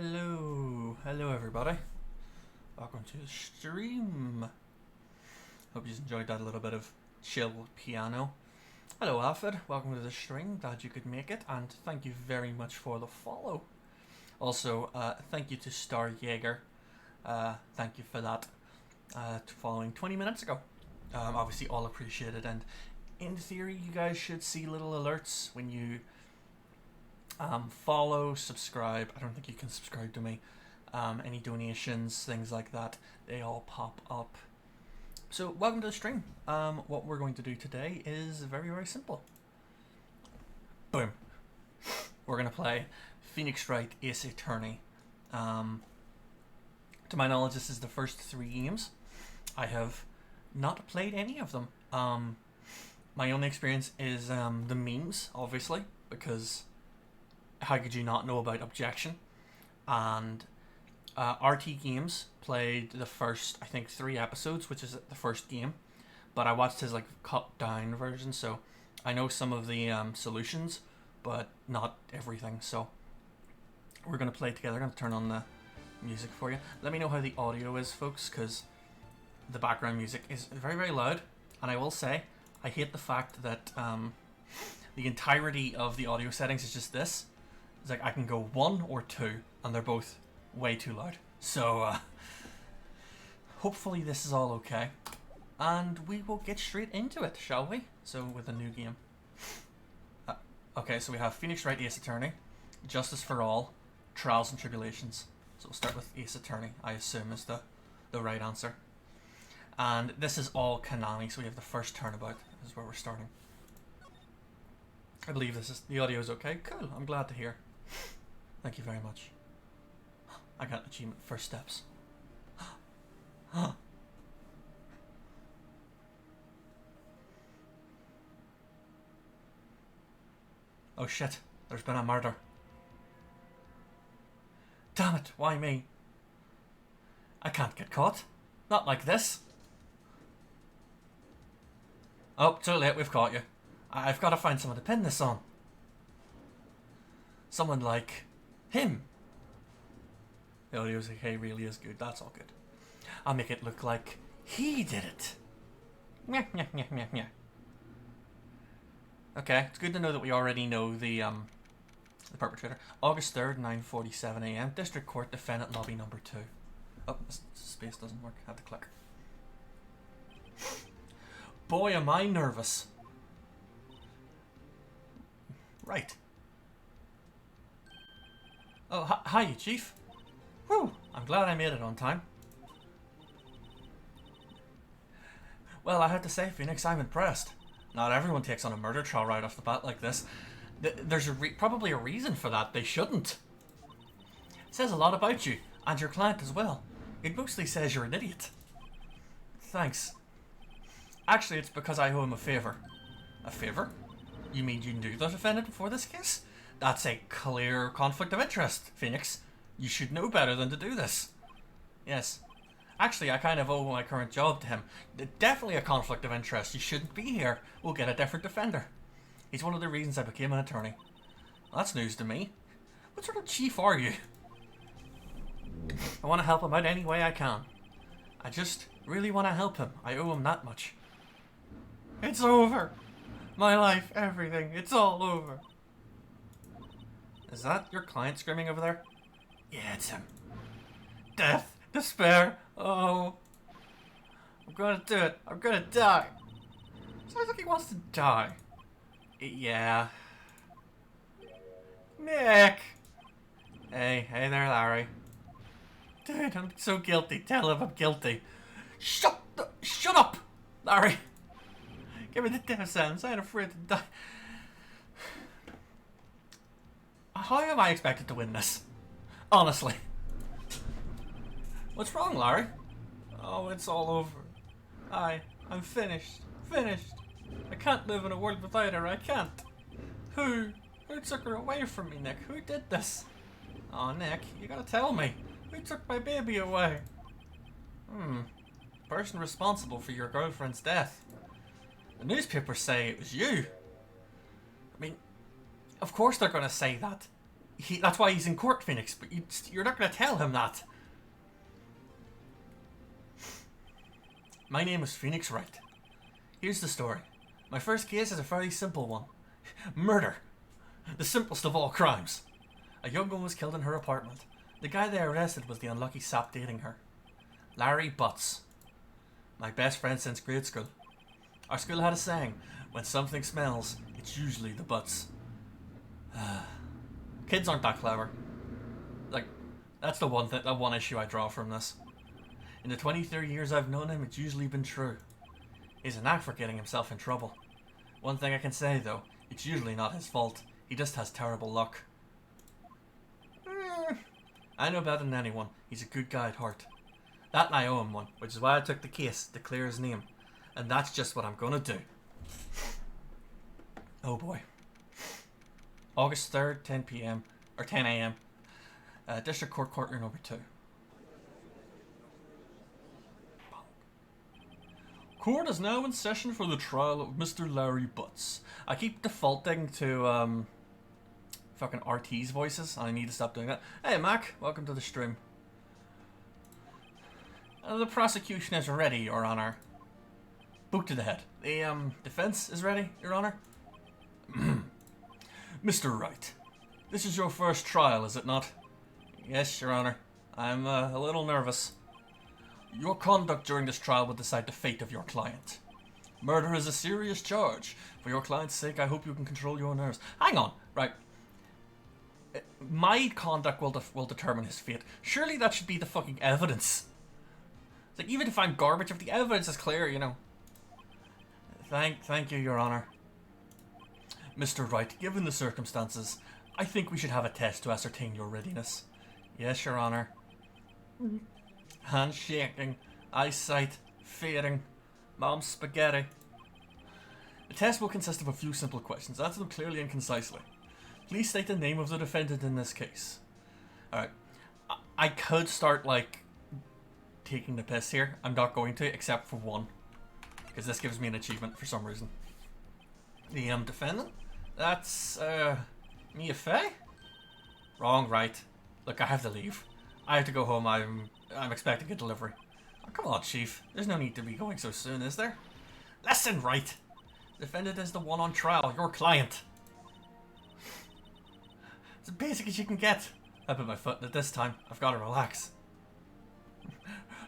Hello everybody. Welcome to the stream. Hope you enjoyed that little bit of chill piano. Hello Alfred, welcome to the stream. Glad you could make it, and thank you very much for the follow. Also, thank you to Star Jaeger. Thank you for that. Following 20 minutes ago. Obviously, all appreciated, and in theory, you guys should see little alerts when you follow, subscribe. I don't think you can subscribe to me. Any donations, things like that, they all pop up. So welcome to the stream. What we're going to do today is very, very simple. Boom. We're going to play Phoenix Wright Ace Attorney. To my knowledge, this is the first 3 games. I have not played any of them. My only experience is the memes, obviously, because how could you not know about Objection? And RT Games played the first, I think, 3 episodes, which is the first game. But I watched his cut down version, so I know some of the solutions, but not everything. So we're going to play together. I'm going to turn on the music for you. Let me know how the audio is, folks, because the background music is very, very loud. And I will say, I hate the fact that the entirety of the audio settings is just this. It's like I can go 1 or 2, and they're both way too loud. So, hopefully this is all okay. And we will get straight into it, shall we? So, with a new game. Okay, so we have Phoenix Wright Ace Attorney, Justice for All, Trials and Tribulations. So we'll start with Ace Attorney, I assume is the right answer. And this is all Konami, so we have the first turnabout. This is where we're starting. I believe the audio is okay. Cool, I'm glad to hear. Thank you very much. I got achievement first steps. Oh shit, there's been a murder. Damn it, why me? I can't get caught. Not like this. Oh, too late, we've caught you. I've got to find someone to pin this on. Someone like him. The audio's okay, really is good. That's all good. I'll make it look like he did it. Meh, meh, meh, meh, meh. Okay, it's good to know that we already know the perpetrator. August 3rd, 9:47 AM. District Court, Defendant Lobby number 2. Oh, this space doesn't work. Had to click. Boy, am I nervous. Right. Oh, hi, Chief. Whew, I'm glad I made it on time. Well, I have to say, Phoenix, I'm impressed. Not everyone takes on a murder trial right off the bat like this. There's probably a reason for that. They shouldn't. It says a lot about you, and your client as well. It mostly says you're an idiot. Thanks. Actually, it's because I owe him a favour. A favour? You mean you knew the defendant before this case? That's a clear conflict of interest, Phoenix. You should know better than to do this. Yes. Actually, I kind of owe my current job to him. Definitely a conflict of interest. You shouldn't be here. We'll get a different defender. He's one of the reasons I became an attorney. Well, that's news to me. What sort of chief are you? I want to help him out any way I can. I just really want to help him. I owe him that much. It's over. My life, everything. It's all over. Is that your client screaming over there? Yeah, it's him. Death. Despair. Oh. I'm gonna do it. I'm gonna die. Sounds like he wants to die. Yeah. Nick! Hey there, Larry. Dude, I'm so guilty. Tell him I'm guilty. Shut up, Larry. Give me the death sentence. I ain't afraid to die. How am I expected to win this? Honestly. What's wrong, Larry? Oh, it's all over. I'm finished. Finished. I can't live in a world without her. I can't. Who took her away from me, Nick? Who did this? Oh, Nick, you gotta tell me. Who took my baby away? Person responsible for your girlfriend's death. The newspapers say it was you. I mean, of course they're gonna say that. That's why he's in court, Phoenix, but you're not going to tell him that. My name is Phoenix Wright. Here's the story. My first case is a fairly simple one. Murder. The simplest of all crimes. A young woman was killed in her apartment. The guy they arrested was the unlucky sap dating her. Larry Butz. My best friend since grade school. Our school had a saying, when something smells, it's usually the butts. Kids aren't that clever. Like, that's the one issue I draw from this. In the 23 years I've known him, it's usually been true. He's a knack for getting himself in trouble. One thing I can say, though, it's usually not his fault. He just has terrible luck. I know better than anyone. He's a good guy at heart. That and I owe him one, which is why I took the case to clear his name. And that's just what I'm gonna do. Oh boy. August 3rd, 10 p.m. or 10 a.m. District Court Courtroom number 2. Court is now in session for the trial of Mr. Larry Butz. I keep defaulting to fucking RT's voices, and I need to stop doing that. Hey Mac, welcome to the stream. The prosecution is ready, Your Honor. Boot to the head. The defense is ready, Your Honor. Mr. Wright, this is your first trial, is it not? Yes, Your Honor. I'm a little nervous. Your conduct during this trial will decide the fate of your client. Murder is a serious charge. For your client's sake, I hope you can control your nerves. Hang on, right. My conduct will determine his fate. Surely that should be the fucking evidence. It's like, even if I'm garbage, if the evidence is clear, you know. Thank you, Your Honor. Mr. Wright, given the circumstances, I think we should have a test to ascertain your readiness. Yes, Your Honor. Handshaking, eyesight, fading, mom's spaghetti. The test will consist of a few simple questions. Answer them clearly and concisely. Please state the name of the defendant in this case. Alright. I could start, like, taking the piss here. I'm not going to, except for one. Because this gives me an achievement for some reason. The defendant? That's, Mia Fey? Wrong, right. Look, I have to leave. I have to go home. I'm expecting a delivery. Oh, come on, Chief. There's no need to be going so soon, is there? Listen, Wright. The defendant is the one on trial, your client. It's as basic as you can get. I put my foot in it this time. I've got to relax.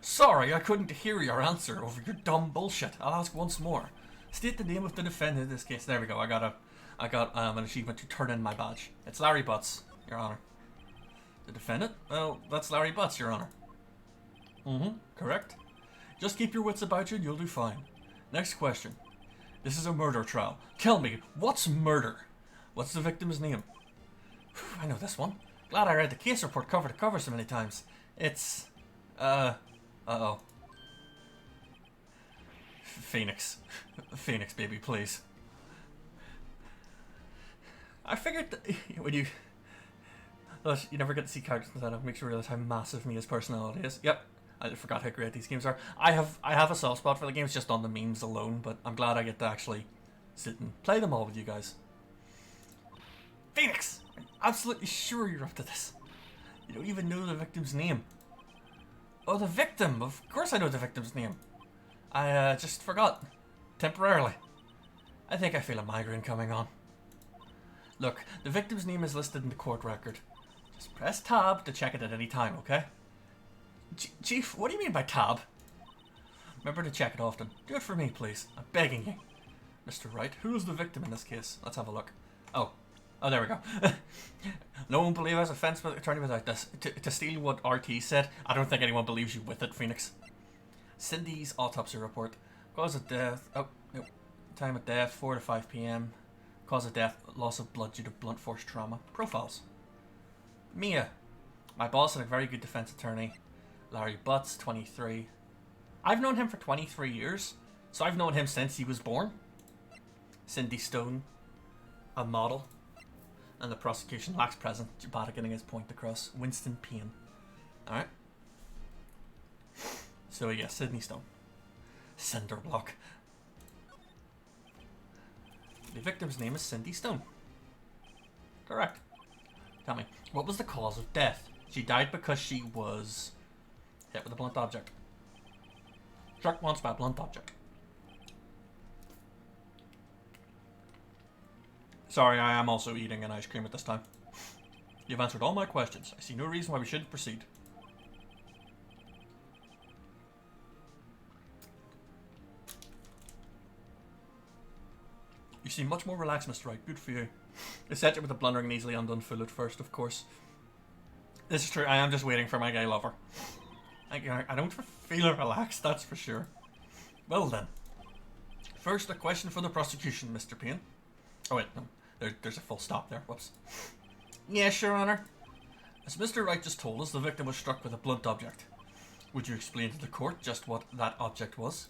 Sorry, I couldn't hear your answer over your dumb bullshit. I'll ask once more. State the name of the defendant in this case. There we go. I got an achievement to turn in my badge. It's Larry Butz, Your Honor. The defendant? Well, that's Larry Butz, Your Honor. Correct. Just keep your wits about you and you'll do fine. Next question. This is a murder trial. Tell me, what's murder? What's the victim's name? Whew, I know this one. Glad I read the case report cover to cover so many times. It's... Uh-oh. Phoenix. Phoenix, baby, please. I figured that when you... You never get to see characters like that. It makes you realize how massive Mia's personality is. Yep. I forgot how great these games are. I have a soft spot for the games just on the memes alone, but I'm glad I get to actually sit and play them all with you guys. Phoenix! I'm absolutely sure you're up to this. You don't even know the victim's name. Oh, the victim! Of course I know the victim's name. I just forgot. Temporarily. I think I feel a migraine coming on. Look, the victim's name is listed in the court record. Just press tab to check it at any time, okay? Chief, what do you mean by tab? Remember to check it often. Do it for me, please. I'm begging you. Mr. Wright, who is the victim in this case? Let's have a look. Oh, there we go. No one believes us offense with attorney without this. To steal what RT said, I don't think anyone believes you with it, Phoenix. Cindy's autopsy report. Cause of death. Oh, no. Time of death, 4 to 5 p.m. Cause of death, loss of blood due to blunt force trauma. Profiles. Mia. My boss and a very good defense attorney. Larry Butz, 23. I've known him for 23 years, so I've known him since he was born. Cindy Stone, a model. And the prosecution lacks present, bad at getting his point across. Winston Payne. Alright. So yeah, Sydney Stone. Cinderblock. The victim's name is Cindy Stone. Correct. Tell me, what was the cause of death? She died because she was hit with a blunt object. Struck once by a blunt object. Sorry, I am also eating an ice cream at this time. You've answered all my questions. I see no reason why we shouldn't proceed. You seem much more relaxed, Mr. Wright. Good for you. I set you with a blundering and easily undone fool at first, of course. This is true. I am just waiting for my gay lover. I don't feel relaxed, that's for sure. Well then. First, a question for the prosecution, Mr. Payne. Oh wait, no. There's a full stop there. Whoops. Yes, Your Honour. As Mr. Wright just told us, the victim was struck with a blunt object. Would you explain to the court just what that object was?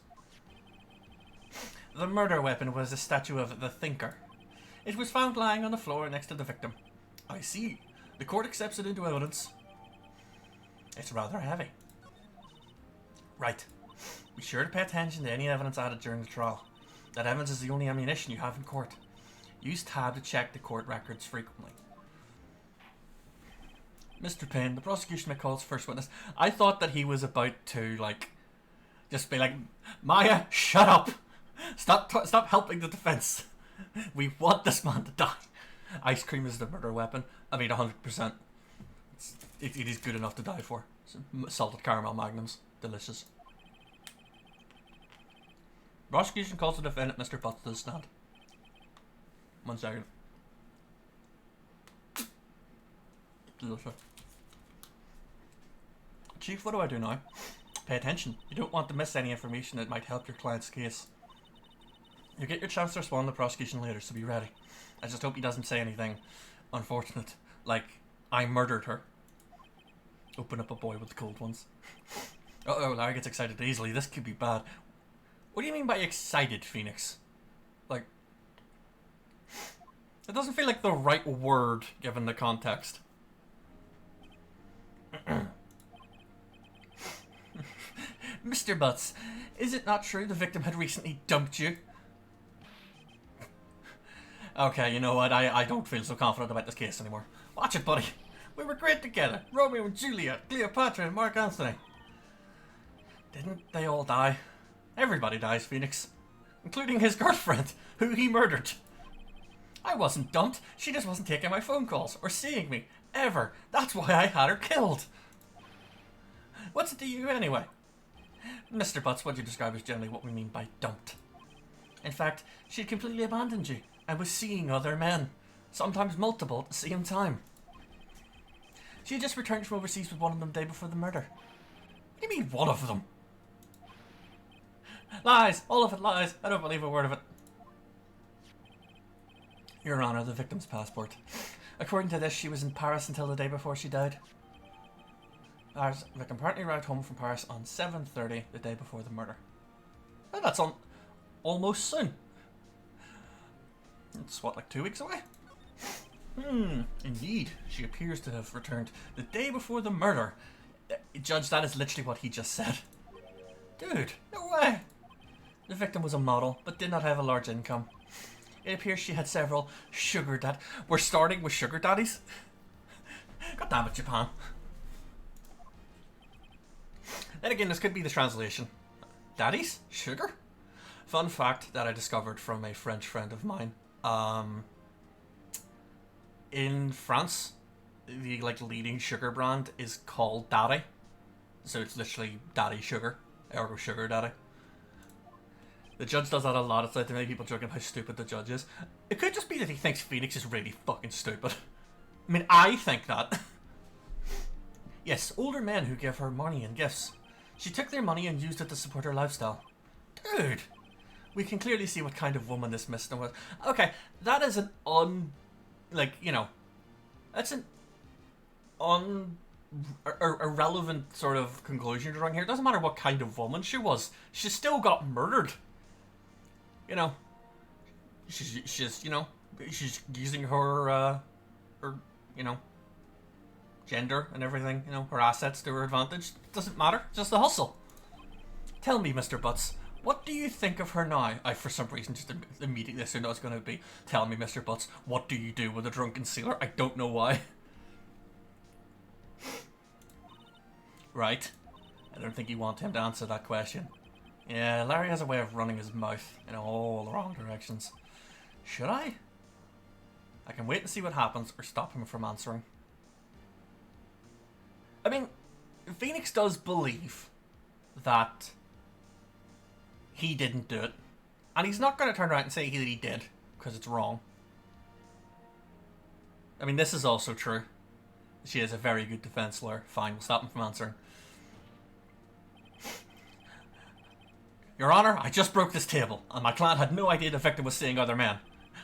The murder weapon was a statue of the Thinker. It was found lying on the floor next to the victim. I see. The court accepts it into evidence. It's rather heavy. Right. Be sure to pay attention to any evidence added during the trial. That evidence is the only ammunition you have in court. Use tab to check the court records frequently. Mr. Payne, the prosecution may call its first witness. I thought that he was about to, like, just be like, Maya, shut up! Stop helping the defense. We want this man to die. Ice cream is the murder weapon. I mean, 100%. It is good enough to die for. Salted caramel magnums. Delicious. Prosecution calls the defendant, Mr. Butz, to the stand. 1 second. Delicious. Chief, what do I do now? Pay attention. You don't want to miss any information that might help your client's case. You'll get your chance to respond to the prosecution later, so be ready. I just hope he doesn't say anything unfortunate, like, I murdered her. Open up a boy with the cold ones. Uh-oh, Larry gets excited easily. This could be bad. What do you mean by excited, Phoenix? Like, it doesn't feel like the right word, given the context. Mr. Butz, is it not true the victim had recently dumped you? Okay, you know what? I don't feel so confident about this case anymore. Watch it, buddy. We were great together. Romeo and Juliet, Cleopatra and Mark Anthony. Didn't they all die? Everybody dies, Phoenix. Including his girlfriend, who he murdered. I wasn't dumped. She just wasn't taking my phone calls or seeing me. Ever. That's why I had her killed. What's it to you anyway? Mr. Butz, what you describe is generally what we mean by dumped. In fact, she'd completely abandoned you and was seeing other men. Sometimes multiple at the same time. She had just returned from overseas with one of them the day before the murder. What do you mean, one of them? Lies! All of it lies! I don't believe a word of it. Your Honour, the victim's passport. According to this, she was in Paris until the day before she died. The victim apparently arrived home from Paris on 7:30 the day before the murder. Oh, that's on almost soon. It's what, like 2 weeks away? Indeed. She appears to have returned the day before the murder. Judge, that is literally what he just said. Dude, no way. The victim was a model, but did not have a large income. It appears she had several sugar dad. We're starting with sugar daddies? God damn it, Japan. Then again, this could be the translation. Daddies? Sugar? Fun fact that I discovered from a French friend of mine. In France, the leading sugar brand is called Daddy. So it's literally Daddy Sugar. Ergo Sugar Daddy. The judge does that a lot. It's like there are many people joking how stupid the judge is. It could just be that he thinks Phoenix is really fucking stupid. I mean, I think that. Yes, older men who give her money and gifts. She took their money and used it to support her lifestyle. Dude! We can clearly see what kind of woman this Miss was. Okay, that is an that's an irrelevant sort of conclusion you're drawing here. It doesn't matter what kind of woman she was. She still got murdered. You know, she's she's using her gender and everything, her assets to her advantage. It doesn't matter. It's just a hustle. Tell me, Mr. Butz, what do you think of her now? I, for some reason, just immediately assumed I was going to be, tell me, Mr. Butz, what do you do with a drunken sailor? I don't know why. Right? I don't think you want him to answer that question. Yeah, Larry has a way of running his mouth in all the wrong directions. Should I? I can wait and see what happens or stop him from answering. I mean, Phoenix does believe that he didn't do it. And he's not going to turn around and say that he did, because it's wrong. I mean, this is also true. She is a very good defense lawyer. Fine, we'll stop him from answering. Your Honor, I just broke this table, and my client had no idea the victim was seeing other men.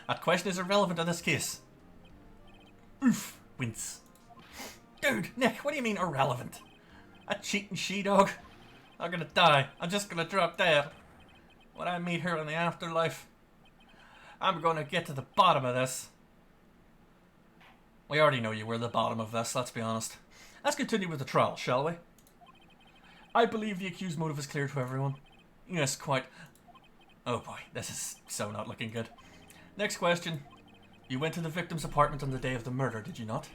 That question is irrelevant in this case. Oof, wince. Dude, Nick, what do you mean irrelevant? A cheating she-dog? I'm gonna die. I'm just gonna drop dead. When I meet her in the afterlife, I'm gonna get to the bottom of this. We already know you were the bottom of this, let's be honest. Let's continue with the trial, shall we? I believe the accused motive is clear to everyone. Yes, quite. Oh boy, this is so not looking good. Next question. You went to the victim's apartment on the day of the murder, did you not?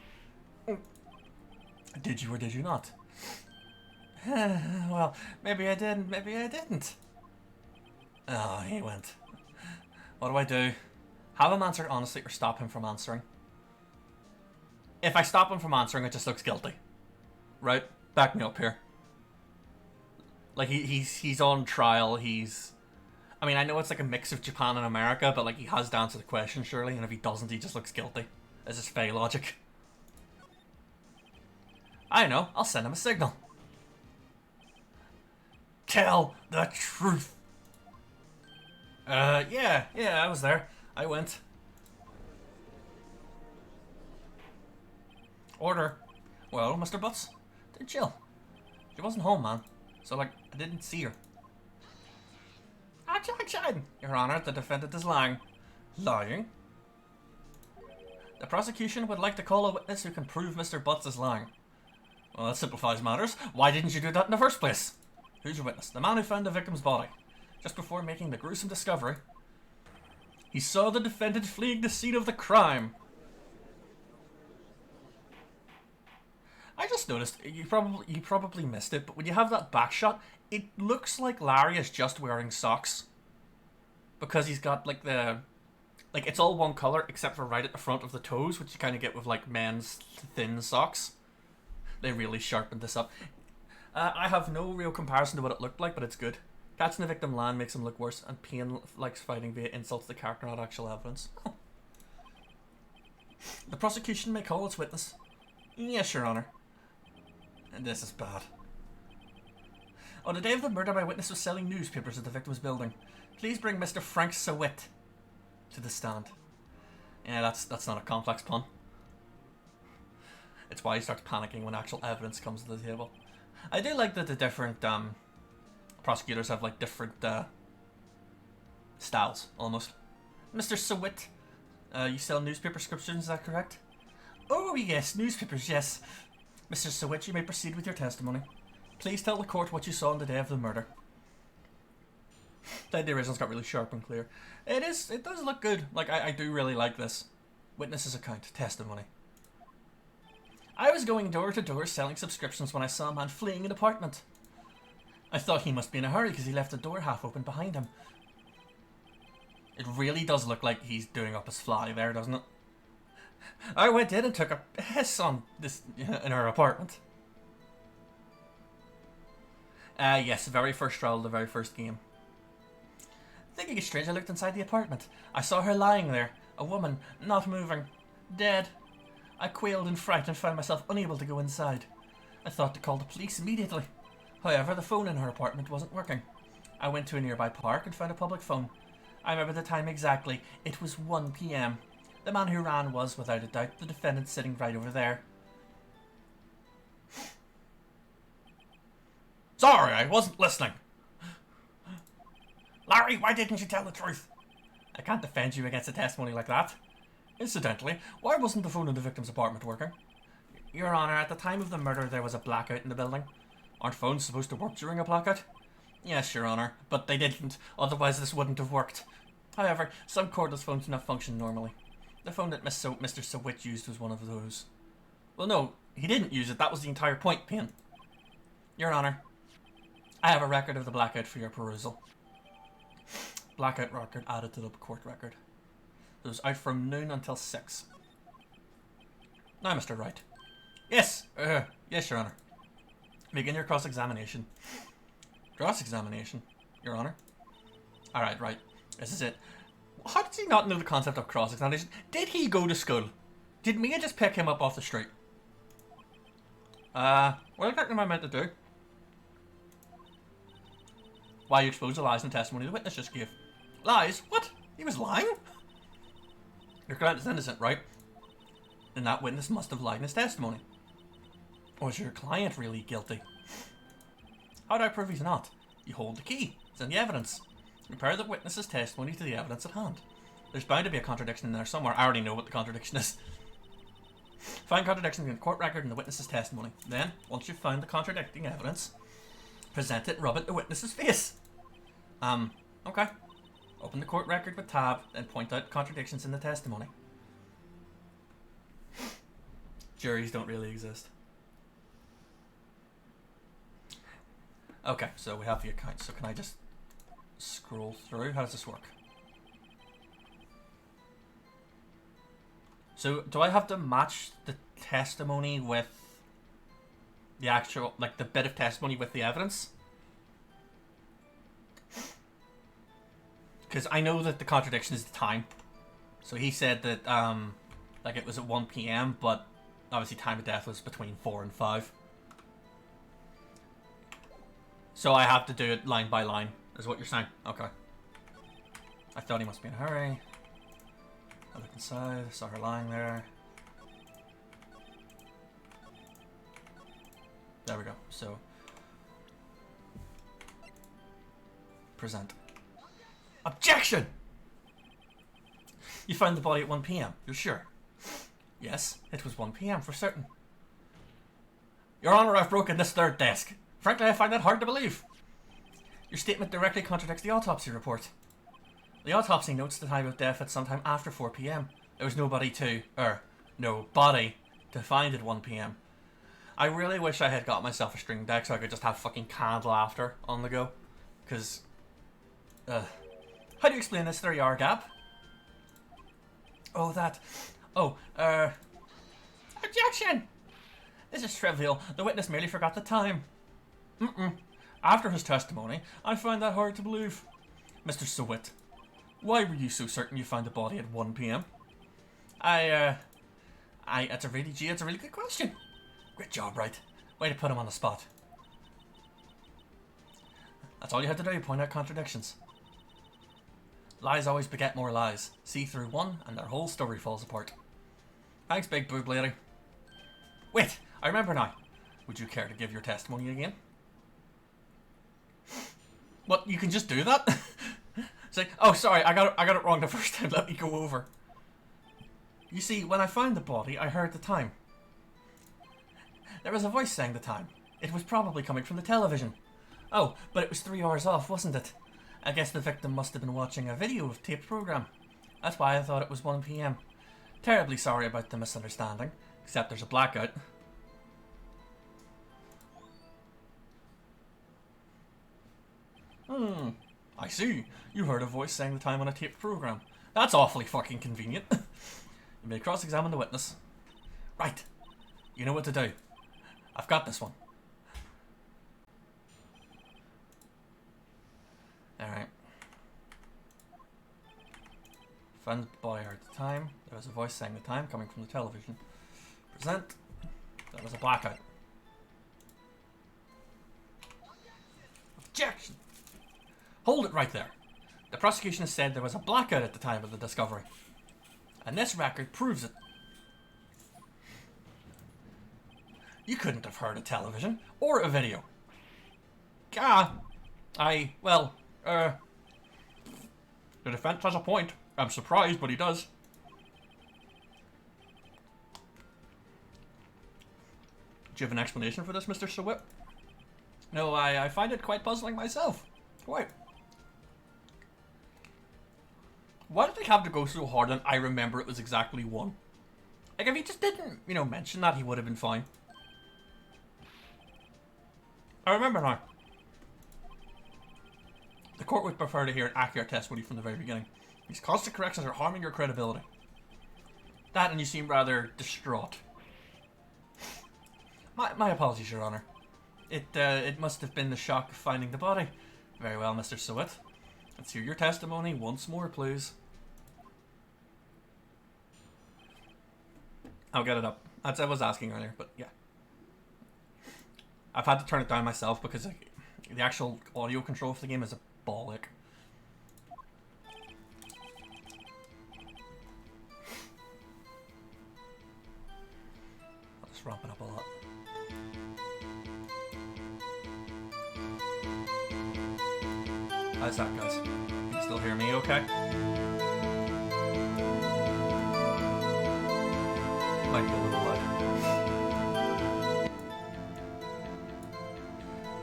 Did you or did you not? Well, maybe I did, maybe I didn't. Oh, he went. What do I do? Have him answer honestly or stop him from answering? If I stop him from answering, it just looks guilty. Right? Back me up here. Like, he's on trial, he's... I mean, I know it's like a mix of Japan and America, but like, he has to answer the question, surely, and if he doesn't, he just looks guilty. This is fey logic. I know, I'll send him a signal. Tell the truth. Yeah, I was there. I went. Order. Well, Mr. Butz, chill. She wasn't home, man. So, like, I didn't see her. Objection! Your Honor, the defendant is lying. Lying? The prosecution would like to call a witness who can prove Mr. Butz is lying. Well, that simplifies matters. Why didn't you do that in the first place? Who's your witness? The man who found the victim's body. Just before making the gruesome discovery, he saw the defendant fleeing the scene of the crime. I just noticed, you probably missed it, but when you have that back shot, it looks like Larry is just wearing socks. Because he's got like the... Like, it's all one colour except for right at the front of the toes, which you kind of get with like men's thin socks. They really sharpened this up. I have no real comparison to what it looked like, but it's good. Catching the victim lying makes him look worse, and Payne likes fighting via insults to the character, not actual evidence. The prosecution may call its witness. Yes, Your Honour. And this is bad. On the day of the murder, my witness was selling newspapers at the victim's building. Please bring Mr. Frank Sawit to the stand. Yeah, that's not a complex pun. It's why he starts panicking when actual evidence comes to the table. I do like that the different prosecutors have like different styles, almost. Mr. Sawit, you sell newspaper subscriptions, is that correct? Oh yes, newspapers, yes. Mr. Sawit, you may proceed with your testimony. Please tell the court what you saw on the day of the murder. The original's got really sharp and clear. It does look good. Like, I do really like this. Witness's account, testimony. I was going door to door selling subscriptions when I saw a man fleeing an apartment. I thought he must be in a hurry because he left the door half open behind him. It really does look like he's doing up his fly there, doesn't it? I went in and took a piss on this in her apartment. Yes, the very first trial, the very first game. Thinking it's strange, I looked inside the apartment. I saw her lying there, a woman, not moving, dead. I quailed in fright and found myself unable to go inside. I thought to call the police immediately. However, the phone in her apartment wasn't working. I went to a nearby park and found a public phone. I remember the time exactly. It was 1 PM. The man who ran was, without a doubt, the defendant sitting right over there. Sorry, I wasn't listening. Larry, why didn't you tell the truth? I can't defend you against a testimony like that. Incidentally, why wasn't the phone in the victim's apartment working? Your Honour, at the time of the murder there was a blackout in the building. Aren't phones supposed to work during a blackout? Yes, Your Honour, but they didn't, otherwise this wouldn't have worked. However, some cordless phones do not function normally. The phone that Mr. Sawit used was one of those. Well no, he didn't use it, that was the entire point, Payne. Your Honor, I have a record of the blackout for your perusal. Blackout record added to the court record. It was out from noon until 6. Now, Mr. Wright. Yes, yes, Your Honor. Begin your cross-examination. Cross-examination, Your Honor. Alright, right. This is it. How does he not know the concept of cross-examination? Did he go to school? Did Mia just pick him up off the street? What exactly am I meant to do? Why you expose the lies and testimony the witness just gave? Lies? What? He was lying? Your client is innocent, right? Then that witness must have lied in his testimony. Or is your client really guilty? How do I prove he's not? You hold the key. It's in the evidence. Compare the witness's testimony to the evidence at hand. There's bound to be a contradiction in there somewhere. I already know what the contradiction is. Find contradictions in the court record and the witness's testimony. Then, once you've found the contradicting evidence, present it, rub it in the witness's face. Okay. Open the court record with tab, then point out contradictions in the testimony. Juries don't really exist. Okay, so we have the account. So can I just scroll through? How does this work? So, do I have to match the testimony with the actual, like the bit of testimony with the evidence? Because I know that the contradiction is the time. So he said that, like it was at 1 PM, but obviously time of death was between 4 and 5. So I have to do it line by line, is what you're saying? Okay. I thought he must be in a hurry. I look inside, saw her lying there. There we go. So, present. Objection! You found the body at 1 PM, you're sure? Yes, it was 1 PM for certain. Your Honor, I've broken this third desk. Frankly, I find that hard to believe. Your statement directly contradicts the autopsy report. The autopsy notes the time of death at sometime after 4 PM. There was no body to find at 1 PM. I really wish I had got myself a string deck so I could just have fucking canned laughter on the go. Because, how do you explain this 3-hour gap? Oh, that. Oh, objection! This is trivial. The witness merely forgot the time. After his testimony, I find that hard to believe. Mr. Sowit, why were you so certain you found the body at 1 PM? It's a really good question. Great job, Wright. Way to put him on the spot. That's all you had to do, point out contradictions. Lies always beget more lies. See through one, and their whole story falls apart. Thanks, big boob lady. Wait, I remember now. Would you care to give your testimony again? What, you can just do that? It's like, oh, sorry, I got it wrong the first time, let me go over. You see, when I found the body, I heard the time. There was a voice saying the time. It was probably coming from the television. Oh, but it was 3 hours off, wasn't it? I guess the victim must have been watching a video of taped program. That's why I thought it was 1 PM. Terribly sorry about the misunderstanding, except there's a blackout. I see. You heard a voice saying the time on a taped program. That's awfully fucking convenient. You may cross-examine the witness. Right. You know what to do. I've got this one. Alright. Found the body at the time. There was a voice saying the time coming from the television. Present. There was a blackout. Objection! Hold it right there. The prosecution has said there was a blackout at the time of the discovery. And this record proves it. You couldn't have heard a television or a video. The defense has a point. I'm surprised, but he does. Do you have an explanation for this, Mr. Sowit? No, I find it quite puzzling myself. Quite. Why did they have to go so hard and I remember it was exactly 1? Like, if he just didn't, mention that, he would have been fine. I remember now. The court would prefer to hear an accurate testimony from the very beginning. These constant corrections are harming your credibility. That, and you seem rather distraught. My apologies, Your Honor. It must have been the shock of finding the body. Very well, Mr. Sowett. Let's hear your testimony once more, please. I'll get it up. As I was asking earlier, but yeah. I've had to turn it down myself because like, the actual audio control for the game is a bollock. I'll just ramp it up a lot. How's that, guys? Can you still hear me okay? Might be a little loud.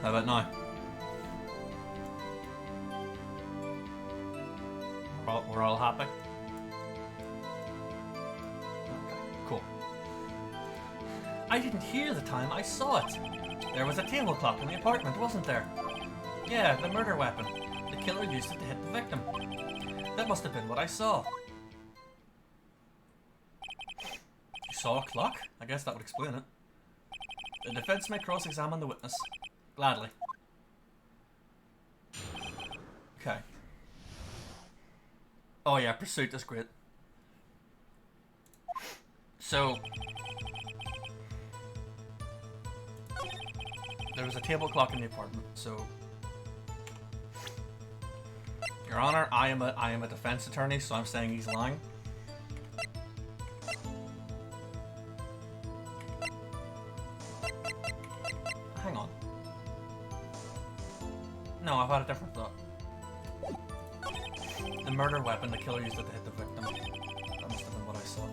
How about now? We're all happy? Okay, cool. I didn't hear the time, I saw it. There was a table clock in the apartment, wasn't there? Yeah, the murder weapon. The killer used it to hit the victim. That must have been what I saw. You saw a clock? I guess that would explain it. The defense may cross-examine the witness. Gladly. Okay. Oh yeah, pursuit is great. So... there was a table clock in the apartment, so... Your Honor, I am a defense attorney, so I'm saying he's lying. Hang on. No, I've had a different thought. The murder weapon, the killer used it to hit the victim. That must have been what I saw.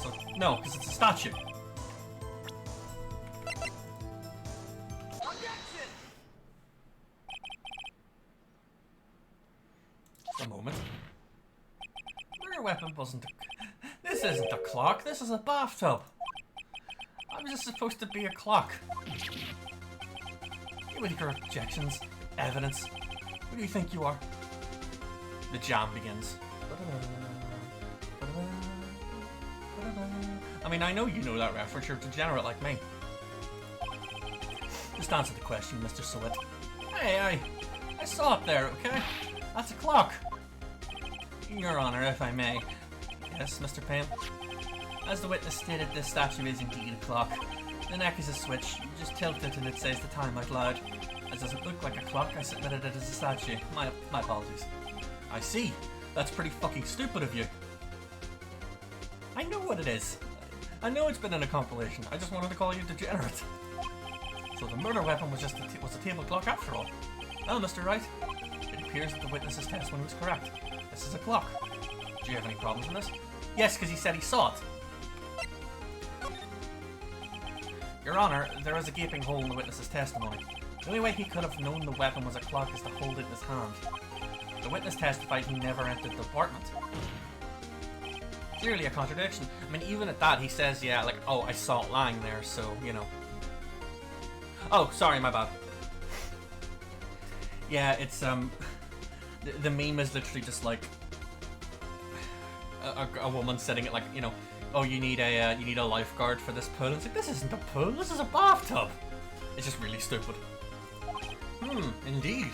So, no, because it's a statue. Just a moment. Murder weapon wasn't a... This isn't a clock, this is a bathtub. How was this supposed to be a clock? You with your objections, evidence. Who do you think you are? The jam begins. I mean, I know you know that reference, you're a degenerate like me. Just answer the question, Mr. Sowett. Hey, I saw it there, okay? That's a clock. Your Honor, if I may. Yes, Mr. Payne? As the witness stated, this statue is indeed a clock. The neck is a switch. You just tilt it and it says the time out loud. As doesn't look like a clock, I submitted it as a statue. My apologies. I see. That's pretty fucking stupid of you. I know what it is. I know it's been in a compilation. I just wanted to call you degenerate. So the murder weapon was just a table clock after all. Well, Mr. Wright, it appears that the witness's testimony was correct. This is a clock. Do you have any problems with this? Yes, because he said he saw it. Your Honor, there is a gaping hole in the witness's testimony. The only way he could have known the weapon was a clock is to hold it in his hand. The witness testified he never entered the apartment. Clearly a contradiction. I mean, even at that, he says, yeah, like, oh, I saw it lying there, so, you know. Oh, sorry, my bad. Yeah, it's, the meme is literally just like a woman sitting at, like, you know, oh, you need a lifeguard for this pool. It's like, this isn't a pool, this is a bathtub. It's just really stupid. Indeed.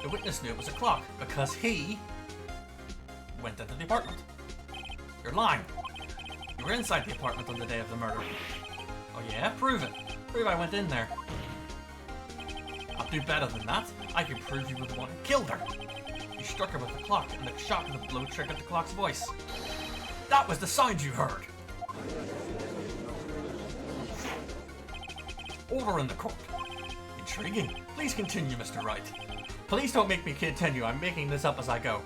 The witness knew it was a clock because he went into the apartment. You're lying. You were inside the apartment on the day of the murder. Oh yeah? Prove it. Prove I went in there. I'll do better than that. I can prove you were the one who killed her. You struck her with the clock and the shock of the blow triggered the clock's voice. That was the sound you heard. Order in the court. Intriguing. Please continue, Mr. Wright. Please don't make me continue. I'm making this up as I go.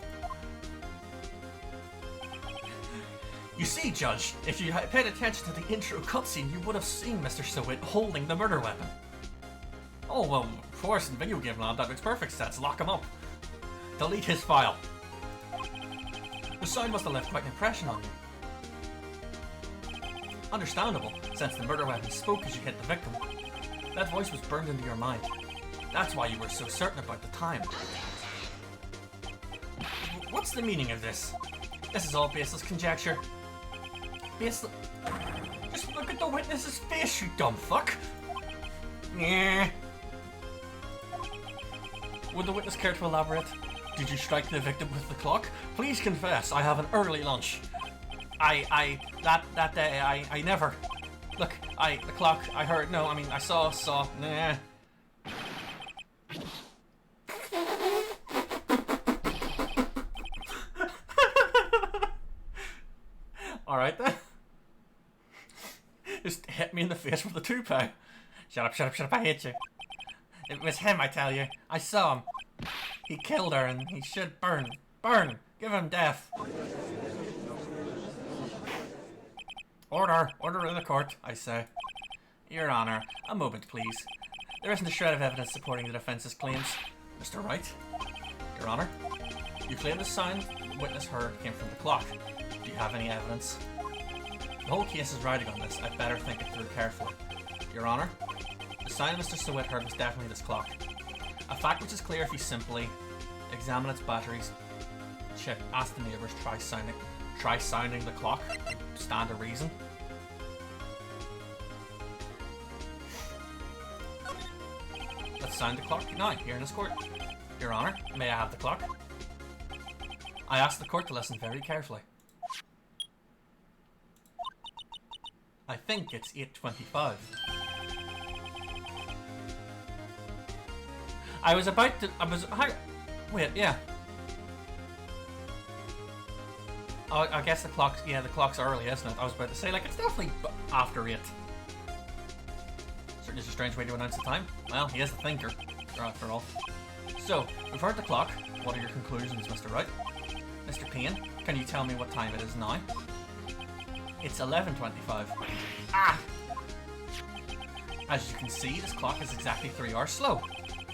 You see, Judge, if you had paid attention to the intro cutscene, you would have seen Mr. Sowett holding the murder weapon. Oh, well, of course, in video game land, that makes perfect sense. Lock him up. Delete his file. The sound must have left quite an impression on you. Understandable, since the murder weapon spoke as you hit the victim. That voice was burned into your mind. That's why you were so certain about the time. What's the meaning of this? This is all baseless conjecture. Baseless... Just look at the witness's face, you dumb fuck! Yeah. Would the witness care to elaborate? Did you strike the victim with the clock? Please confess, I have an early lunch. That day, I never... Look, the clock, I heard, no, I mean, I saw, nah. Alright then. Just hit me in the face with the toupee. Shut up, I hate you. It was him, I tell you. I saw him. He killed her and he should burn. Burn! Give him death. Order in the court, I say. Your Honor, a moment please. There isn't a shred of evidence supporting the defense's claims. Mr. Wright? Your Honor? You claim the sound the witness heard came from the clock. Do you have any evidence? The whole case is riding on this. I'd better think it through carefully. Your Honor? The sound Mr. Sewett heard was definitely this clock. A fact which is clear if you simply examine its batteries, check, ask the neighbours, try sounding the clock, stand to reason. Let's sound the clock now, here in this court. Your Honor, may I have the clock? I ask the court to listen very carefully. I think it's 8:25. Wait, yeah. Oh, I guess the clock's early, isn't it? I was about to say, like, it's definitely after 8. Certainly a strange way to announce the time. Well, he is a thinker, after all. So, we've heard the clock. What are your conclusions, Mr. Wright? Mr. Payne, can you tell me what time it is now? It's 11:25. Ah! As you can see, this clock is exactly 3 hours slow.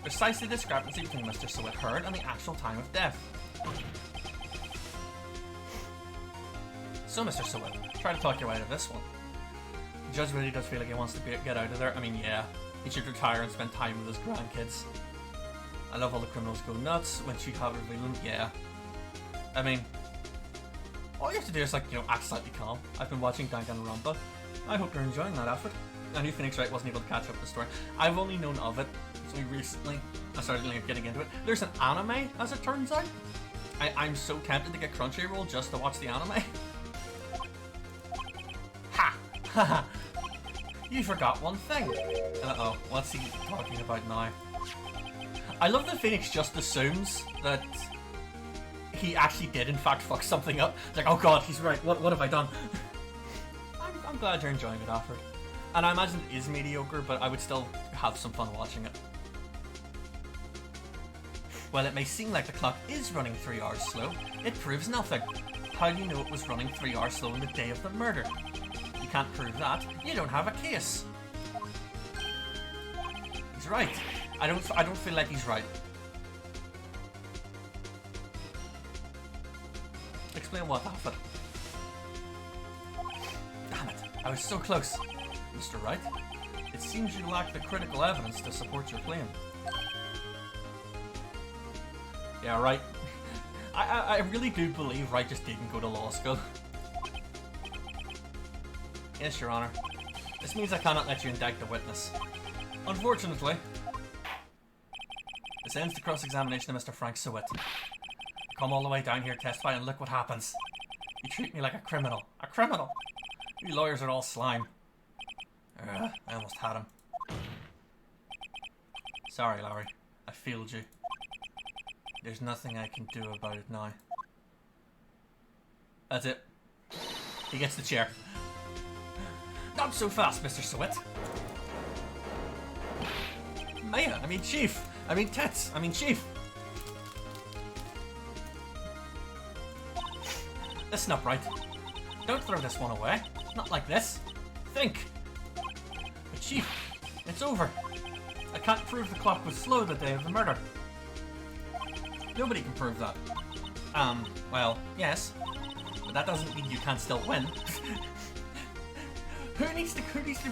Precisely the discrepancy between Mr. Sewett heard and the actual time of death. So, Mr. Sewett, try to talk your way out of this one. The judge really does feel like he wants to get out of there. I mean, yeah, he should retire and spend time with his grandkids. I love all the criminals go nuts when you have revealed them. Yeah. I mean, all you have to do is, like, you know, act slightly calm. I've been watching Danganronpa. I hope you're enjoying that effort. I knew Phoenix Wright wasn't able to catch up with the story. I've only known of it, so recently I started getting into it. There's an anime, as it turns out. I'm so tempted to get Crunchyroll just to watch the anime. Ha! Haha! You forgot one thing. Uh-oh, what's he talking about now? I love that Phoenix just assumes that he actually did in fact fuck something up. It's like, oh god, he's right, what have I done? I'm glad you're enjoying it, Alfred. And I imagine it is mediocre, but I would still have some fun watching it. While it may seem like the clock is running 3 hours slow, it proves nothing. How do you know it was running 3 hours slow on the day of the murder? You can't prove that. You don't have a case. He's right. I don't feel like he's right. Explain what, Alfred? Damn it, I was so close. Mr. Wright, it seems you lack the critical evidence to support your claim. Yeah, right. I really do believe Wright just didn't go to law school. Yes, Your Honor. This means I cannot let you indict the witness. Unfortunately, this ends the cross-examination of Mr. Frank Sewett. Come all the way down here to testify and look what happens. You treat me like a criminal. A criminal! You lawyers are all slime. I almost had him. Sorry, Larry. I failed you. There's nothing I can do about it now. That's it. He gets the chair. Not so fast, Mr. Sewett. Maya, I mean Chief. I mean Tets. I mean Chief. Listen up, Wright. Don't throw this one away. Not like this. Think. But Chief, it's over. I can't prove the clock was slow the day of the murder. Nobody can prove that. Well, yes. But that doesn't mean you can't still win. Who needs to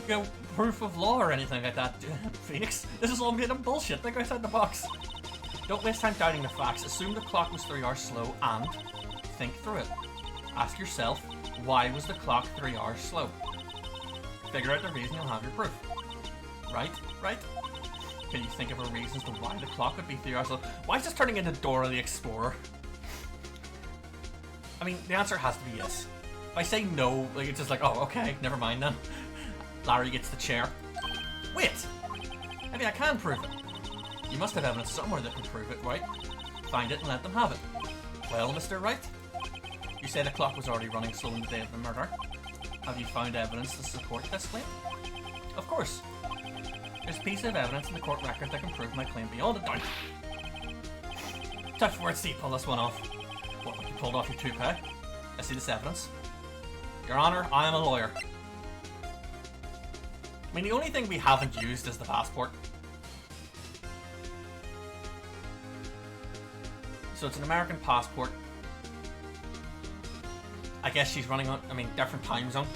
go proof of law or anything like that, Phoenix? This is all made up bullshit. Think outside the box. Don't waste time doubting the facts. Assume the clock was 3 hours slow and think through it. Ask yourself, why was the clock 3 hours slow? Figure out the reason, you'll have your proof. Right? Right? Can you think of a reason as to why the clock would be 3 hours slow? Why is this turning into Dora the Explorer? I mean, the answer has to be yes. If I say no, like it's just like, oh, okay, never mind then. Larry gets the chair. Wait! Maybe I can prove it. You must have evidence somewhere that can prove it, right? Find it and let them have it. Well, Mr. Wright? You say the clock was already running slow on the day of the murder. Have you found evidence to support this claim? Of course. There's a piece of evidence in the court record that can prove my claim beyond a doubt. Tough words, Steve. Pull this one off. What, you pulled off your toupee? I see this evidence. Your Honor, I am a lawyer. I mean, the only thing we haven't used is the passport. So it's an American passport. I guess she's running on, I mean, different time zone.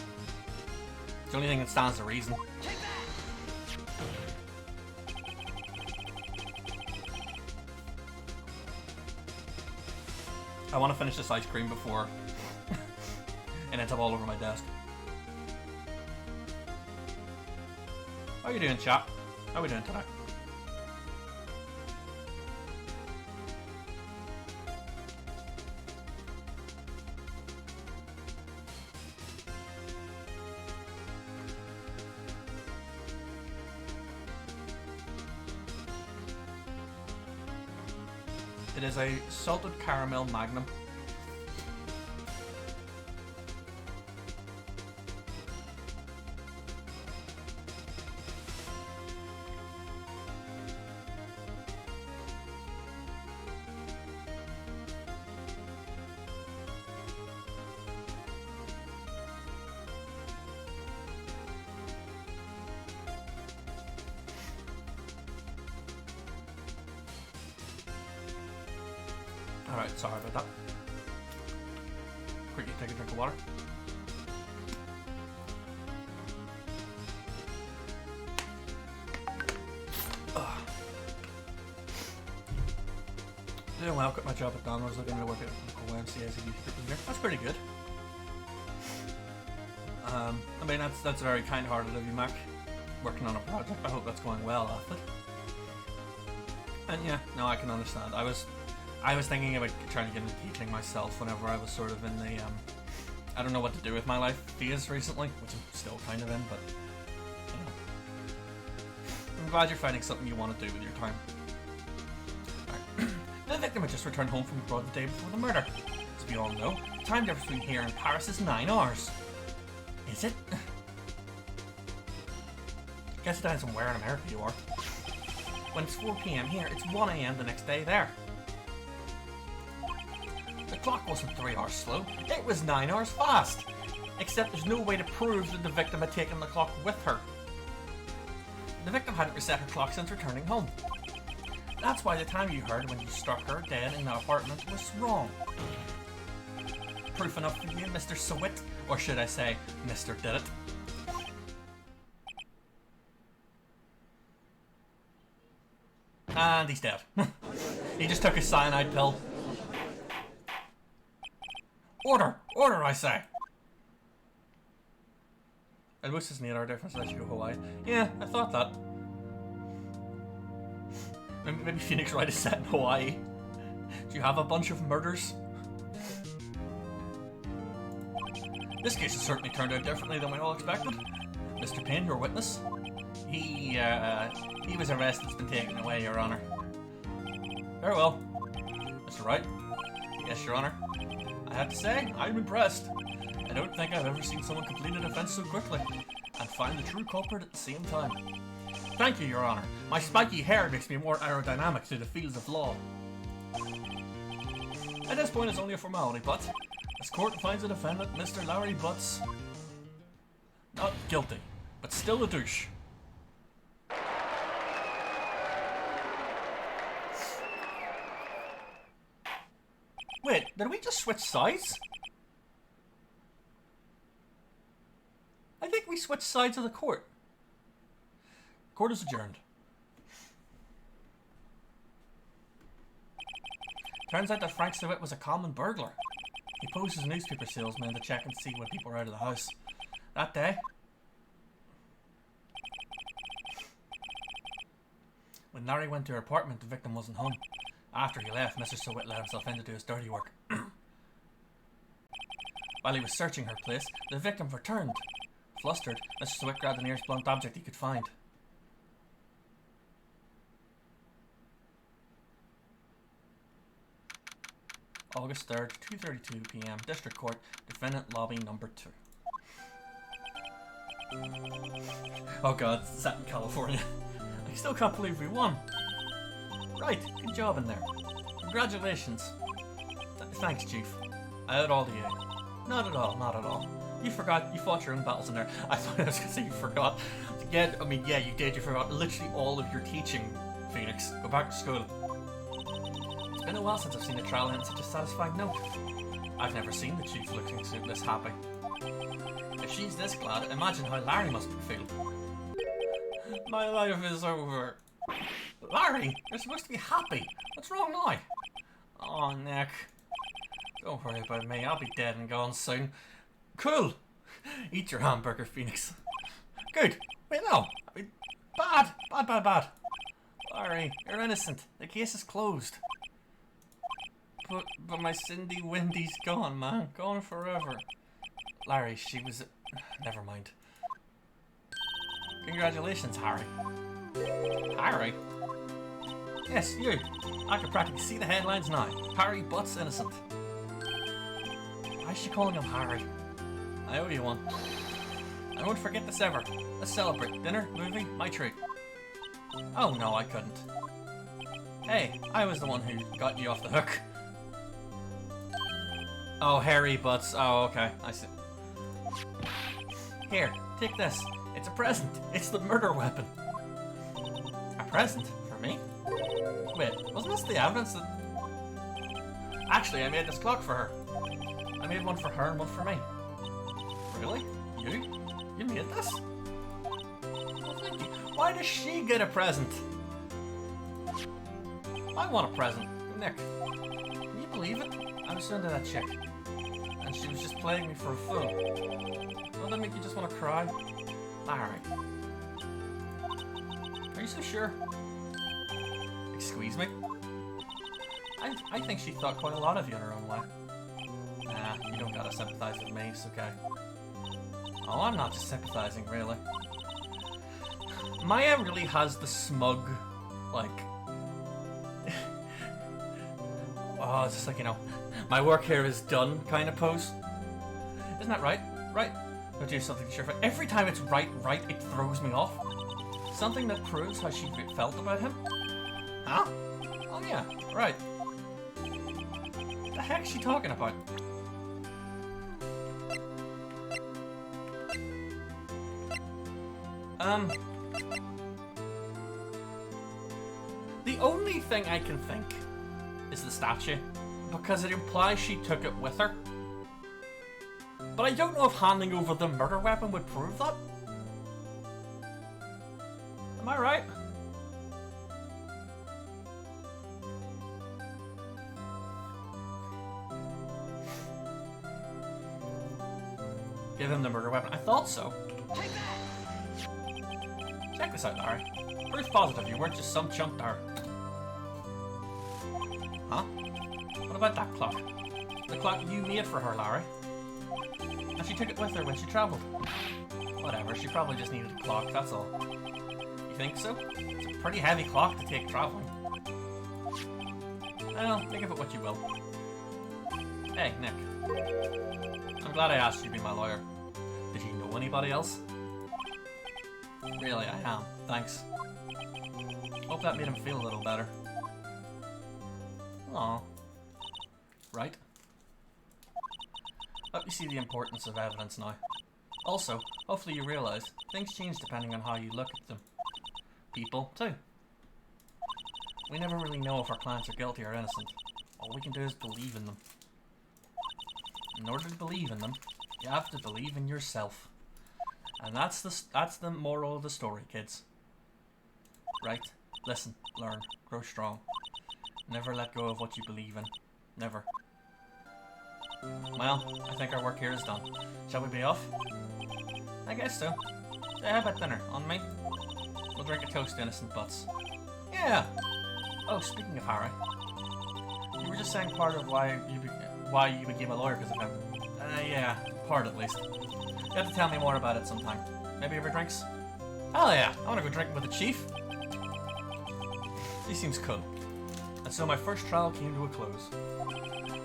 It's the only thing that stands to reason. I want to finish this ice cream before it ends up all over my desk. How you doing, chap? How are we doing today? It is a salted caramel magnum. Alright, sorry about that. Quickly take a drink of water. Doing well, got my job at Donald's, looking to work at local YMCA as a youth group leader. That's pretty good. I mean, that's very kind-hearted of you, Mac. Working on a project. I hope that's going well, Alfred. And yeah, no, I can understand. I was thinking about trying to get into teaching myself whenever I was sort of in the, I don't know what to do with my life phase recently, which I'm still kind of in, but, you know. I'm glad you're finding something you want to do with your time. Right. The victim had just returned home from abroad the day before the murder. As we all know, the time difference between here and Paris is 9 hours. Is it? Guess it depends on where in America you are. When it's 4 PM here, it's 1 AM the next day there. The clock wasn't 3 hours slow, it was 9 hours fast. Except there's no way to prove that the victim had taken the clock with her. The victim hadn't reset her clock since returning home. That's why the time you heard when you struck her dead in the apartment was wrong. Proof enough for you, Mr. Sowit? Or should I say, Mr. Did It? And he's dead. He just took a cyanide pill. Order! Order, I say! And most is an 8 hour difference unless you go Hawaii. Yeah, I thought that. Maybe Phoenix Wright is set in Hawaii. Do you have a bunch of murders? This case has certainly turned out differently than we all expected. Mr. Payne, your witness. He was arrested and been taken away, Your Honor. Very well. Mr. Wright? Yes, Your Honor. I have to say, I'm impressed. I don't think I've ever seen someone complete a defense so quickly and find the true culprit at the same time. Thank you, Your Honor. My spiky hair makes me more aerodynamic through the fields of law. At this point, it's only a formality, but this court finds the defendant, Mr. Larry Butz, not guilty, but still a douche. Wait, did we just switch sides? I think we switch sides of the court? Court is adjourned. Turns out that Frank Stewart was a common burglar. He posed as a newspaper salesman to check and see when people were out of the house. That day, when Larry went to her apartment, the victim wasn't home. After he left, Mr. Stewart let himself in to do his dirty work. While he was searching her place, the victim returned. Flustered, Mr. Stewart grabbed the nearest blunt object he could find. August 3rd, 2:32 p.m. District Court, Defendant Lobby number 2. Oh god, it's set in California. I still can't believe we won. Right, good job in there. Congratulations. Thanks, Chief. I owe it all to you. Not at all, not at all. You forgot, you fought your own battles in there. I thought I was going to say you forgot. Yeah, I mean, yeah, you did, you forgot literally all of your teaching, Phoenix. Go back to school. It's been a while since I've seen a trial end such a satisfying note. I've never seen the Chief looking this happy. If she's this glad, imagine how Larry must feel. My life is over. Larry, you're supposed to be happy. What's wrong now? Oh, Nick. Don't worry about me, I'll be dead and gone soon. Cool! Eat your hamburger, Phoenix. Good! Wait, no! I mean, bad! Bad! Larry, you're innocent. The case is closed. But my Cindy Windy's gone, man. Gone forever. Larry, she was... Never mind. Congratulations, Harry. Harry? Yes, you. I can practically see the headlines now. Harry Butz innocent. Why is she calling him Harry? I owe you one. I won't forget this ever. Let's celebrate. Dinner, movie, my treat. Oh no, I couldn't. Hey, I was the one who got you off the hook. Oh, Harry Butz. Oh, okay. I see. Here, take this. It's a present. It's the murder weapon. A present? For me? Wait, wasn't this the evidence that... Actually, I made this clock for her. I made one for her and one for me. Really? You? You made this? Oh, thank you. Why does she get a present? I want a present. Nick, can you believe it? I was into that chick. And she was just playing me for a fool. Will that make you just want to cry? Larry. Are you so sure? Excuse me? I think she thought quite a lot of you in her own way. Nah, you don't gotta sympathize with me, it's okay. Oh, I'm not just sympathizing, really. Maya really has the smug, like... oh, it's just like, you know, my work here is done kind of pose. Isn't that right? Right. I'll do something to sure. Every time it's right, it throws me off. Something that proves how she felt about him. Huh? Oh yeah, right. What the heck is she talking about? The only thing I can think is the statue, because it implies she took it with her. But I don't know if handing over the murder weapon would prove that. Am I right? Give him the murder weapon. I thought so. Check this out, Larry. Proof positive you weren't just some chump to her. Huh? What about that clock? The clock you made for her, Larry. And she took it with her when she travelled. Whatever, she probably just needed a clock, that's all. You think so? It's a pretty heavy clock to take travelling. Well, think of it what you will. Hey, Nick. I'm glad I asked you to be my lawyer. Did you know anybody else? Really, I am. Thanks. Hope that made him feel a little better. Aww. Right? Hope you see the importance of evidence now. Also, hopefully you realise, things change depending on how you look at them. People, too. We never really know if our clients are guilty or innocent. All we can do is believe in them. In order to believe in them, you have to believe in yourself. And that's the moral of the story, kids. Right? Listen, learn, grow strong. Never let go of what you believe in. Never. Well, I think our work here is done. Shall we be off? I guess so. Say, how about dinner? On me? We'll drink a toast to innocent Butz. Yeah! Oh, speaking of Harry. You were just saying part of why you became a lawyer because of him. Yeah, part at least. You have to tell me more about it sometime. Maybe over drinks? Hell yeah! I want to go drinking with the chief. He seems cool. And so my first trial came to a close.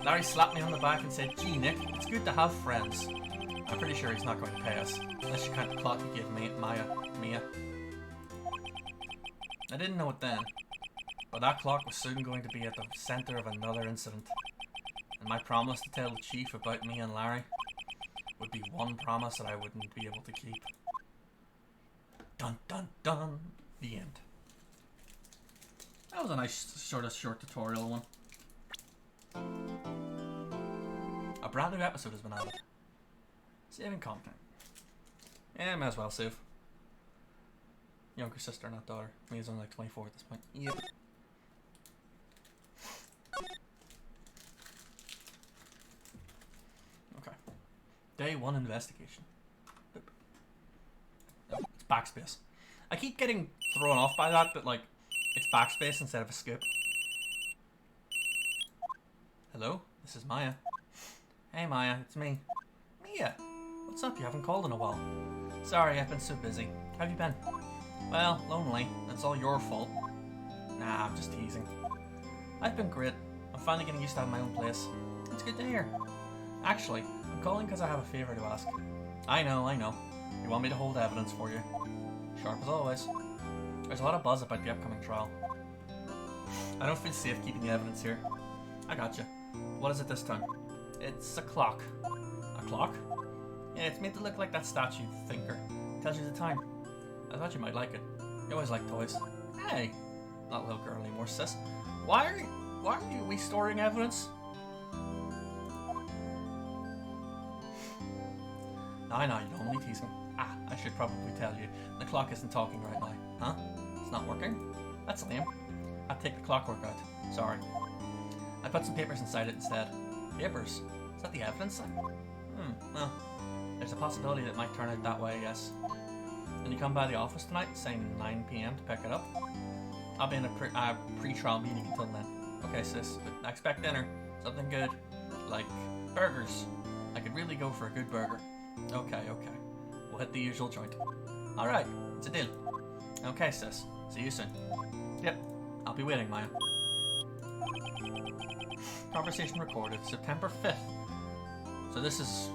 Larry slapped me on the back and said, "Gee, Nick, it's good to have friends." I'm pretty sure he's not going to pay us, unless you count the clock he gave me, Mia. I didn't know it then, but that clock was soon going to be at the center of another incident. And my promise to tell the chief about me and Larry would be one promise that I wouldn't be able to keep. Dun dun dun. The end. That was a nice short tutorial one. A brand new episode has been added. Saving content. Yeah, may as well save. Younger sister, not daughter. Me is only like 24 at this point. Yep. Okay. Day 1 investigation. Boop. Oh, it's backspace. I keep getting thrown off by that, but like, it's backspace instead of a skip. Hello? This is Maya. Hey Maya, it's me. Mia! What's up? You haven't called in a while. Sorry, I've been so busy. How have you been? Well, lonely. That's all your fault. Nah, I'm just teasing. I've been great. I'm finally getting used to having my own place. It's good to hear. Actually, I'm calling because I have a favour to ask. I know. You want me to hold evidence for you. Sharp as always. There's a lot of buzz about the upcoming trial. I don't feel safe keeping the evidence here. I gotcha. What is it this time? It's a clock. A clock? Yeah, it's made to look like that statue thinker. Tells you the time. I thought you might like it. You always like toys. Hey! Not a little girl anymore, sis. Why are we storing evidence? I know, you don't want me teasing. Ah, I should probably tell you. The clock isn't talking right now. Huh? It's not working? That's lame. I'll take the clockwork out. Sorry. I put some papers inside it instead. Papers? Is that the evidence then? Well, there's a possibility that it might turn out that way, yes. Can you come by the office tonight, say 9 PM to pick it up? I'll be in a pre-trial meeting until then. Okay, sis, but I expect dinner. Something good. Like burgers. I could really go for a good burger. Okay. We'll hit the usual joint. Alright, it's a deal. Okay, sis. See you soon. Yep, I'll be waiting, Maya. Conversation recorded September 5th. So this is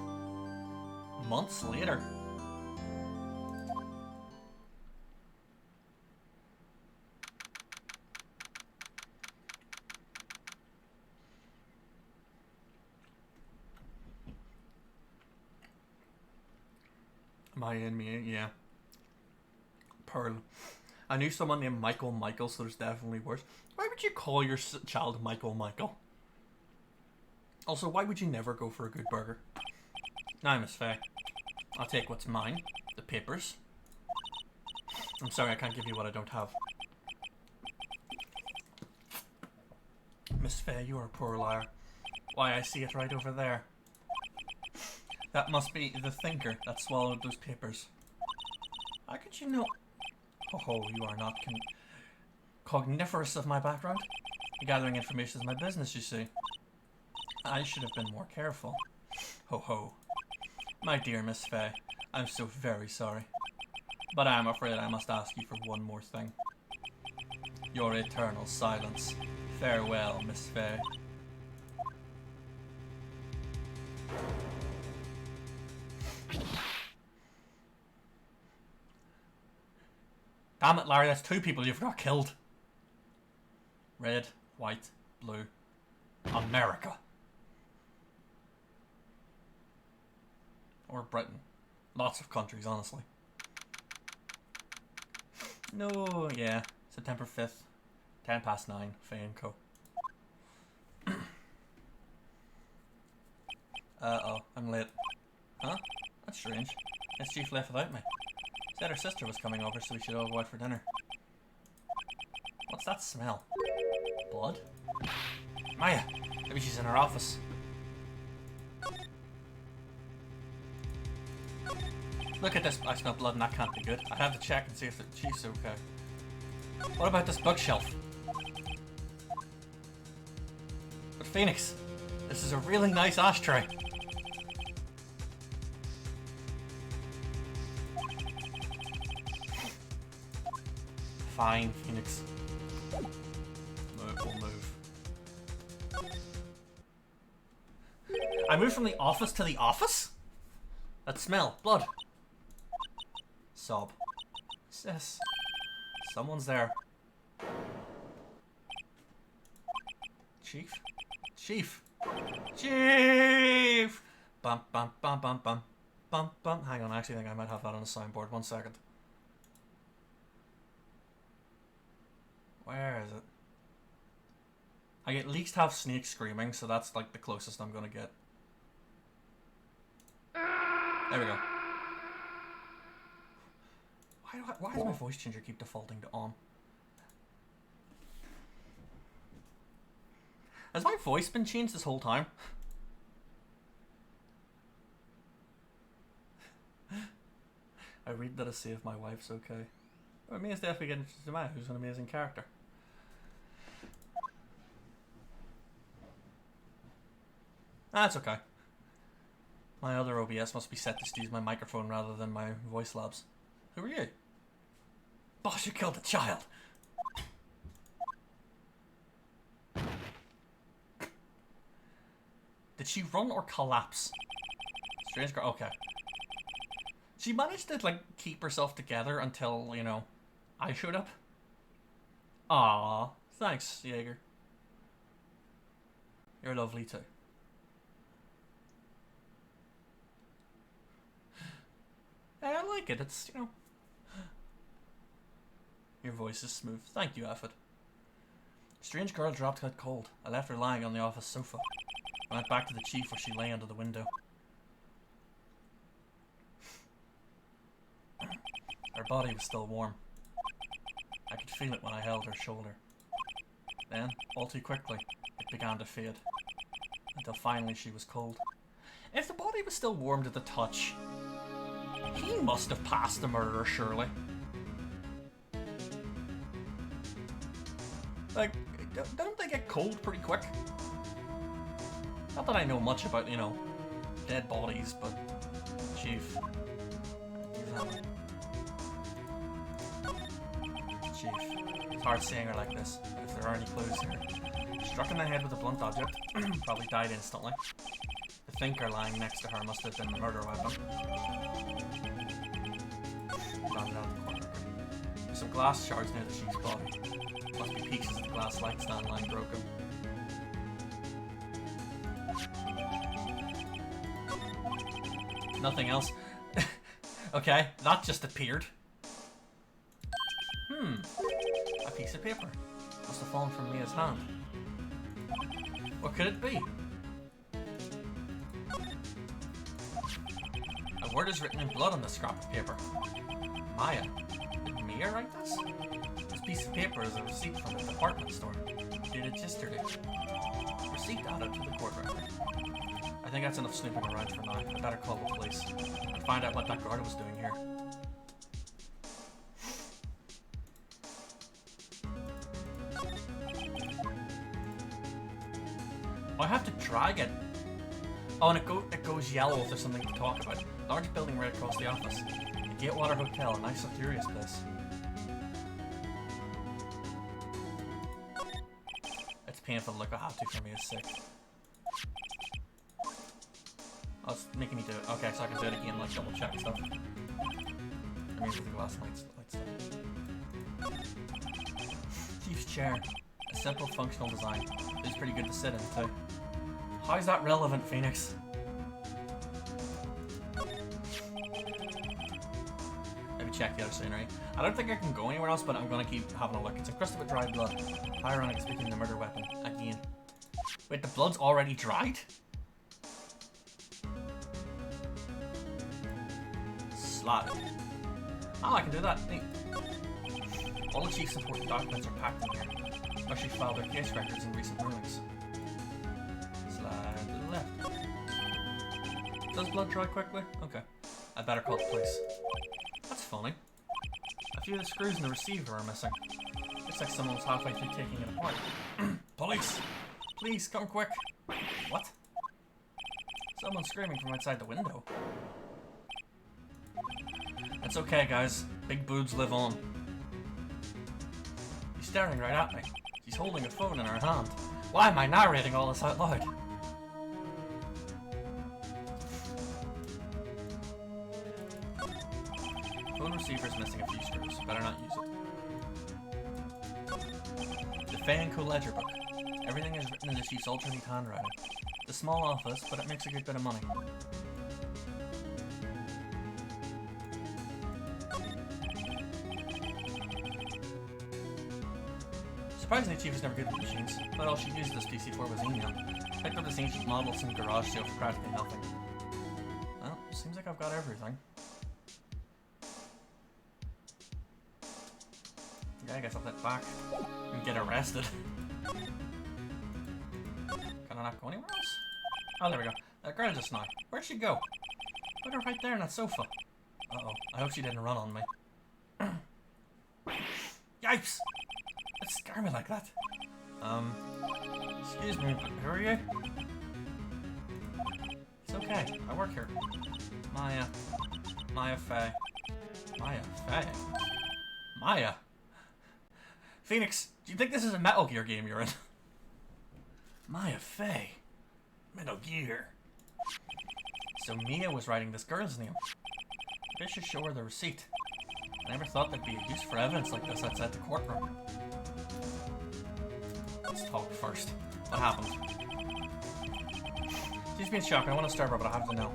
months later. Maya and me, yeah. Pearl. I knew someone named Michael, so there's definitely worse. Why would you call your child Michael? Also, why would you never go for a good burger? Now, Miss Faye. I'll take what's mine. The papers. I'm sorry, I can't give you what I don't have. Miss Faye, you are a poor liar. Why, I see it right over there. That must be the thinker that swallowed those papers. How could you know? Oh, you are not cogniferous of my background. Gathering information is my business, you see. I should have been more careful. Ho. My dear Miss Faye, I'm so very sorry. But I am afraid I must ask you for one more thing. Your eternal silence. Farewell, Miss Faye. Damn it, Larry, that's 2 people you've got killed. Red, white, blue. America. Or Britain. Lots of countries, honestly. No, yeah. September 5th. 9:10. Faye and Co. Uh-oh, I'm late. Huh? That's strange. Guess Chief left without me. Said her sister was coming over, so we should all go out for dinner. What's that smell? Blood? Maya! Maybe she's in her office. Look at this. I smell blood and that can't be good. I have to check and see if the Chief's okay. What about this bookshelf? But Phoenix, this is a really nice ashtray. Fine, Phoenix. We'll move. I moved from the office to the office? That smell. Blood. Sob. Sis. Someone's there. Chief? Chief! Chief! Bum bum bum bum bum. Bum bum. Hang on, I actually think I might have that on the soundboard. 1 second. Where is it? I at least have Snake screaming, so that's like the closest I'm gonna get. There we go. Why does my voice changer keep defaulting to on? Has my voice been changed this whole time? I read that to see if my wife's okay. I mean, it's definitely getting to Maya, who's an amazing character. That's okay. My other OBS must be set to use my microphone rather than my voice labs. Who are you? Boss, you killed a child! Did she run or collapse? Strange girl. Okay. She managed to, like, keep herself together until, you know, I showed up. Aww. Thanks, Jaeger. You're lovely too. Hey, I like it. It's, you know... Your voice is smooth. Thank you, Effort. Strange girl dropped out cold. I left her lying on the office sofa. I went back to the chief where she lay under the window. Her body was still warm. I could feel it when I held her shoulder. Then, all too quickly, it began to fade. Until finally she was cold. If the body was still warm to the touch, he must have passed the murderer, surely. Like, don't they get cold pretty quick? Not that I know much about, you know, dead bodies, but... Chief. Chief. It's hard seeing her like this, but if there are any clues here. Struck in the head with a blunt object, probably died instantly. The thinker lying next to her must have been the murder weapon. Down the corner. There's some glass shards near the chief's body. Must be pieces of the glass light stand lying broken. Nothing else. Okay, that just appeared. A piece of paper. Must have fallen from Mia's hand. What could it be? A word is written in blood on the scrap of paper. Maya. Did Mia write this? This piece of paper is a receipt from the department store. Dated yesterday. Receipt added to the court record. I think that's enough snooping around for now. I better call the police and find out what that guard was doing here. Oh, I have to drag it. Oh, and it goes yellow if there's something to talk about. Large building right across the office. The Gatewater Hotel, a nice luxurious place. It's painful to look. I have to for me. It's sick. Oh, it's making me do it. Okay, so I can do it again, like double check stuff. I mean, with the glass light stuff. Chief's chair. A simple functional design. It's pretty good to sit in, too. How is that relevant, Phoenix? Maybe check the other scenery. I don't think I can go anywhere else, but I'm gonna keep having a look. It's encrusted with dried blood. Ironic, speaking of the murder weapon. Again. Wait, the blood's already dried? Slide. Oh, I can do that. Neat. All the chief's important documents are packed in here. Especially filed their case records in recent rulings. Slide to the left. Does blood dry quickly? Okay. I better call the police. That's funny. A few of the screws in the receiver are missing. Looks like someone was halfway through taking it apart. Police! Please, come quick! What? Someone's screaming from outside the window. It's okay, guys. Big boobs live on. She's staring right at me. She's holding a phone in her hand. Why am I narrating all this out loud? Phone receiver's missing a few screws. Better not use it. Defendant ledger book. Everything is written in the chief's alternate handwriting. It's a small office, but it makes a good bit of money. Surprisingly, the chief was never good with machines, but all she used this PC-4 was email. Picked up this ancient model from the garage sale for practically nothing. Well, seems like I've got everything. Yeah, I guess I'll head back and get arrested. Can I not go anywhere else? Oh, there we go. That girl just now. Where'd she go? Put her right there on that sofa. Uh-oh. I hope she didn't run on me. Yipes! Don't scare me like that. Excuse me, but who are you? It's okay. I work here. Maya Faye. Maya Faye? Maya? Phoenix, do you think this is a Metal Gear game you're in? Maya Faye. Metal Gear. So Mia was writing this girl's name. I should show her the receipt. I never thought there'd be a use for evidence like this outside the courtroom. Let's talk first. What happened? She's been shocked. I want to start her, but I have to know.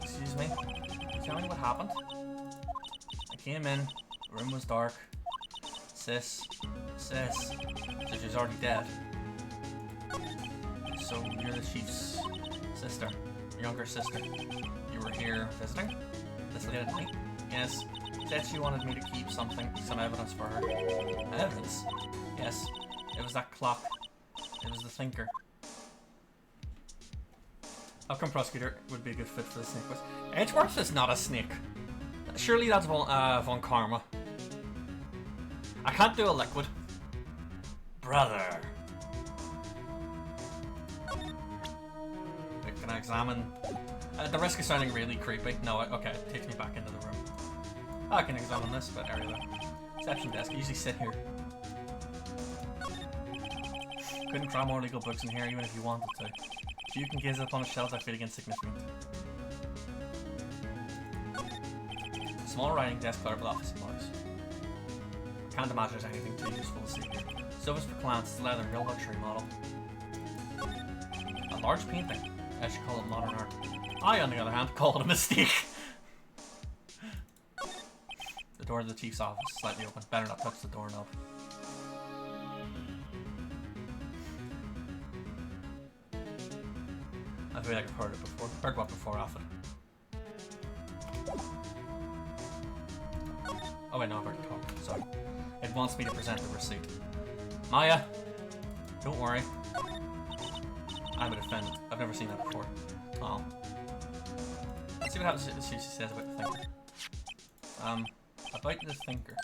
Excuse me? Tell me what happened? I came in. The room was dark. Sis. So she was already dead. So you're the chief's sister. Younger sister. You were here visiting? This late at night? Yes. Said she wanted me to keep some evidence for her. Evidence? Yes. It was that clock. It was the thinker. Outcome prosecutor would be a good fit for the snake. Edgeworth is not a snake. Surely that's Von Karma. I can't do a liquid. Brother. Wait, can I examine? The risk of sounding really creepy. No, okay, it takes me back into the room. Oh, I can examine this bit area though. Reception desk. I usually sit here. Couldn't cram more legal books in here even if you wanted to. If you can gaze upon the shelves, I feel insignificant. Small writing desk, clerical office supplies. Can't imagine there's anything too useful to see here. Sofas for clients, it's leather, real luxury model. A large painting. I should call it modern art. I, on the other hand, call it a mistake. The door to the chief's office is slightly open. Better not touch the doorknob. I feel like I've heard it before. Heard what before, Alfred? Oh wait, no, I've already talked. Sorry. It wants me to present the receipt. Maya! Don't worry. I'm a defendant. I've never seen that before. Oh. Let's see what happens if she says about the thinker. About the thinker.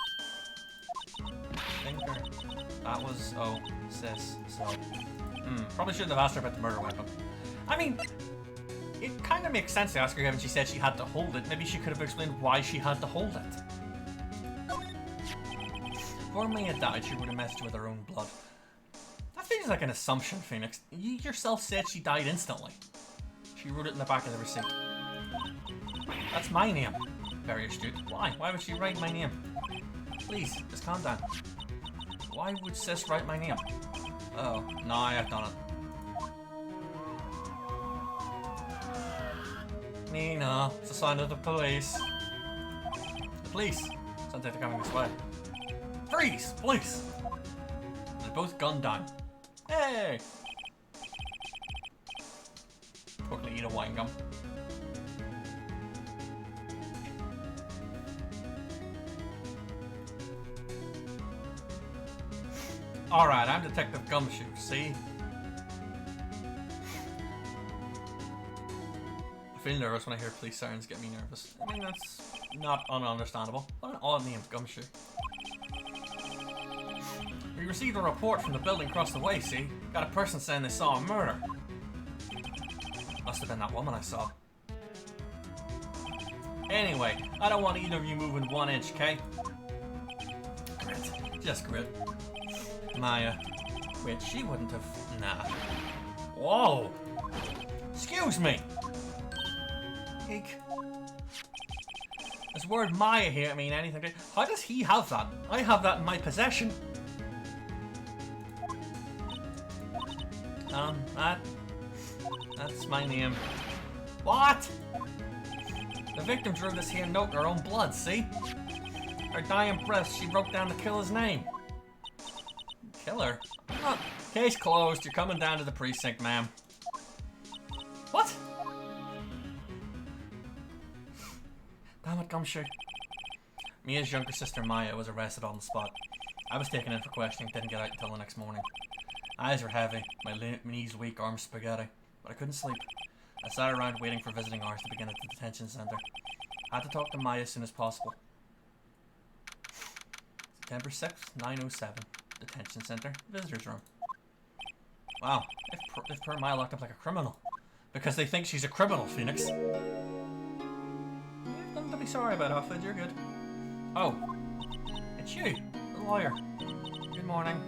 Thinker. That was, oh, sis, so. Probably shouldn't have asked her about the murder weapon. I mean, it kind of makes sense to ask her given she said she had to hold it. Maybe she could have explained why she had to hold it. Before Mia died, she would have messed with her own blood. That feels like an assumption, Phoenix. You yourself said she died instantly. She wrote it in the back of the receipt. That's my name. Very astute. Why? Why would she write my name? Please, just calm down. Why would sis write my name? Oh, no, I have done it. Nina, it's a sign of the police. The police? Sounds like they're coming this way. Freeze! Police! They're both gunned down. Hey! Quickly eat a wine gum. Alright, I'm Detective Gumshoe, see? I feel nervous when I hear police sirens get me nervous. I mean, that's not ununderstandable. What an odd name, Gumshoe. We received a report from the building across the way, see? Got a person saying they saw a murder. Must have been that woman I saw. Anyway, I don't want either of you moving 1 inch, okay? Grit. Just grit. Maya. Wait, she wouldn't have... Nah. Whoa! Excuse me! Eek. Does word Maya here mean anything? How does he have that? I have that in my possession. That's my name. What? The victim drew this here note in her own blood, see? Her dying breath, she wrote down the killer's name. Killer? Oh, case closed. You're coming down to the precinct, ma'am. What? Damn it, Gumshoe. Mia's younger sister, Maya, was arrested on the spot. I was taken in for questioning, didn't get out until the next morning. Eyes were heavy, my knees weak, arms spaghetti. But I couldn't sleep. I sat around waiting for visiting hours to begin at the detention center. I had to talk to Maya as soon as possible. September 6th, 9:07. Detention center, visitor's room. Wow, if poor Maya locked up like a criminal. Because they think she's a criminal, Phoenix. You have nothing to be sorry about, Offred, you're good. Oh, it's you, the lawyer. Good morning.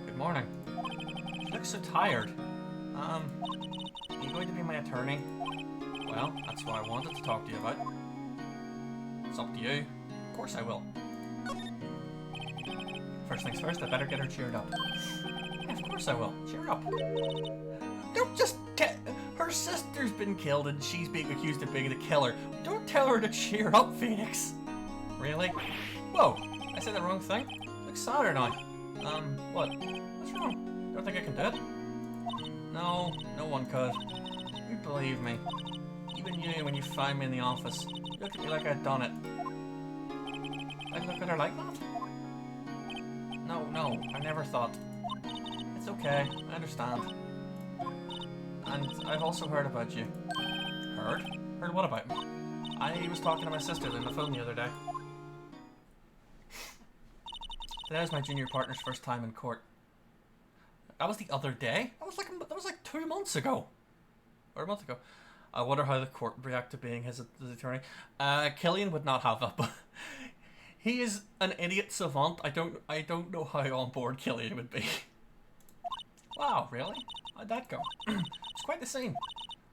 Good morning. You look so tired. Are you going to be my attorney? Well, that's what I wanted to talk to you about. It's up to you. Of course I will. First things first, I better get her cheered up. Yeah, of course I will. Cheer up. Don't just get... Her sister's been killed and she's being accused of being the killer. Don't tell her to cheer up, Phoenix. Really? Whoa, I said the wrong thing? Look sadder now. What? What's wrong? Don't think I can do it? No, no one could. You believe me. Even you, when you find me in the office, look at me like I'd done it. I'd look at her like that? No, I never thought. It's okay, I understand. And I've also heard about you. Heard? Heard what about me? I was talking to my sister on the phone the other day. Today was my junior partner's first time in court. That was the other day? That was like 2 months ago. Or a month ago. I wonder how the court would react to being his attorney. Killian would not have that, but he is an idiot savant. I don't know how on board Killian would be. Wow, really? How'd that go? It's quite the scene.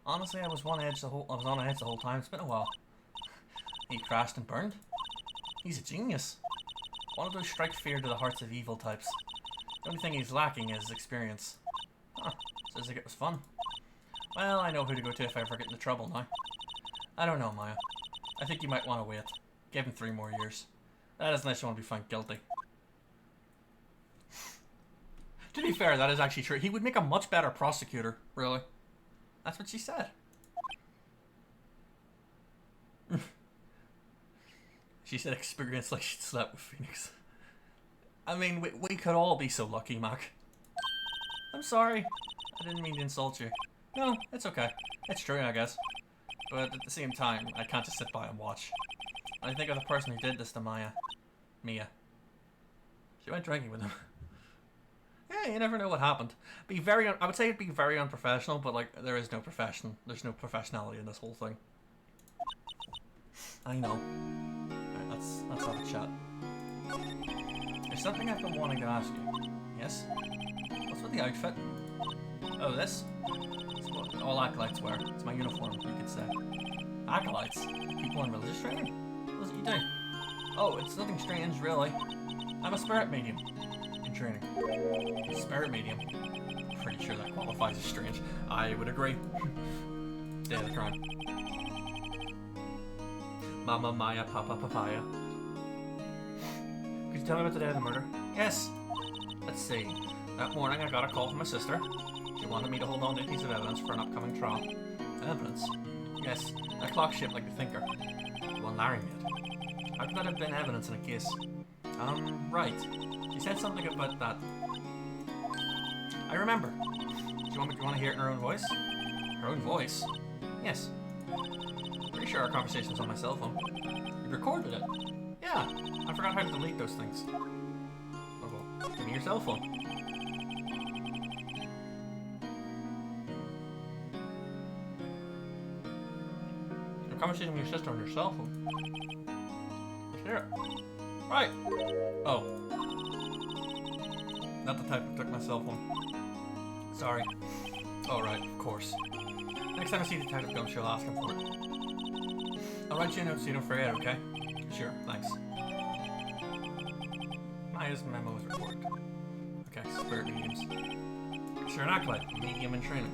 Honestly, I was on edge the whole time. It's been a while. He crashed and burned. He's a genius. One of those strike fear to the hearts of evil types. The only thing he's lacking is experience. Huh. Says like it was fun. Well, I know who to go to if I ever get into trouble now. I don't know, Maya. I think you might want to wait. Give him 3 more years. That is unless you want to be found guilty. To be fair, that is actually true. He would make a much better prosecutor, really. That's what she said. She said experience like she'd slept with Phoenix. I mean, we could all be so lucky, Mac. I'm sorry. I didn't mean to insult you. No, it's okay. It's true, I guess. But at the same time, I can't just sit by and watch. I think of the person who did this to Mia. She went drinking with him. Yeah, you never know what happened. I would say it'd be very unprofessional, but like there is no profession. There's no professionality in this whole thing. I know. Alright, let's have a chat. There's something I've been wanting to ask you. Yes? What's with the outfit? Oh, this? It's what all acolytes wear. It's my uniform, you could say. Acolytes? People in religious training? What is it you do? Oh, it's nothing strange, really. I'm a spirit medium. In training. Spirit medium. Pretty sure that qualifies as strange. I would agree. Day of the crime. Mama Maya Papa Papaya. Could you tell me about the day of the murder? Yes. Let's see. That morning I got a call from my sister. She wanted me to hold on to a piece of evidence for an upcoming trial. Evidence? Yes. A clock shaped like the thinker. The one Larry made. How could that have been evidence in a case? Right. She said something about that. I remember. Do you want to hear it in her own voice? Her own voice? Yes. Pretty sure our conversation's on my cell phone. You recorded it? Yeah. I forgot how to delete those things. Oh well, give me your cell phone. Your conversation with your sister on your cell phone. Let's hear it. Right. Oh. Not the type who took my cell phone. Sorry. Oh, right, of course. Next time I see Detective Gumshoe, I'll ask him for it. I'll write you a note so you don't forget, okay? Sure, thanks. Maya's memo is recorded. Okay, spirit mediums. So you're an acolyte, a medium in training.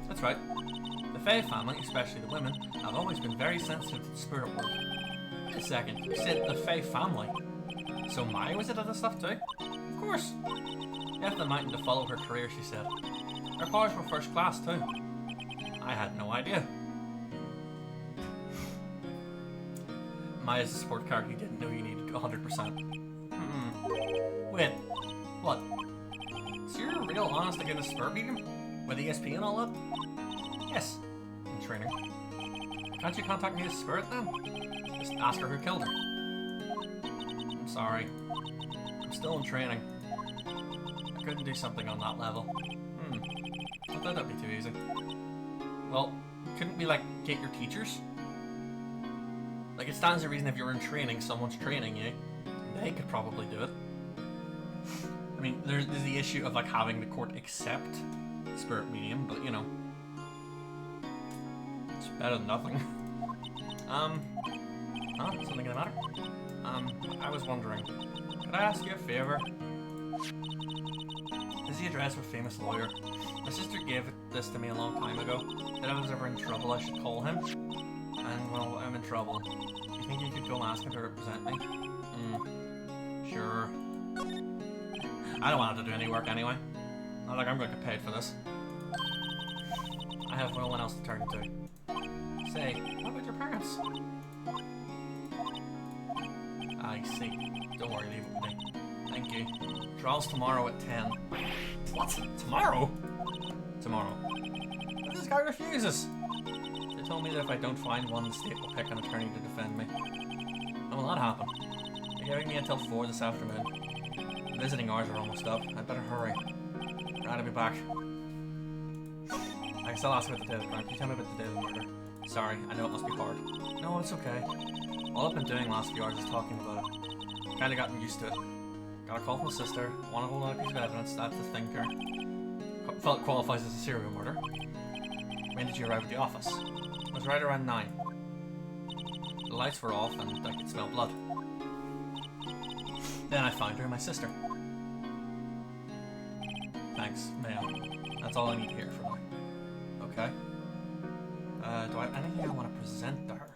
That's right. The Fae family, especially the women, have always been very sensitive to the spirit world. Wait a second, you said the Fae family. So Maya was into this stuff too? Of course. Left the mountain to follow her career, she said. Her powers were first class too. I had no idea. Maya's a support character you didn't know you needed 100%. Wait, what? So you're a real honest to goodness spirit medium? With ESP and all that? Yes, in training. Can't you contact me as spirit then? Just ask her who killed her. I'm sorry. I'm still in training. I couldn't do something on that level. I thought that'd be too easy. Well, couldn't we, like, get your teachers? Like, it stands to reason if you're in training, someone's training you. They could probably do it. I mean, there's the issue of, like, having the court accept spirit medium, but, you know. It's better than nothing. Something gonna matter? I was wondering, could I ask you a favor? This is the address of a famous lawyer. My sister gave this to me a long time ago. If I was ever in trouble, I should call him. And, well, I'm in trouble. Do you think you could go and ask him to represent me? Sure. I don't want to do any work anyway. Not like I'm going to get paid for this. I have no one else to turn to. Say, what about your parents? I see. Don't worry, leave it with me. Thank you. Trial's tomorrow at 10. What? Tomorrow? Tomorrow. But this guy refuses. They told me that if I don't find one, the state will pick an attorney to defend me. When will that happen? They're giving me until 4 this afternoon. The visiting hours are almost up. I'd better hurry. Right, I'll be back. I can still ask about the day of the crime. Can you tell me about the day of the murder? Sorry, I know it must be hard. No, it's okay. All I've been doing last few hours is talking about it. Kinda gotten used to it. Got a call from a sister. Want to hold on a piece of evidence. That's the thinker. Felt qualifies as a serial murder. When did you arrive at the office? It was right around 9. The lights were off and I could smell blood. Then I found her and my sister. Thanks, ma'am. That's all I need to hear from her. Okay. Do I have anything I want to present to her?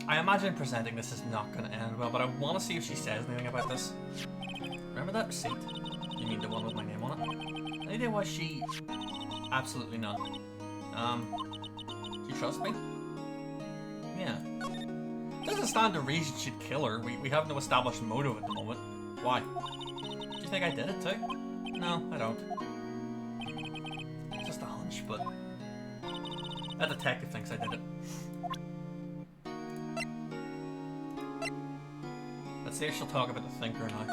I imagine presenting this is not going to end well, but I want to see if she says anything about this. Remember that receipt? You mean the one with my name on it? Any idea why she... Absolutely none. Do you trust me? Yeah. Doesn't stand to reason she'd kill her. We have no established motive at the moment. Why? Do you think I did it too? No, I don't. It's just a hunch, but... That detective thinks I did it. Let's see if she'll talk about the thinker now.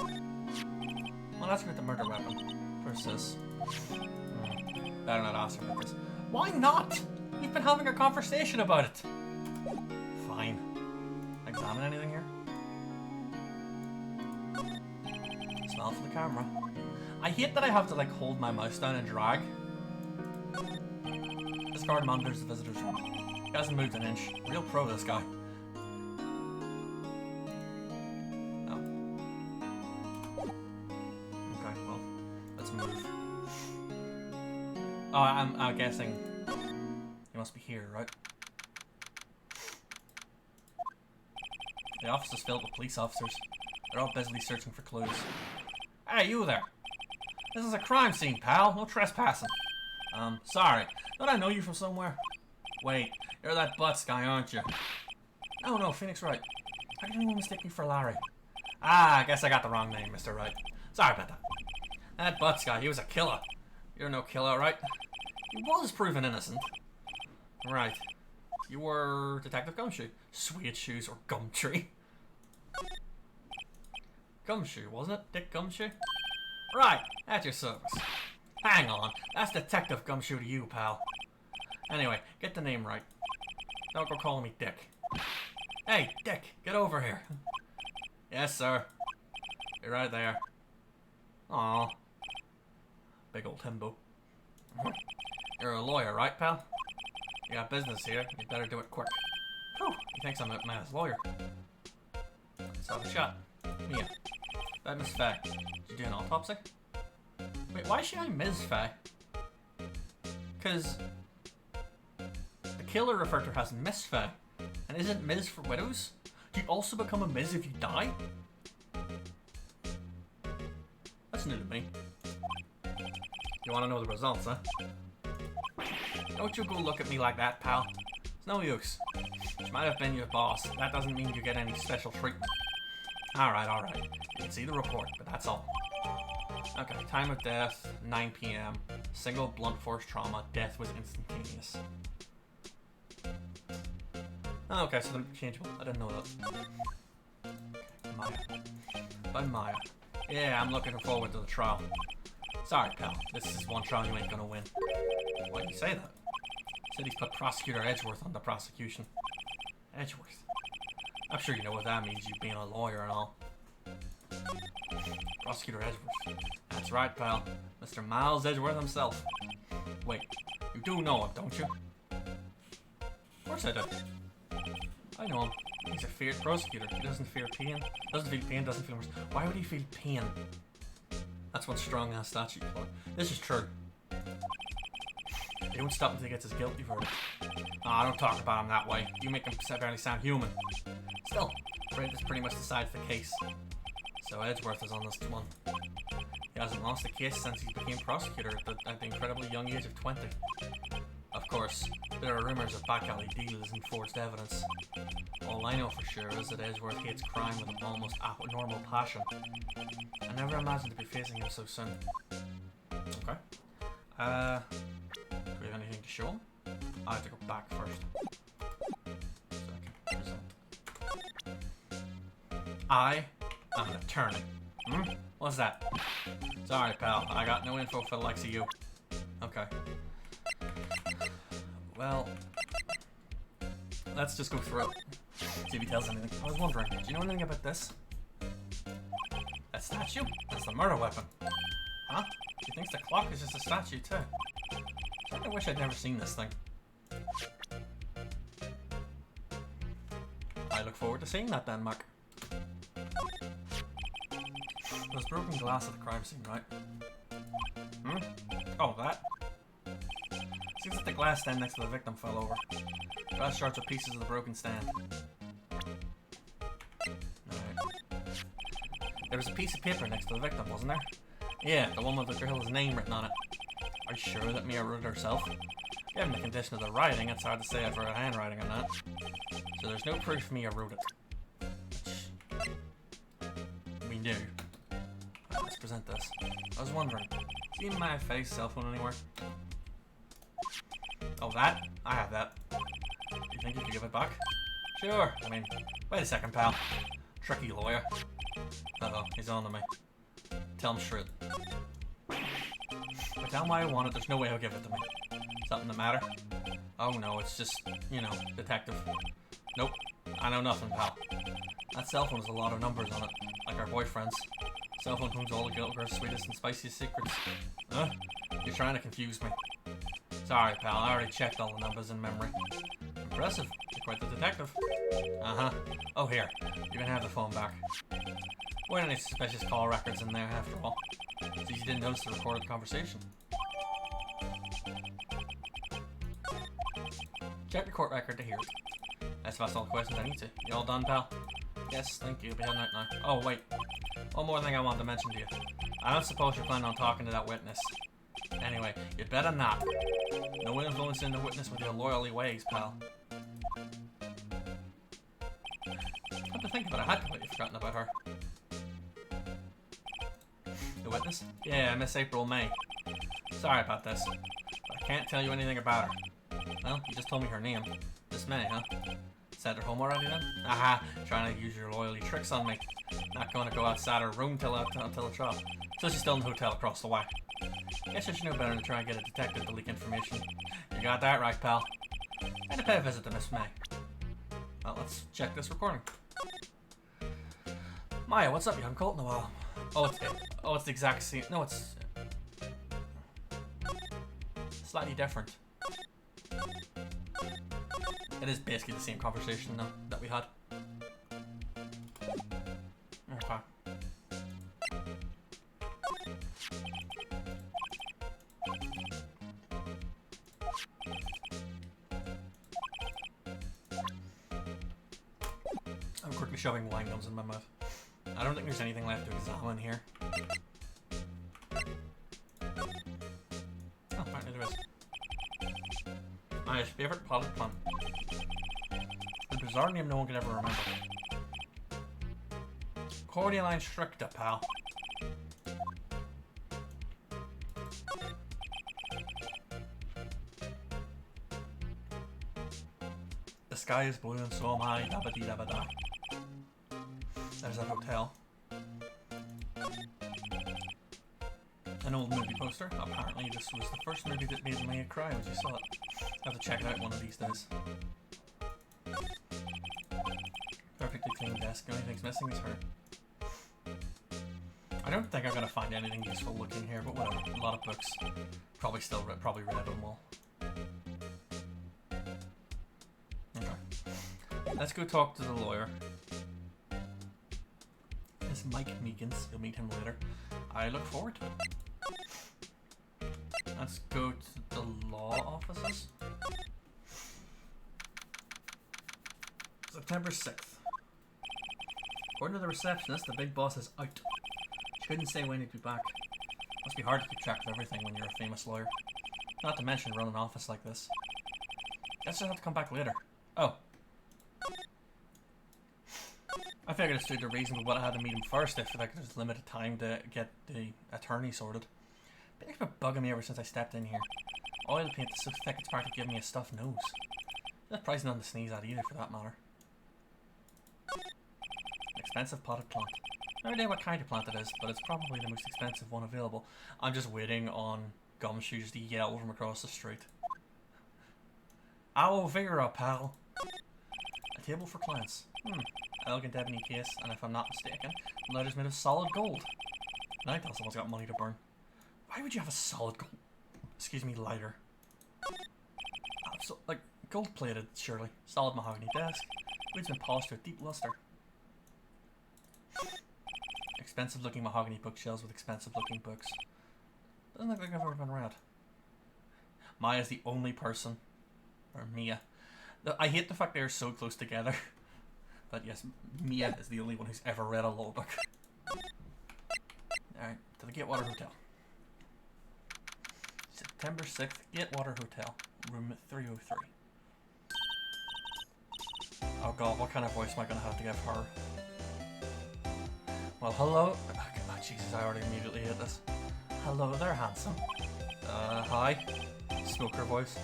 Well, ask her about the murder weapon. First this. Better not ask her about this. Why not? We've been having a conversation about it. Fine. Examine anything here? Smell for the camera. I hate that I have to like hold my mouse down and drag. This guard monitors the visitor's room. He hasn't moved an inch. Real pro, this guy. Oh. Okay, well, let's move. Oh, I'm guessing he must be here, right? The office is filled with police officers. They're all busily searching for clues. Hey, you there! This is a crime scene, pal. No trespassing. Sorry. Don't I know you from somewhere? Wait, you're that Butz guy, aren't you? Oh no, Phoenix Wright. How can anyone mistake me for Larry? Ah, I guess I got the wrong name, Mr. Wright. Sorry about that. That Butz guy, he was a killer. You're no killer, right? He was proven innocent. Right. You were Detective Gumshoe. Suede Shoes or Gumtree? Gumshoe, wasn't it? Dick Gumshoe? Right, at your service. Hang on, that's Detective Gumshoe to you, pal. Anyway, get the name right. Don't go calling me Dick. Hey, Dick, get over here. Yes, sir. You're right there. Aw. Big old himbo. You're a lawyer, right, pal? You got business here. You better do it quick. Whew, he thinks I'm a man's lawyer. Let's have a shot. Mia. That Miss Faye. Did you do an autopsy? Wait, why should I Ms. Faye? Because the killer referred to her as Miss Faye. And isn't Ms. for widows? Do you also become a Ms. if you die? That's new to me. You want to know the results, huh? Don't you go look at me like that, pal. It's no use. She might have been your boss. That doesn't mean you get any special treatment. Alright, alright. You can see the report, but that's all. Okay, time of death, 9 p.m. Single blunt force trauma. Death was instantaneous. Oh, okay, so they're changeable. I didn't know that. Maya. By Maya. Yeah, I'm looking forward to the trial. Sorry, pal. This is one trial you ain't gonna win. Why do you say that? Said he's put Prosecutor Edgeworth on the prosecution. Edgeworth? I'm sure you know what that means, you being a lawyer and all. Prosecutor Edgeworth. That's right, pal. Mr. Miles Edgeworth himself. Wait, you do know him, don't you? Of course I do. I know him. He's a feared prosecutor. He doesn't fear pain. Doesn't feel pain, doesn't feel remorse. Why would he feel pain? That's what strong-ass statute for. This is true. He won't stop until he gets his guilty verdict. Ah, don't talk about him that way. You make him barely sound human. Still, this pretty much decides the case. So Edgeworth is on this one. He hasn't lost a case since he became prosecutor at the incredibly young age of 20. Of course, there are rumors of back alley deals and forged evidence. All I know for sure is that Edgeworth hates crime with an almost abnormal passion. I never imagined to be facing him so soon. Okay. Do we have anything to show him? I have to go back first. Second. I am an attorney. What's that? Sorry, pal. I got no info for the likes of you. Okay. Well, let's just go through it. See if he tells anything. I was wondering, do you know anything about this? That statue? That's the murder weapon. Huh? She thinks the clock is just a statue too. I wish I'd never seen this thing. I look forward to seeing that then, Mark. There's broken glass at the crime scene, right? Oh, that? Seems like the glass stand next to the victim fell over. Glass shards are pieces of the broken stand. Alright. There was a piece of paper next to the victim, wasn't there? Yeah, the one with the girl's name written on it. Are you sure that Mia wrote it herself? Given the condition of the writing, it's hard to say I've read her handwriting on that. So there's no proof Mia wrote it. Which we knew. Right, let's present this. I was wondering, see my face cell phone anywhere? Oh, that? I have that. Do you think you could give it back? Sure. I mean, wait a second, pal. Tricky lawyer. Uh-oh, he's on to me. Tell him straight. If I tell him why I want it, there's no way he'll give it to me. Something the matter? Oh no, it's just, you know, detective. Nope. I know nothing, pal. That cell phone has a lot of numbers on it, like our boyfriend's. Cell phone holds all the girl's sweetest and spiciest secrets. Huh? You're trying to confuse me. Sorry, pal, I already checked all the numbers in memory. Impressive. You're quite the detective. Uh-huh. Oh, here. You can have the phone back. Weren't any suspicious call records in there, after all. So you didn't notice the recorded conversation. Check the court record to hear it. That's all the questions I need to. You all done, pal? Yes, thank you. Be heading out now. Oh, wait. One more thing I want to mention to you. I don't suppose you're planning on talking to that witness. Anyway, you'd better not. No influencing the witness with your lawyerly ways, pal. think of it, I had completely forgotten about her. The witness? Yeah, Miss April May. Sorry about this, but I can't tell you anything about her. Well, you just told me her name. Miss May, huh? Sent her home already then? Aha, trying to use your loyalty tricks on me. Not going to go outside her room until the trial. So she's still in the hotel across the way. Guess I should know better than try and get a detective to leak information. You got that right, pal. And to pay a visit to Miss May. Well, let's check this recording. Maya, what's up? You haven't called in a while. Oh, it's the exact same. No, it's slightly different. It is basically the same conversation though that we had. Okay. I'm quickly shoving wine gums in my mouth. I don't think there's anything left to examine here. Oh, apparently there is. My favourite potted plant. A bizarre name no one can ever remember. Cordyline stricta, pal. The sky is blue and so am I, dabba-dee-dabba-da. There's that hotel. An old movie poster. Apparently this was the first movie that made Maya cry when she saw it. I'll have to check it out one of these days. Perfectly clean desk. The only thing's missing is her. I don't think I'm gonna find anything useful looking here, but whatever. A lot of books. Probably read them all. Okay. Let's go talk to the lawyer. It's Mike Meekins. You'll meet him later. I look forward to it. Let's go to the law offices. September 6th. According to the receptionist, the big boss is out. She couldn't say when he'd be back. Must be hard to keep track of everything when you're a famous lawyer. Not to mention run an office like this. Guess I'll have to come back later. Oh. I figured it's due to reason but I had to meet him first if I could just limited time to get the attorney sorted. But it's been bugging me ever since I stepped in here. Oil paint is so thick it's practically giving me a stuffed nose. That's probably nothing to sneeze at either for that matter. An expensive potted plant. No idea what kind of plant it is, but it's probably the most expensive one available. I'm just waiting on Gumshoes to yell from across the street. Aloe vera, pal! A table for clients. Elegant ebony case, and if I'm not mistaken, the letter's made of solid gold. Now I tell someone's got money to burn. Why would you have a solid gold? Excuse me, lighter. Like, gold-plated, surely. Solid mahogany desk. Wood's been polished to a deep luster. Expensive-looking mahogany bookshelves with expensive-looking books. Doesn't look like I've ever been read. Maya's the only person, or Mia. I hate the fact they're so close together. But yes, Mia is the only one who's ever read a law book. Alright, to the Gatewater Hotel. September 6th, Gatewater Hotel, room 303. Oh god, what kind of voice am I going to have to give her? Well, hello. Oh, Jesus, I already immediately hate this. Hello there, handsome. Hi. Smoker voice.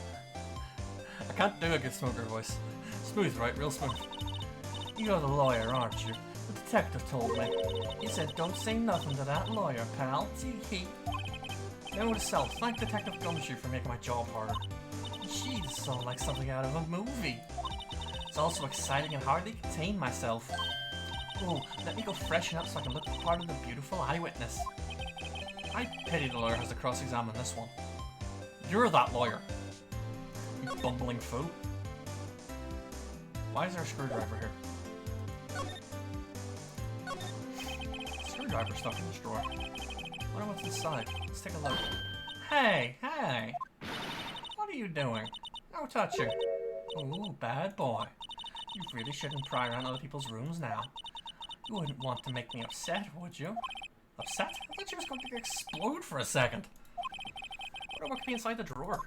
I can't do a good smoker voice. Smooth, right? Real smooth. You're the lawyer, aren't you? The detective told me. He said don't say nothing to that lawyer, pal. Tee-hee. Note to self, thank Detective Gumshoe for making my job harder. Jeez, sounds like something out of a movie. It's also exciting and hardly contain myself. Oh, let me go freshen up so I can look the part of the beautiful eyewitness. I pity the lawyer has to cross-examine this one. You're that lawyer. You bumbling fool. Why is there a screwdriver here? Screwdriver stuck in this drawer. I wonder what's inside. Let's take a look. Hey, hey! What are you doing? No touching. Ooh, bad boy. You really shouldn't pry around other people's rooms now. You wouldn't want to make me upset, would you? Upset? I thought you was going to explode for a second. I wonder what could be inside the drawer.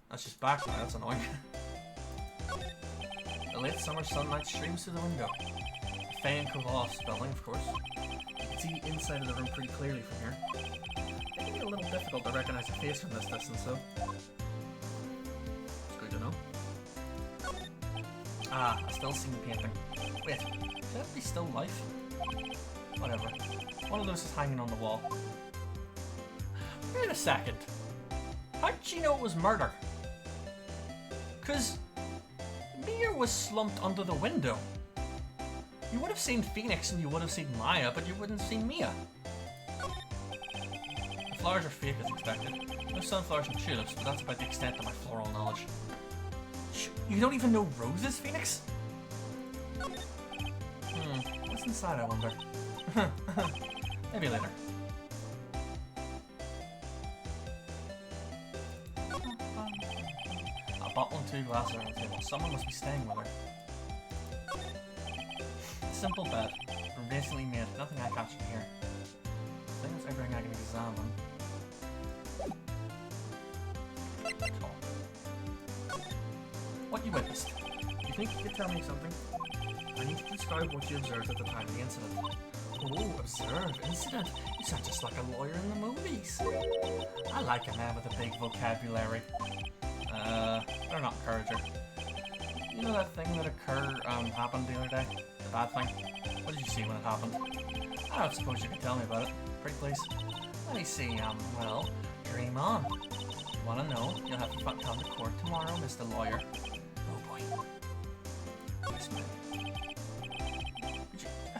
That's just back now, that's annoying. The late summer sunlight streams through the window. Fan Colossus building, of course. You can see the inside of the room pretty clearly from here. It can be a little difficult to recognize a face from this distance, though. It's good to know. Ah, I still see the painting. Wait, should that be still life? Whatever. One of those is hanging on the wall. Wait a second. How did you know it was murder? Because Mia was slumped under the window. You would have seen Phoenix and you would have seen Maya, but you wouldn't have seen Mia. The flowers are fake as expected. No sunflowers and tulips, but that's about the extent of my floral knowledge. You don't even know roses, Phoenix? What's inside, I wonder? Maybe later. A bottle and 2 glasses on the table. Someone must be staying with her. Simple bed. Recently made. Nothing I captured here. Things everything I can examine. What you witnessed? You think you could tell me something? I need to describe what you observed at the time of the incident. Oh, observe, incident. You sound just like a lawyer in the movies. I like a man with a big vocabulary. Better not encourage her. You know that thing that happened the other day? The bad thing? What did you see when it happened? I don't suppose you could tell me about it. Pretty please. Let me see, well, dream on. Wanna know? You'll have to come to court tomorrow, Mr. Lawyer. Oh boy. Yes, ma'am.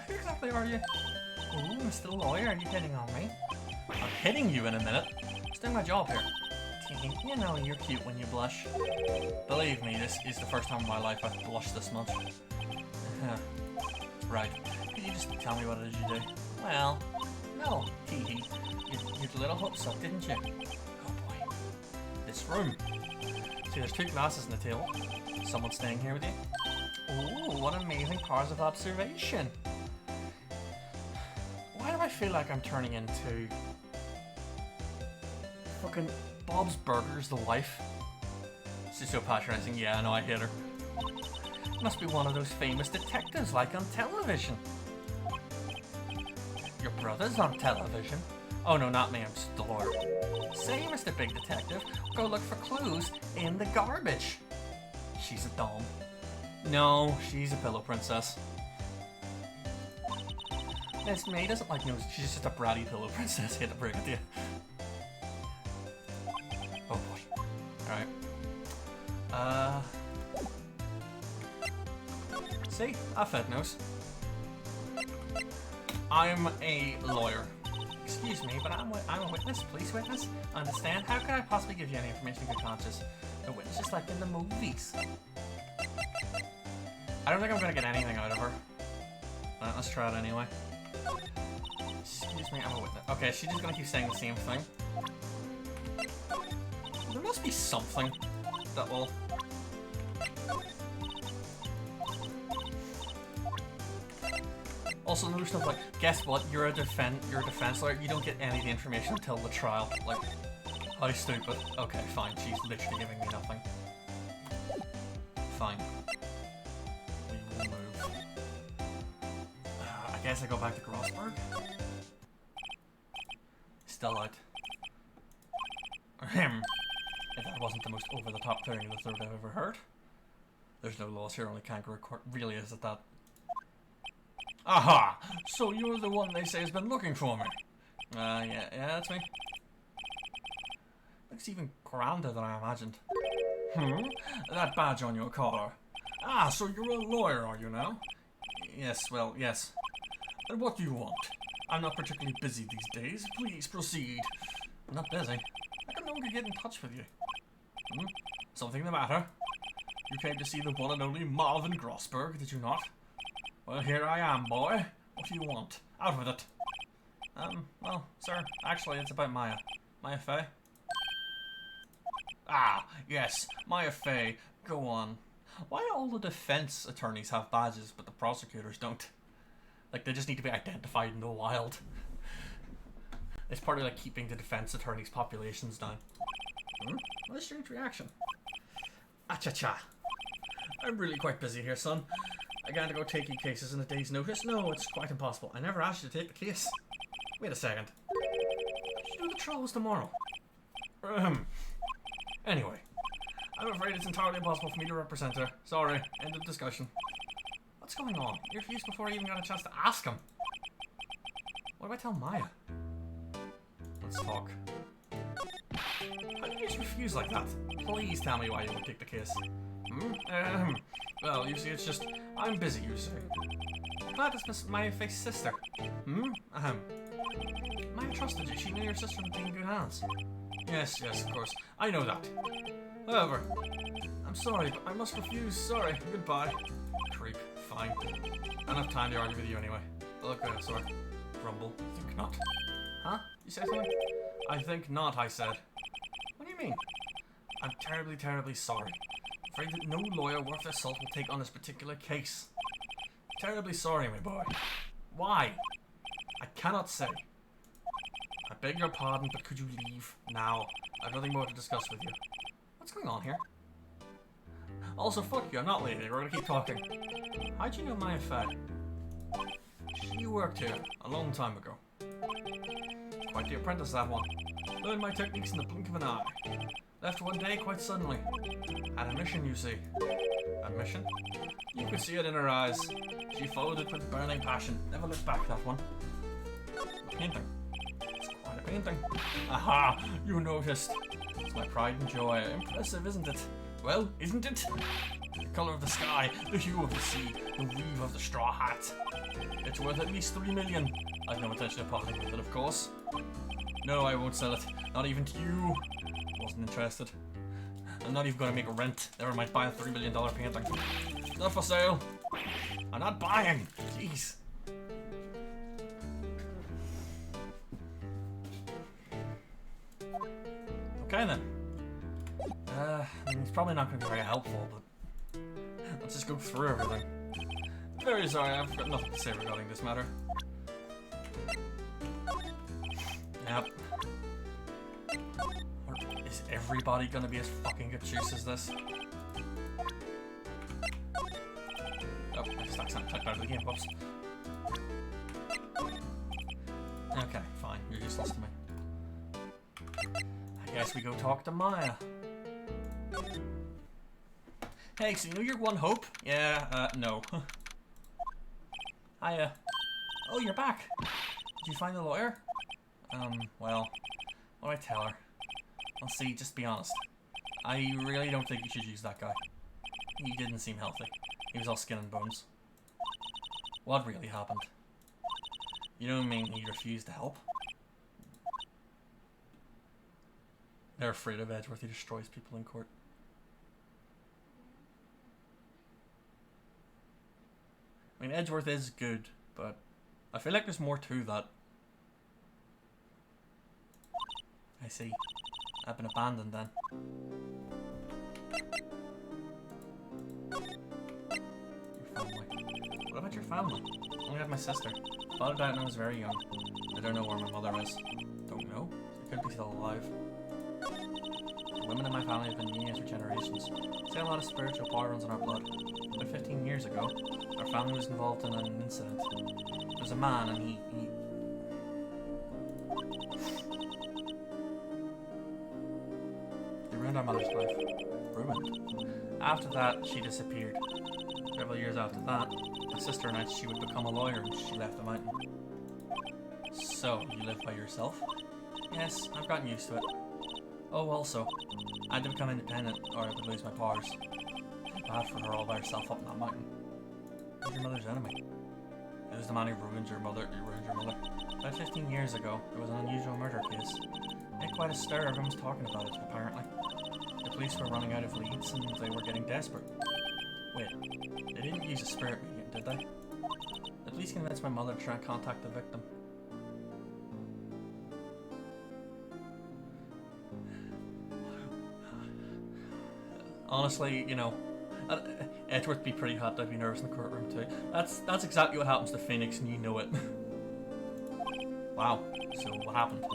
Who exactly are you? Oh, Mr. Lawyer, are you hitting on me? I'm hitting you in a minute. Just doing my job here. You know you're cute when you blush. Believe me, this is the first time in my life I've blushed this much. Right. Could you just tell me what it is you do? Well, no. Hee. You'd a little hopes up, didn't you? Oh boy. This room. See, there's 2 glasses on the table. Someone staying here with you? Ooh, what amazing powers of observation. Why do I feel like I'm turning into fucking Bob's Burgers, the wife? She's so patronizing. Yeah, I know, I hate her. Must be one of those famous detectives like on television. Your brother's on television? Oh no, not me, I'm just the lawyer. Say, Mr. Big Detective, go look for clues in the garbage. She's a dom. No, she's a pillow princess. Miss May doesn't like nose. She's just a bratty pillow princess. Hate to break it to you. Oh boy. Alright. See? I fed nose. I'm a lawyer. Excuse me, but I'm a witness. Police witness. Understand? How can I possibly give you any information you could conscious? A witness just like in the movies. I don't think I'm gonna get anything out of her. Let's try it anyway. Excuse me, I'm a witness. Okay, she's just gonna keep saying the same thing. There must be something that will... Also, another stuff like, guess what? You're a defense lawyer. You don't get any of the information until the trial. Like, how stupid. Okay, fine. She's literally giving me nothing. Fine. We will move. I guess I go back to Grossberg. Still out. If that wasn't the most over-the-top thing that I've ever heard. There's no laws here, only kangaroo court. Really, is it that? Aha! So you're the one they say has been looking for me. Yeah, that's me. Looks even grander than I imagined. That badge on your collar. Ah, so you're a lawyer, are you now? Yes, well, yes. And what do you want? I'm not particularly busy these days. Please proceed. I'm not busy. I can no longer get in touch with you. Something the matter? You came to see the one and only Marvin Grossberg, did you not? Well, here I am, boy. What do you want? Out with it. Well, sir, actually, it's about Maya. Maya Fey? Ah, yes, Maya Fey. Go on. Why do all the defense attorneys have badges, but the prosecutors don't? Like, they just need to be identified in the wild. It's part of, like, keeping the defense attorneys' populations down. What a strange reaction. Ah-cha-cha. I'm really quite busy here, son. I can't go taking cases in a day's notice. No, it's quite impossible. I never asked you to take the case. Wait a second. You do the trials tomorrow. Anyway, I'm afraid it's entirely impossible for me to represent her. Sorry, end of discussion. What's going on? You refused before I even got a chance to ask him. What do I tell Maya? Let's talk. How did you just refuse like that? Please tell me why you won't take the case. Well, you see, it's just, I'm busy, you see. Glad it's my fake sister. Maya trusted you. She knew your sister would be in good hands. Yes, of course. I know that. However, I'm sorry, but I must refuse. Sorry. Goodbye. Creep. Fine. I don't have time to argue with you anyway. Look, sorry. Grumble. Think not. Huh? You said something? I think not, I said. What do you mean? I'm terribly, terribly sorry. Afraid that no lawyer worth their salt will take on this particular case. Terribly sorry, my boy. Why? I cannot say. I beg your pardon, but could you leave now? I've nothing more to discuss with you. What's going on here? Also, fuck you, I'm not leaving. We're gonna keep talking. How'd you know Maya Fay? She worked here a long time ago. Quite the apprentice, that one. Learned my techniques in the blink of an eye. Left one day quite suddenly. Had a mission, you see. A mission? You could see it in her eyes. She followed it with burning passion. Never looked back, that one. A painting. It's quite a painting. Aha! You noticed. It's my pride and joy. Impressive, isn't it? Well, isn't it? The colour of the sky, the hue of the sea, the weave of the straw hat. It's worth at least 3 million. I've no intention of parting with it, of course. No, I won't sell it. Not even to you. Wasn't interested. I'm not even going to make a rent. Never mind buy a $3 million painting. Not for sale. I'm not buying. Jeez. Okay then. It's probably not going to be very helpful, but let's just go through everything. Very sorry, I've got nothing to say regarding this matter. Yep. Is everybody gonna be as fucking obtuse as this? Oh, I just accidentally clicked out of the game, whoops. Okay, fine, you're useless to me. I guess we go talk to Maya. Hey, so you know your one hope? Yeah, no. Hiya. Oh, you're back. Did you find the lawyer? Well, what do I tell her? Well, see, just be honest. I really don't think you should use that guy. He didn't seem healthy. He was all skin and bones. What really happened? You don't mean he refused to help? They're afraid of Edgeworth. He destroys people in court. I mean, Edgeworth is good, but I feel like there's more to that. I see. I've been abandoned then. Your family. What about your family? I only have my sister. Father died when I was very young. I don't know where my mother is. Don't know? She could be still alive. The women in my family have been mediums for generations. Say a lot of spiritual power runs in our blood. About 15 years ago, our family was involved in an incident. There was a man and he ruined our mother's life. Ruined. After that, she disappeared. Several years after that, my sister announced she would become a lawyer and she left the mountain. So, you live by yourself? Yes, I've gotten used to it. Oh, also, I had to become independent or I would lose my powers. It's bad for her all by herself up in that mountain. Who's your mother's enemy? It was the man who ruined your mother. About 15 years ago, there was an unusual murder case. Made quite a stir, everyone was talking about it, apparently. The police were running out of leads and they were getting desperate. Wait, they didn't use a spirit medium, did they? The police convinced my mother to try and contact the victim. Honestly, you know, Edgeworth would be pretty hot. I'd be nervous in the courtroom too. That's exactly what happens to Phoenix, and you know it. Wow. So what happened?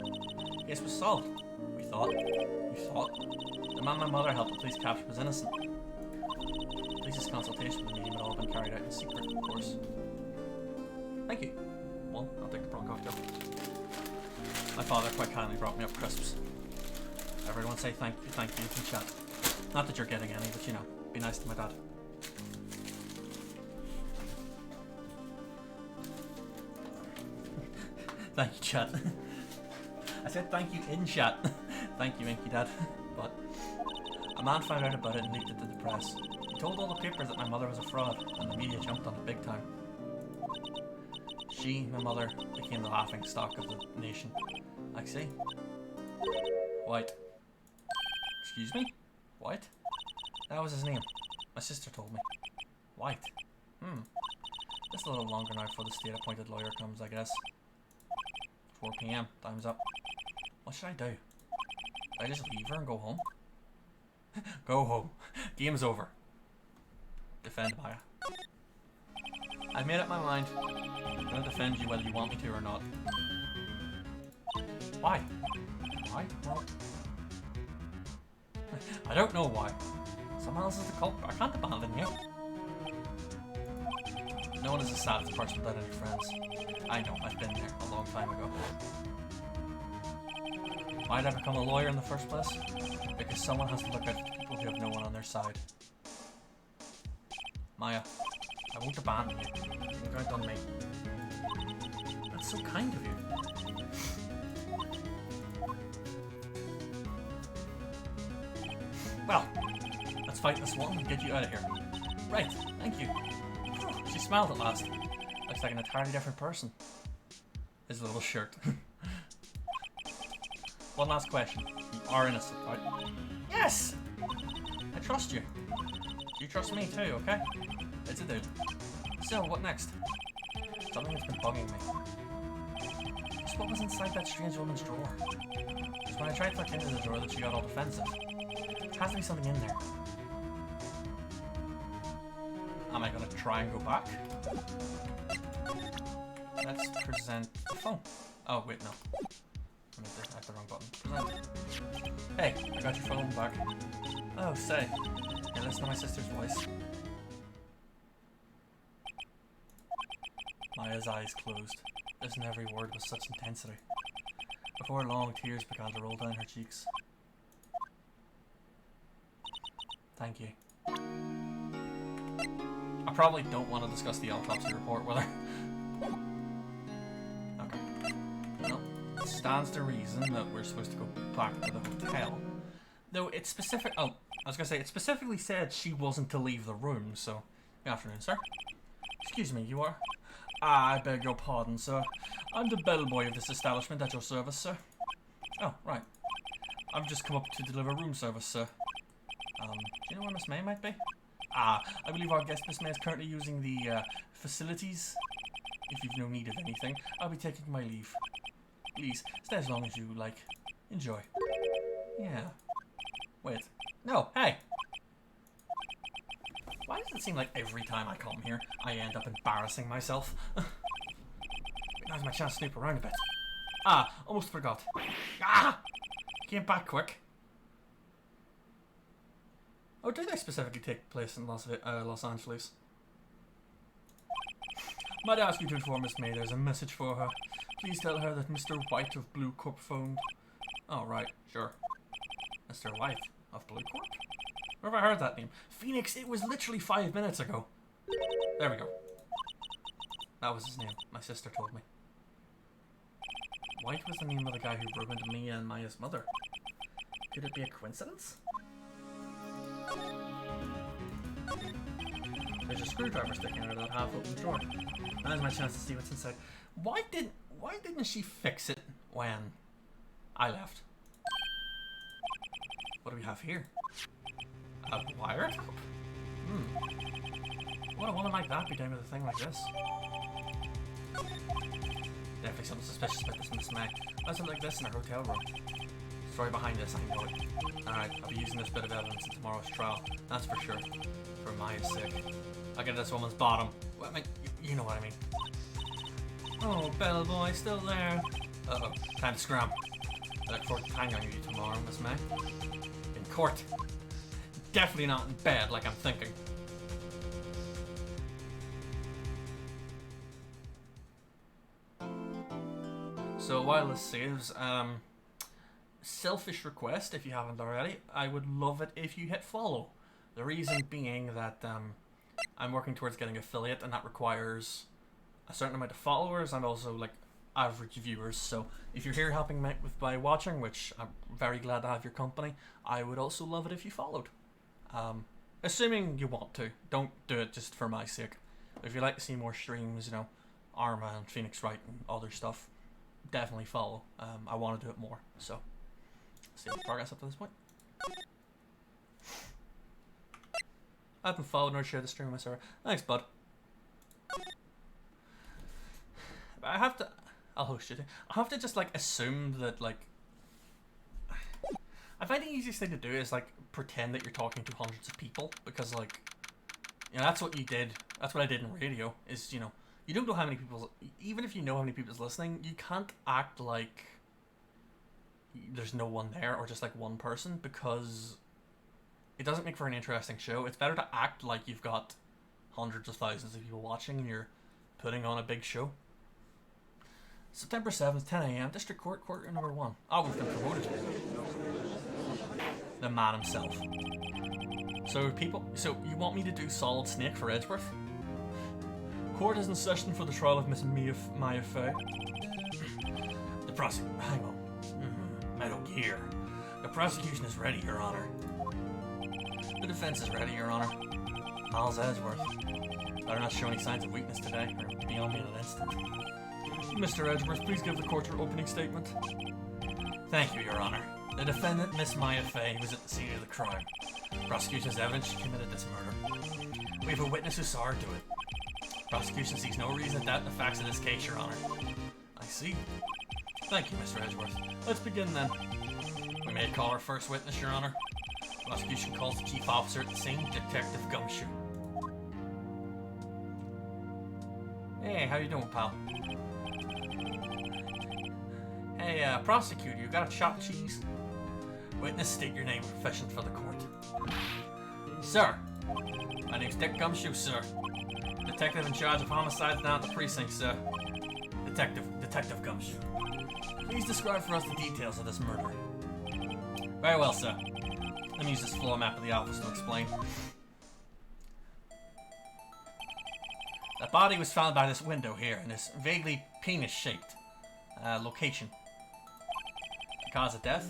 Case was solved. We thought. You thought? The man my mother helped the police capture was innocent. Police's consultation with the medium had all been carried out in secret, of course. Thank you. Well, I'll take the prawn cocktail. My father quite kindly brought me up crisps. Everyone say thank you in chat. Not that you're getting any, but you know, be nice to my dad. Thank you, chat. I said thank you in chat. Thank you, Inky Dad. But a man found out about it and leaked it to the press. He told all the papers that my mother was a fraud, and the media jumped on it big time. She, my mother, became the laughing stock of the nation. I see. White. Excuse me? White? That was his name. My sister told me. White. Just a little longer now before the state-appointed lawyer comes, I guess. 4 PM. Time's up. What should I do? Should I just leave her and go home? Go home. Game's over. Defend Maya. I've made up my mind. I'm gonna defend you whether you want me to or not. Why? Why? Well, I don't know why. Someone else is the culprit. I can't abandon you. No one is as sad as a person without any friends. I know, I've been there a long time ago. Why'd I become a lawyer in the first place? Because someone has to look out for the people who have no one on their side. Maya, I won't abandon you. You can count on me. That's so kind of you. Well, let's fight this one and get you out of here. Right, thank you. She smiled at last. Looks like an entirely different person. His little shirt. One last question. You are innocent, right? Yes! I trust you. You trust me too, okay? It's a deal. So, what next? Something that's been bugging me. Just what was inside that strange woman's drawer? Because when I tried to look into the drawer that she got all defensive. There has to be something in there. Am I gonna try and go back? Let's present the phone. Oh, wait, no. I hit the wrong button. Present. Hey, I got your phone back. Oh, say. Hey, listen to my sister's voice. Maya's eyes closed. Listened to every word with such intensity. Before long, tears began to roll down her cheeks. Thank you. I probably don't want to discuss the autopsy report with her. Okay. Well, it stands to reason that we're supposed to go back to the hotel. Though it's specific. Oh, I was gonna say it specifically said she wasn't to leave the room. So, good afternoon, sir. Excuse me, you are. Ah, I beg your pardon, sir. I'm the bellboy of this establishment at your service, sir. Oh, right. I've just come up to deliver room service, sir. Do you know where Miss May might be? Ah, I believe our guest Miss May is currently using the facilities. If you've no need of anything, I'll be taking my leave. Please, stay as long as you like. Enjoy. Yeah. Wait. No, hey! Why does it seem like every time I come here, I end up embarrassing myself? Now's my chance to snoop around a bit. Ah, almost forgot. Ah! Came back quick. Oh, do they specifically take place in Los Angeles? Might I ask you to inform Miss May there's a message for her. Please tell her that Mr. White of Blue Corp phoned. Oh, right, sure. Mr. White of Blue Corp? Where have I heard that name? Phoenix, it was literally 5 minutes ago. There we go. That was his name. My sister told me. White was the name of the guy who broke into me and Maya's mother. Could it be a coincidence? There's a screwdriver sticking out of that half-open drawer. Now's my chance to see what's inside. Why didn't she fix it when I left? What do we have here? A wire top? What a woman like that be doing with a thing like this? Definitely something suspicious about this Miss May. There's something like this in her hotel room. Story behind this, I know it. Alright, I'll be using this bit of evidence in tomorrow's trial. That's for sure. For Maya's sake. I'll get this woman's bottom. Well, I mean, you know what I mean. Oh, bellboy, still there. Uh-oh, time to scram. I look forward to hanging on you tomorrow, Miss May. In court. Definitely not in bed like I'm thinking. So while this saves, selfish request, if you haven't already, I would love it if you hit follow. The reason being that I'm working towards getting affiliate, and that requires a certain amount of followers and also like average viewers. So if you're here helping me by watching, which I'm very glad to have your company, I would also love it if you followed. Assuming you want to. Don't do it just for my sake. If you'd like to see more streams, you know, Arma and Phoenix Wright and other stuff, definitely follow. I want to do it more. So, see the progress up to this point. I haven't followed nor shared the stream with my server. Thanks, bud. I have to... I'll host you. I have to just, like, assume that, like... I find the easiest thing to do is, like, pretend that you're talking to hundreds of people. Because, like... You know, that's what you did. That's what I did in radio. Is, you know... You don't know how many people... Even if you know how many people's listening, you can't act like... There's no one there, or just, like, one person. Because... It doesn't make for an interesting show. It's better to act like you've got hundreds of thousands of people watching and you're putting on a big show. September 7th, 10 AM, District Court, Quarter number 1. Oh, we've been promoted. The man himself. So you want me to do Solid Snake for Edgeworth? Court is in session for the trial of Miss Maya Fey. The prosecution... Hang on. Metal Gear. The prosecution is ready, Your Honor. The defense is ready, Your Honor. Miles Edgeworth. Better not show any signs of weakness today, or be on me in an instant. Mr. Edgeworth, please give the court your opening statement. Thank you, Your Honor. The defendant, Miss Maya Fey, was at the scene of the crime. Prosecution's evidence she committed this murder. We have a witness who saw her do it. Prosecution sees no reason to doubt the facts of this case, Your Honor. I see. Thank you, Mr. Edgeworth. Let's begin then. We may call our first witness, Your Honor. Prosecution calls the chief officer at the scene, Detective Gumshoe. Hey, how you doing, pal? Hey, prosecutor, you got a chopped cheese? Witness, state your name and profession for the court. Sir, my name's Dick Gumshoe, sir. Detective in charge of homicides down at the precinct, sir. Detective Gumshoe. Please describe for us the details of this murder. Very well, sir. Let me use this floor map of the office to explain. The body was found by this window here in this vaguely penis-shaped location. The cause of death?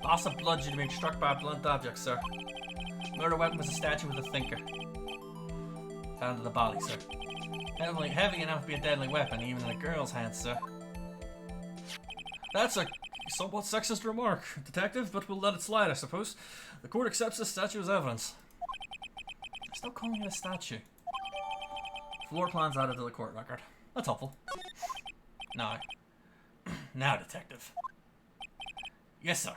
Loss of blood due to being struck by a blunt object, sir. Murder weapon was a statue with a thinker. Found in the body, sir. Heavy enough to be a deadly weapon, even in a girl's hands, sir. That's a somewhat sexist remark, Detective, but we'll let it slide, I suppose. The court accepts this statue as evidence. Still calling it a statue. Floor plans added to the court record. That's helpful. Now, Detective. Yes, sir.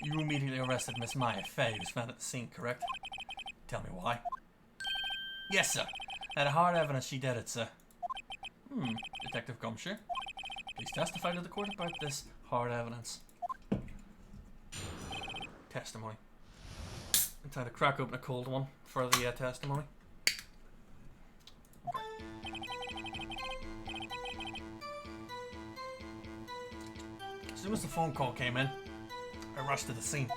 You immediately arrested Miss Maya Fey, who was found at the scene, correct? Tell me why. Yes, sir. Had a hard evidence she did it, sir. Detective Gumshoe. Please testify to the court about this hard evidence. Testimony. I'm trying to crack open a cold one for the testimony. As soon as the phone call came in, I rushed to the scene.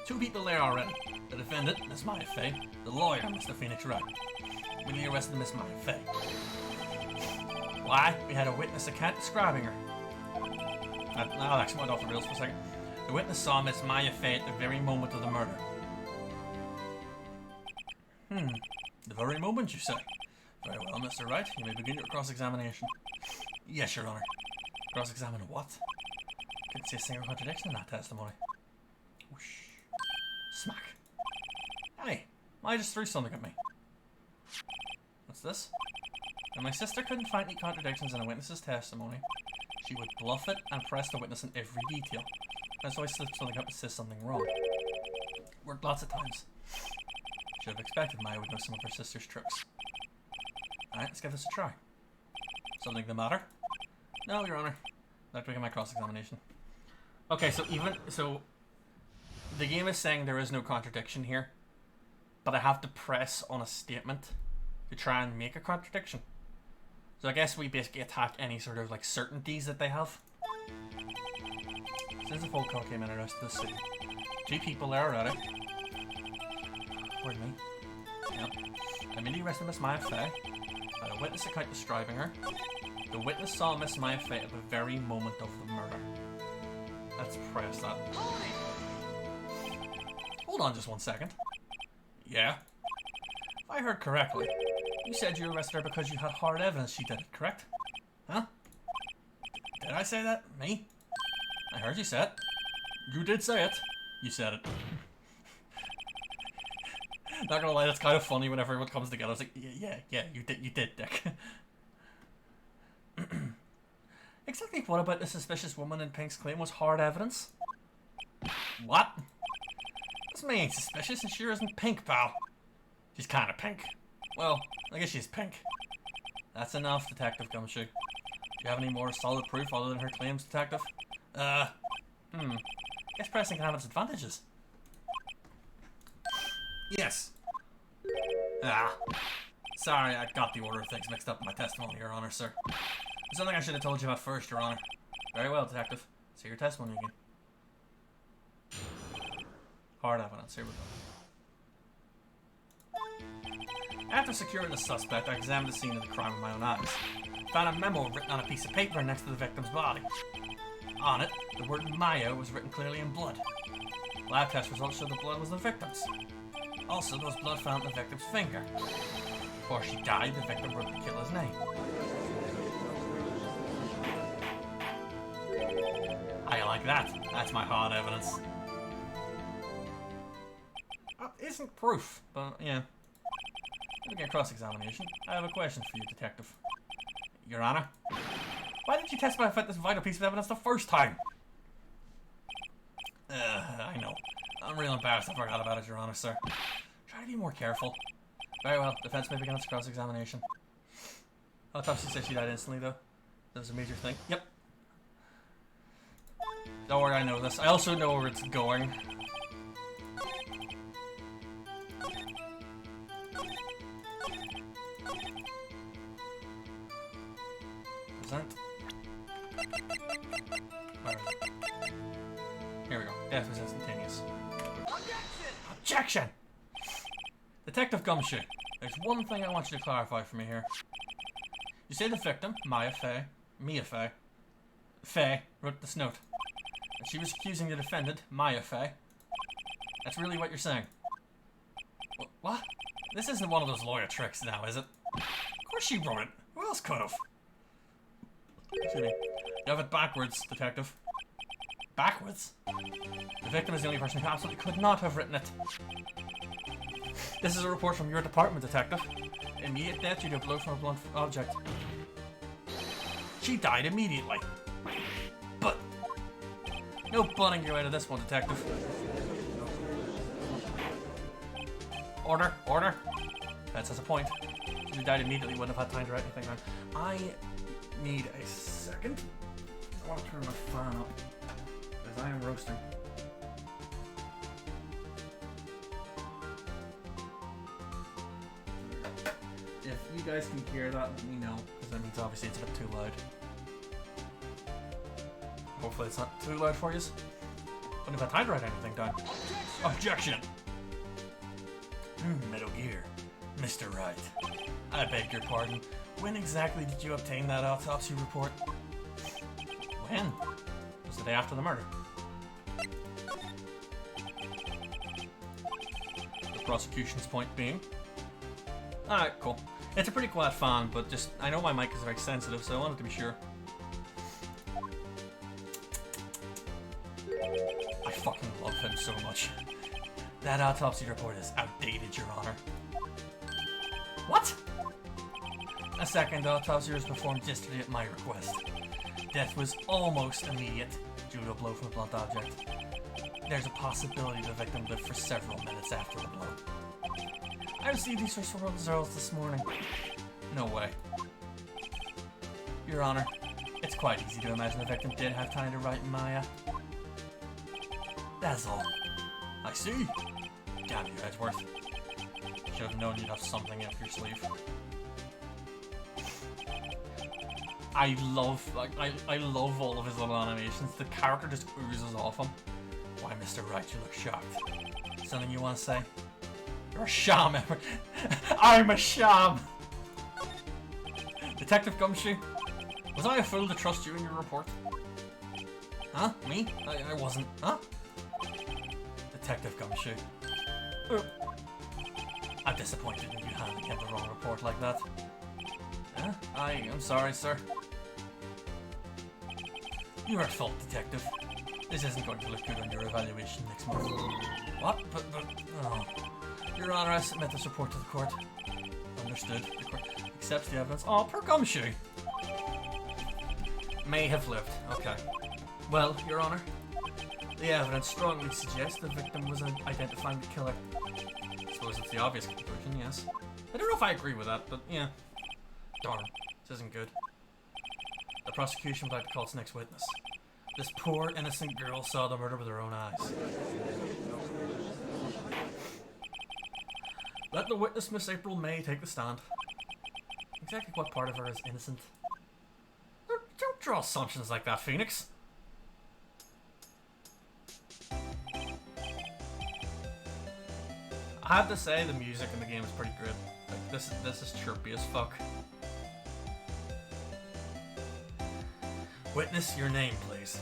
2 people there already. The defendant, Miss Maya Fey, the lawyer, Mr. Phoenix Wright. We arrested Miss Maya Fey. Why? We had a witness account describing her. I'll actually went off the rails for a second. The witness saw Miss Maya Fey at the very moment of the murder. The very moment, you say? Very well, Mr. Wright. You may begin your cross-examination. Yes, Your Honor. Cross-examine what? Couldn't see a single contradiction in that testimony. Whoosh. Smack. Hey, Maya just threw something at me. What's this? When my sister couldn't find any contradictions in a witness's testimony, she would bluff it and press the witness in every detail. That's why I slipped something up and says something wrong. Worked lots of times. Should have expected Maya would know some of her sister's tricks. Alright, let's give this a try. Something the matter? No, Your Honor. Not doing my cross-examination. Okay, so the game is saying there is no contradiction here, but I have to press on a statement to try and make a contradiction. So I guess we basically attack any sort of, like, certainties that they have. Since the phone call came in, arrested the city. 2 people there already. Pardon me. Yep. Immediately arrested Miss Maya Fey. By a witness account describing her. The witness saw Miss Maya Fey at the very moment of the murder. Let's press that. Hold on just 1 second. Yeah? If I heard correctly, you said you arrested her because you had hard evidence she did it, correct? Huh? Did I say that? Me? I heard you say it. You did say it. You said it. Not gonna lie, that's kind of funny when everyone comes together. It's like, yeah, you did, Dick. Exactly what about the suspicious woman in Pink's claim was hard evidence? What? This man ain't suspicious and sure isn't Pink, pal. She's kinda pink. Well, I guess she's pink. That's enough, Detective Gumshoe. Do you have any more solid proof other than her claims, Detective? Guess pressing can have its advantages. Yes. Sorry, I got the order of things mixed up in my testimony, Your Honor, sir. There's something I should have told you about first, Your Honor. Very well, Detective. See your testimony again. Hard evidence, here we go. After securing the suspect, I examined the scene of the crime with my own eyes. Found a memo written on a piece of paper next to the victim's body. On it, the word Maya was written clearly in blood. Lab test results showed the blood was the victim's. Also, there was blood found on the victim's finger. Before she died, the victim wrote the killer's name. How you like that? That's my hard evidence. Isn't proof, but yeah. Looking at cross-examination, I have a question for you, Detective. Your Honor, why didn't you testify about this vital piece of evidence the first time? I know. I'm real embarrassed I forgot about it, Your Honor, sir. Try to be more careful. Very well, defense may begin its cross-examination. Autopsy says she died instantly, though. That was a major thing. Yep. Don't worry, I know this. I also know where it's going. Present. Where is it? Here we go. Death was instantaneous. Objection! Detective Gumshoe, there's one thing I want you to clarify for me here. You say the victim, Mia Fey, wrote this note. And she was accusing the defendant, Maya Fey. That's really what you're saying. What? This isn't one of those lawyer tricks now, is it? Of course she wrote it. Who else could have? Excuse me. You have it backwards, Detective. Backwards? The victim is the only person who absolutely could not have written it. This is a report from your department, Detective. Immediate death due to a blow from a blunt object. She died immediately. But... no butting your way to this one, Detective. Order, order. That's a point. She died immediately, wouldn't have had time to write anything down. I need a second. I want to turn my fan up. Because I am roasting. If you guys can hear that, let me know. Because that means obviously it's a bit too loud. Hopefully it's not too loud for you. Wouldn't have had time to write anything down. Objection! Metal Gear. Mr. Wright. I beg your pardon. When exactly did you obtain that autopsy report? When? It was the day after the murder. The prosecution's point being? Alright, cool. It's a pretty quiet fan, but just, I know my mic is very sensitive, so I wanted to be sure. I fucking love him so much. That autopsy report is outdated, Your Honor. What? A second autopsy was performed yesterday at my request. Death was almost immediate due to a blow from a blunt object. There's a possibility the victim lived for several minutes after the blow. I received these results this morning. No way. Your Honor, it's quite easy to imagine the victim did have time to write Maya. That's all. I see. Damn you, Edgeworth. Should have known you'd have something up your sleeve. I love, like, I love all of his little animations. The character just oozes off him. Why, Mr. Wright, you look shocked. Something you want to say? You're a sham, Edward. I'm a sham! Detective Gumshoe, was I a fool to trust you in your report? Huh? Me? I wasn't. Huh? Detective Gumshoe. I'm disappointed in you handing him the wrong report like that. Huh? I'm sorry, sir. You're at fault, Detective. This isn't going to look good on your evaluation next month. What? But, oh. Your Honor, I submit this report to the court. Understood. The court accepts the evidence. Oh, poor Gumshoe. May have lived. Okay. Well, Your Honor, the evidence strongly suggests the victim was identifying the killer. I suppose it's the obvious conclusion, yes. I don't know if I agree with that, but yeah. Darn, this isn't good. The prosecution would like to call its next witness. This poor, innocent girl saw the murder with her own eyes. Let the witness, Miss April May, take the stand. Exactly what part of her is innocent? Don't draw assumptions like that, Phoenix. I have to say, the music in the game is pretty good. Like, this is chirpy as fuck. Witness, your name, please.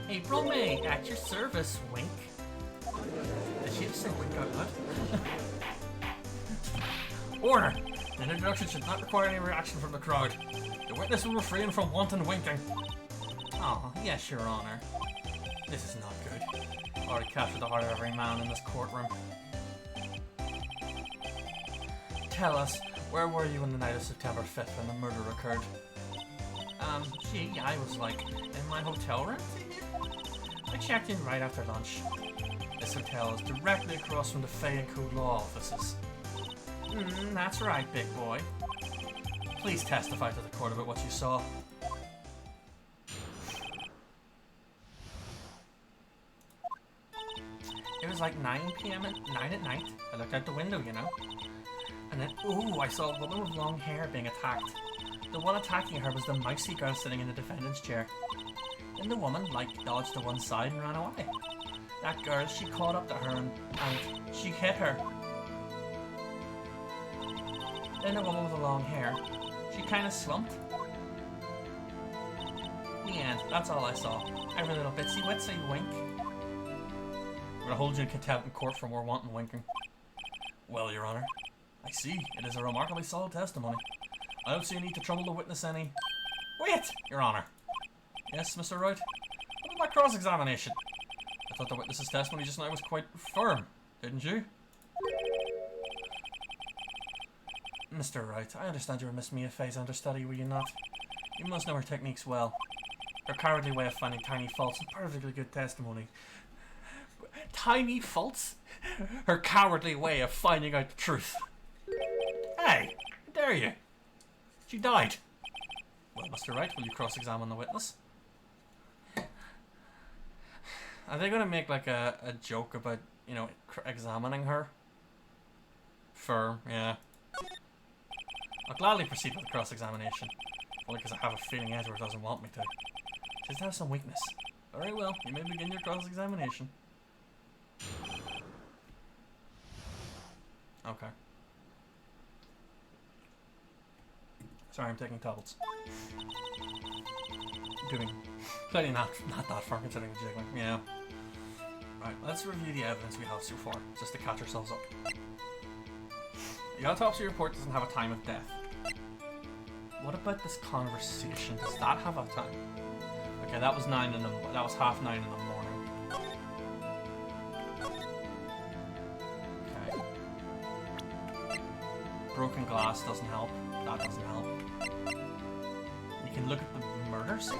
April May, at your service, wink. Did she just say wink out loud? Order! The introduction should not require any reaction from the crowd. The witness will refrain from wanton winking. Oh, yes, Your Honor. This is not good. Already captured the heart of every man in this courtroom. Tell us, where were you on the night of September 5th when the murder occurred? Gee, I was, like, in my hotel room. I checked in right after lunch. This hotel is directly across from the Fay & Co. law offices. That's right, big boy. Please testify to the court about what you saw. It was like 9 p.m. at 9 at night. I looked out the window, you know. And then, ooh, I saw a woman with long hair being attacked. The one attacking her was the mousy girl sitting in the defendant's chair. Then the woman, like, dodged to one side and ran away. That girl, she caught up to her and she hit her. Then the woman with the long hair, she kind of slumped. The end, that's all I saw. Every little bitsy witsy wink. I'm gonna hold you in contempt in court for more wanton winking. Well, Your Honor, I see. It is a remarkably solid testimony. I don't see a need to trouble the witness any... Wait, Your Honor. Yes, Mr. Wright? What about my cross-examination? I thought the witness's testimony just now was quite firm, didn't you? Mr. Wright, I understand you were Miss Mia Fey's understudy, were you not? You must know her techniques well. Her cowardly way of finding tiny faults and perfectly good testimony. Tiny faults? Her cowardly way of finding out the truth. Hey, how dare you? She died. Well, Mr. Wright, will you cross-examine the witness? Are they going to make like a joke about, you know, examining her? Firm, yeah. I'll gladly proceed with the cross-examination. Only because I have a feeling Edward doesn't want me to. She does have some weakness. Very well, you may begin your cross-examination. Okay. Sorry, I'm taking tablets. Doing clearly not that far considering the jiggling. Yeah. Right, let's review the evidence we have so far, just to catch ourselves up. The autopsy report doesn't have a time of death. What about this conversation? Does that have a time? Okay, that was 9 in the that was 9:30 in the morning. Okay. Broken glass doesn't help. That doesn't help. We can look at the murder scene.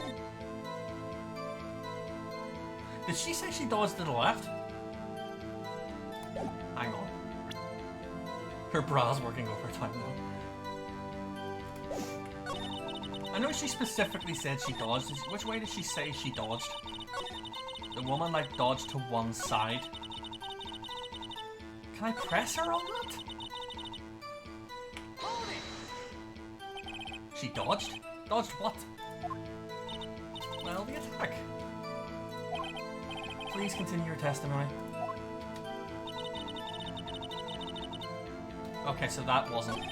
Did she say she dodged to the left? Hang on. Her bra's working overtime now. I know she specifically said she dodged. Which way did she say she dodged? The woman, like, dodged to one side. Can I press her on that? She dodged? Dodged what? Well, the attack. Please continue your testimony. Okay, so that wasn't...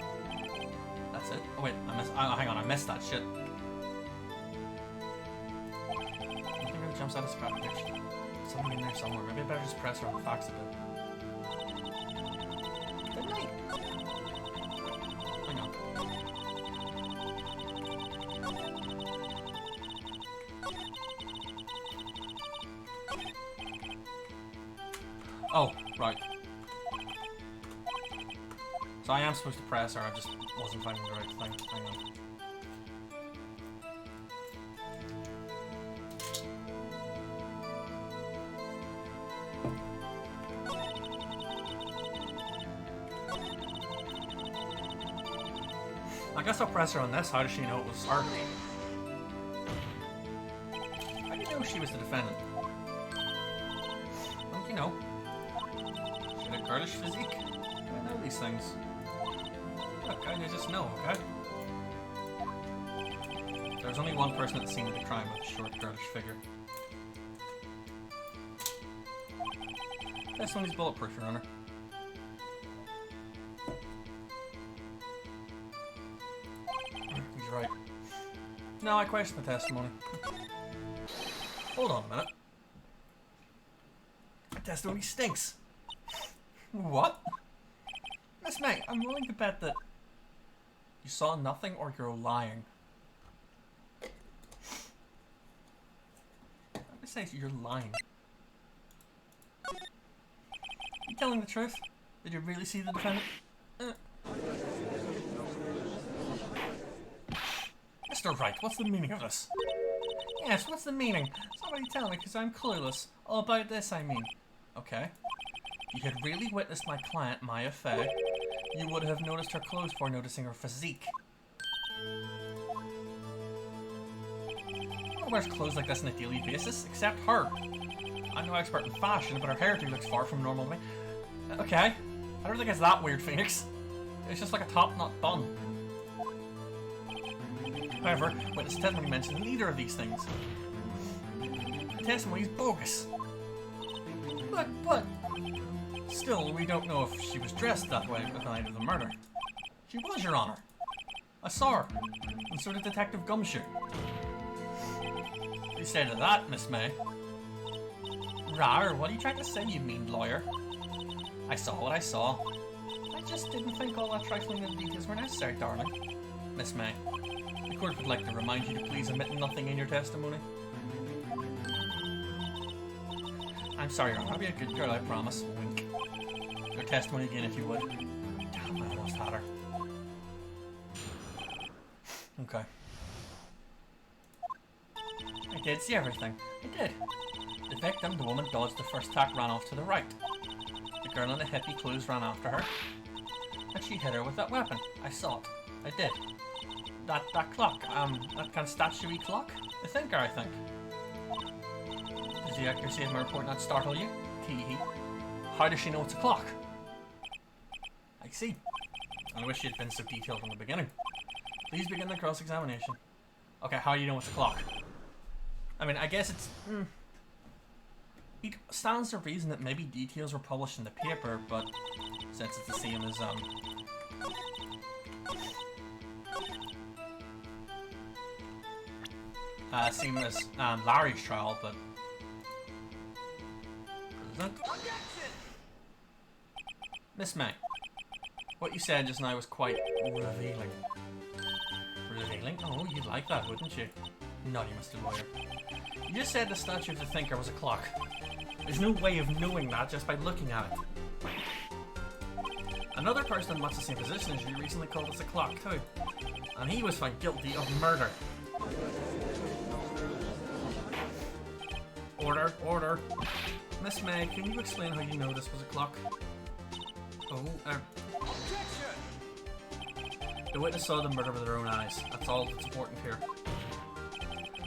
That's it. Oh wait, I missed... Oh, hang on, I missed that shit. Nothing really jumps out of scrap pitch. Something in there somewhere. Maybe I better just press her on the facts a bit. Good night. Hang on. Oh, right. So I am supposed to press her, I just wasn't finding the right thing. Hang on. I guess I'll press her on this. How does she know it was her? How do you know she was the defendant? Don't you know? She had a girlish physique. I know these things. Look, I just know, okay? There's only one person at the scene of the crime with a short, girlish figure. This one is bulletproof, Your Honor. He's right. No, I question the testimony. Hold on a minute. The testimony stinks. What? Miss May, I'm willing to bet that you saw nothing or you're lying. I'm gonna say you're lying. You telling the truth? Did you really see the defendant? Mr. Wright, what's the meaning of this? Yes, what's the meaning? Somebody tell me, because I'm clueless. All about this, I mean. Okay. You had really witnessed my client, Maya Fey. You would have noticed her clothes before noticing her physique. No one wears clothes like this on a daily basis, except her. I'm no expert in fashion, but her hairdo looks far from normal to me. Okay. I don't think it's that weird, Phoenix. It's just like a top knot bun. However, witness testimony mentions neither of these things. The testimony is bogus. But... Still, we don't know if she was dressed that way at the night of the murder. She was, Your Honor. I saw her, and so did Detective Gumshoe. What do you say to that, Miss May? Rar, what are you trying to say, you mean lawyer? I saw what I saw. I just didn't think all that trifling little details were necessary, darling. Miss May, the court would like to remind you to please omit nothing in your testimony. I'm sorry, Your Honor. I'll be a good girl, I promise. Wink. Your testimony again, if you would. Damn, I almost had her. Okay. I did see everything. I did. The victim, the woman, dodged the first attack, ran off to the right. The girl in the hippie clothes ran after her. And she hit her with that weapon. I saw it. I did. That clock, that kind of statue-y clock? The thinker, I think. Does the accuracy of my report not startle you? Tee-hee. How does she know it's a clock? I see. I wish you'd been so detailed from the beginning. Please begin the cross-examination. Okay, how do you know it's a clock? I mean, I guess it's... It stands to reason that maybe details were published in the paper, but since it's the same as, Larry's trial, but... Isn't it? Miss May, what you said just now was quite revealing. Revealing? Oh, you'd like that, wouldn't you? Naughty Mr. Lawyer. You just said the statue of the thinker was a clock. There's no way of knowing that just by looking at it. Another person in much the same position as you recently called us a clock too. And he was found guilty of murder. Order, order. Miss May, can you explain how you know this was a clock? Oh, Objection! The witness saw the murder with their own eyes. That's all that's important here.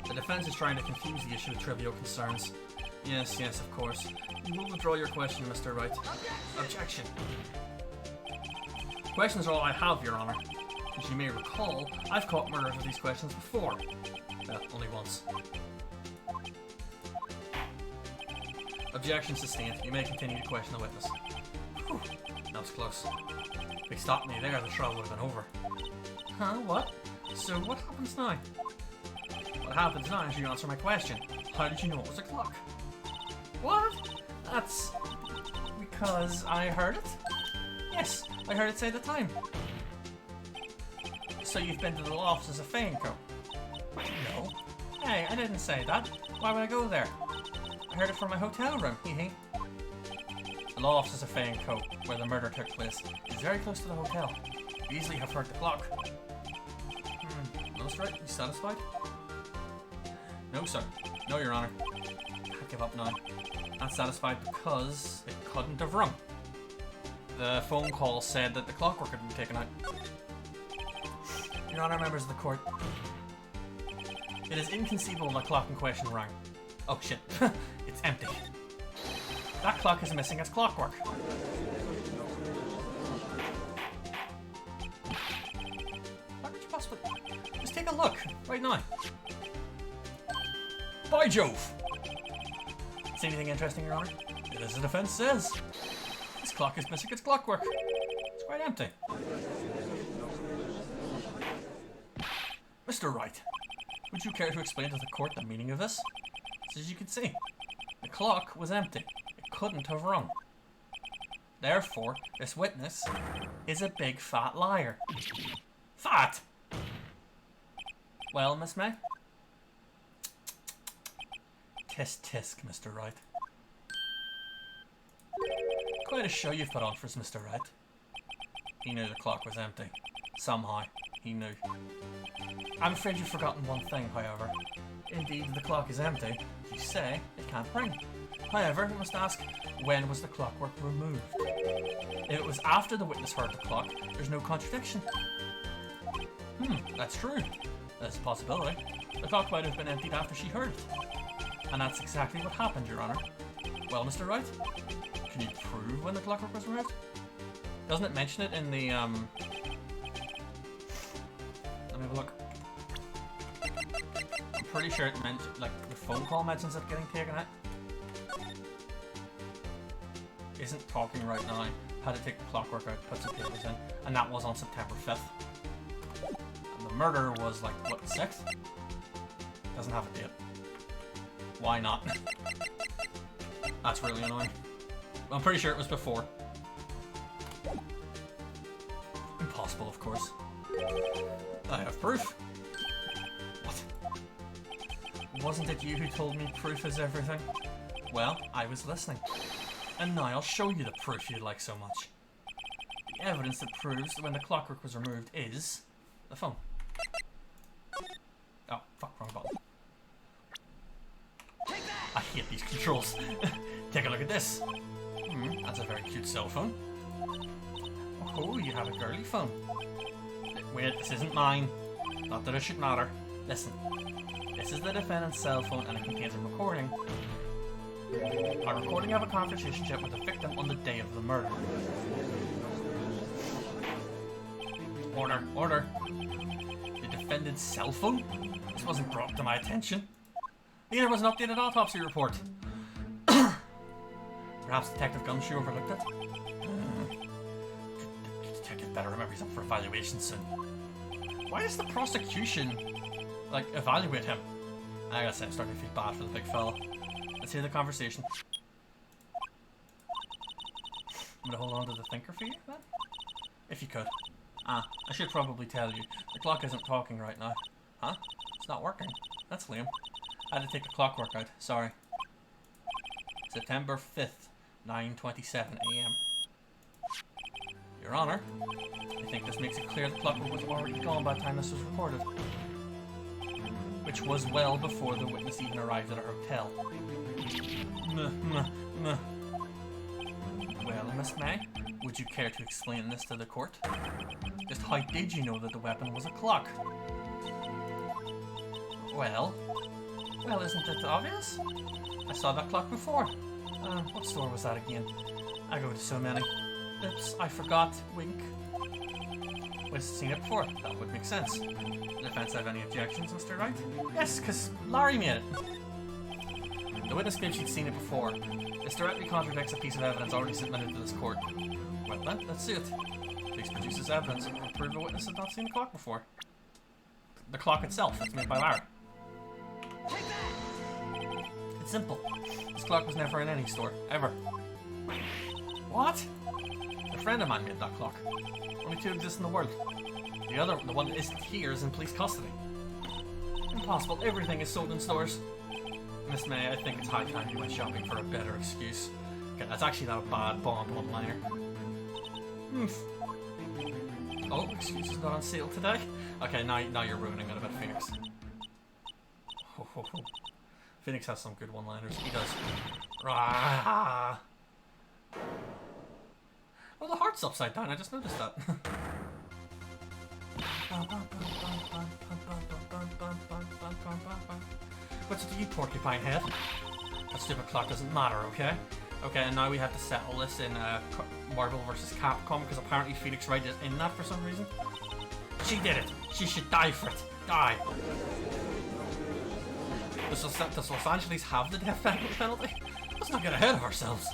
The defense is trying to confuse the issue with trivial concerns. Yes, yes, of course. You will withdraw your question, Mr. Wright. Objection! Questions are all I have, Your Honor. As you may recall, I've caught murderers with these questions before. Well, only once. Objection sustained. You may continue to question the witness. Whew, that was close. If they stopped me there, the trial would have been over. Huh? What? So what happens now? What happens now is you answer my question. How did you know it was a clock? What? That's... because I heard it? Yes, I heard it say the time. So you've been to the law offices of Faenco? No. Hey, I didn't say that. Why would I go there? I heard it from my hotel room, hee. The law offices of Faenco, where the murder took place, is very close to the hotel. You easily have heard the clock. That's right. You satisfied? No, sir. No, Your Honor. I give up now. Not satisfied because it couldn't have rung. The phone call said that the clockwork had been taken out. Your Honor, members of the court. It is inconceivable the clock in question rang. Oh shit. It's empty. That clock is missing its clockwork. How could you possibly... Just take a look, right now. By Jove! See anything interesting, Your Honor? It is as the defense says. This clock is missing its clockwork. It's quite empty. Mr. Wright, would you care to explain to the court the meaning of this? As you can see, the clock was empty. It couldn't have rung. Therefore, this witness is a big fat liar. Fat! Well, Miss May? Tisk tisk, Mr. Wright. Quite a show you've put on for us, Mr. Wright. He knew the clock was empty. Somehow, he knew. I'm afraid you've forgotten one thing, however. Indeed, the clock is empty. You say it can't ring. However, we must ask, when was the clockwork removed? If it was after the witness heard the clock, there's no contradiction. That's true. There's a possibility. The clock might have been emptied after she heard it. And that's exactly what happened, Your Honor. Well, Mr. Wright, can you prove when the clockwork was removed? Doesn't it mention it in the, Let me have a look. I'm pretty sure it meant, like, the phone call mentions it getting taken out. Isn't talking right now. Had to take the clockwork out, put some papers in, and that was on September 5th. And the murder was, like, what, the 6th? Doesn't have a date. Why not? That's really annoying. I'm pretty sure it was before. Impossible, of course. I have proof. What? Wasn't it you who told me proof is everything? Well, I was listening. And now I'll show you the proof you like so much. The evidence that proves that when the clockwork was removed is... the phone. Oh, fuck, wrong button. I hate these controls. Take a look at this. That's a very cute cell phone. Oh, you have a girly phone. Wait, this isn't mine. Not that it should matter. Listen. This is the defendant's cell phone and it contains a recording. A recording of a conversation with the victim on the day of the murder. Order, order. The defendant's cell phone? This wasn't brought to my attention. Neither was an updated autopsy report. Perhaps Detective Gumshoe overlooked it? Detective better remember he's up for evaluation soon. Why does the prosecution, like, evaluate him? I gotta say, I'm starting to feel bad for the big fella. Let's hear the conversation. I'm gonna hold on to the thinker for you, then? If you could. I should probably tell you. The clock isn't talking right now. Huh? It's not working. That's lame. I had to take the clockwork out. Sorry. September 5th, 9:27 AM. Your Honor, I think this makes it clear the clockwork was already gone by the time this was recorded. Which was well before the witness even arrived at our hotel. Well, Miss May, would you care to explain this to the court? Just how did you know that the weapon was a clock? Well, isn't it obvious? I saw that clock before. What store was that again? I go to so many. Oops, I forgot. Wink. witness had seen it before. That would make sense. The defense have any objections, Mr. Wright? Yes, because Larry made it. The witness claims she'd seen it before. This directly contradicts a piece of evidence already submitted to this court. Well then, let's see it. Please produce this evidence and prove the witness had not seen the clock before. The clock itself, it's made by Larry. It's simple. This clock was never in any store, ever. What? A friend of mine made that clock. Only two exist in the world. The one that isn't here, is in police custody. Impossible. Everything is sold in stores. Miss May, I think it's high time you went shopping for a better excuse. Okay, that's actually not a bad bomb one-liner. Oh, excuse is not on sale today? Okay, now you're ruining it about Phoenix. Phoenix has some good one-liners. He does. Rah! Oh, the heart's upside down. I just noticed that. What's it to you, porcupine head? That stupid clock doesn't matter, okay? Okay, and now we have to settle this in Marvel vs. Capcom, because apparently Felix Wright is in that for some reason. She did it! She should die for it! Die! Does Los Angeles have the death penalty? Let's not get ahead of ourselves.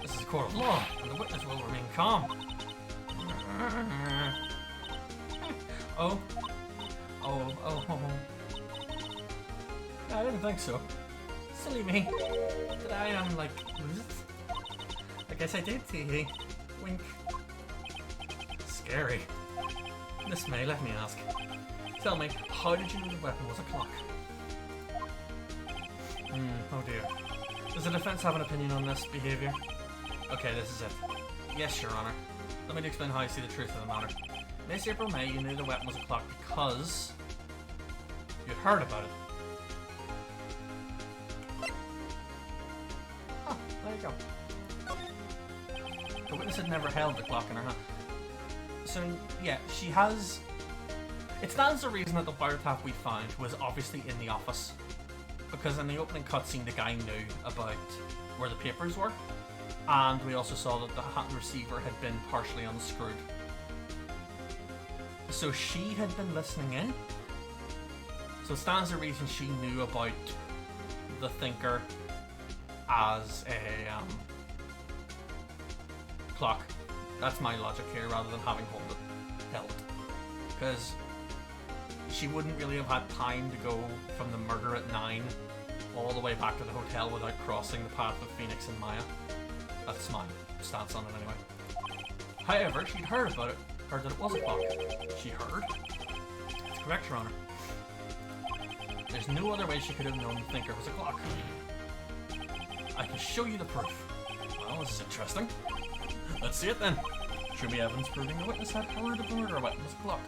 This is a court of law, and the witness will remain calm. Oh. I didn't think so. Silly me. Did I, lose it? I guess I did, tee-hee. Wink. Scary. Miss May, let me ask. Tell me, how did you know the weapon was a clock? Oh dear. Does the defense have an opinion on this behavior? Okay, this is it. Yes, Your Honor. Let me explain how I see the truth of the matter. Miss April May, you knew the weapon was a clock because you'd heard about it. Oh, there you go. The witness had never held the clock in her hand. So, yeah, she has... It stands to reason that the wiretap we found was obviously in the office. Because in the opening cutscene, the guy knew about where the papers were. And we also saw that the receiver had been partially unscrewed. So she had been listening in. So it stands to reason she knew about the Thinker as a clock. That's my logic here, rather than having held. Because she wouldn't really have had time to go from the murder at 9 all the way back to the hotel without crossing the path of Phoenix and Maya. That's my stance on it anyway. However, she'd heard about it, heard that it was a clock. She heard? That's correct, Your Honor. There's no other way she could have known the Thinker was a clock. I can show you the proof. Well, this is interesting. Let's see it then. Show me evidence proving the witness had heard of the murder weapon was a clock.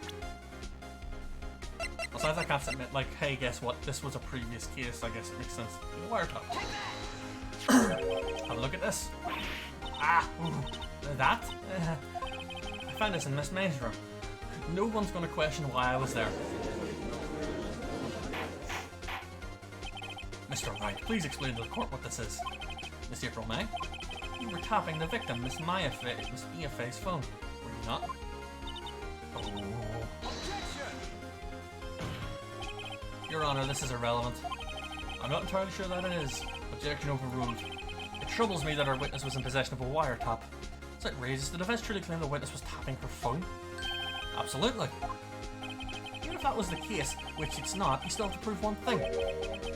Besides, I can't submit, hey, guess what? This was a previous case. I guess it makes sense. The wiretap. Have a look at this. That? I found this in Miss May's room. No one's going to question why I was there. Mr. Wright, please explain to the court what this is. Miss April May? You were tapping the victim, Miss Mia Faye's phone. Were you not? Oh. Your Honor, this is irrelevant. I'm not entirely sure that it is. Objection overruled. It troubles me that our witness was in possession of a wiretap. It's outrageous. The defense truly claimed the witness was tapping her phone? Absolutely. Even if that was the case, which it's not, you still have to prove one thing.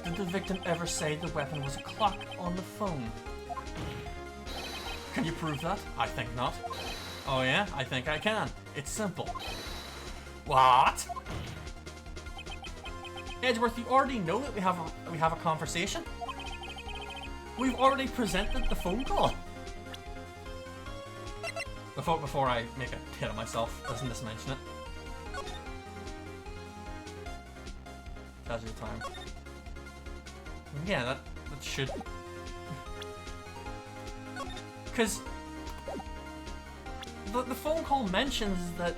Did the victim ever say the weapon was a clock on the phone? Can you prove that? I think not. Oh yeah? I think I can. It's simple. What? Edgeworth, you already know that we have a conversation. We've already presented the phone call. Before I make a hit of myself, doesn't this mention it? Casual time. Yeah, that should. Because the phone call mentions that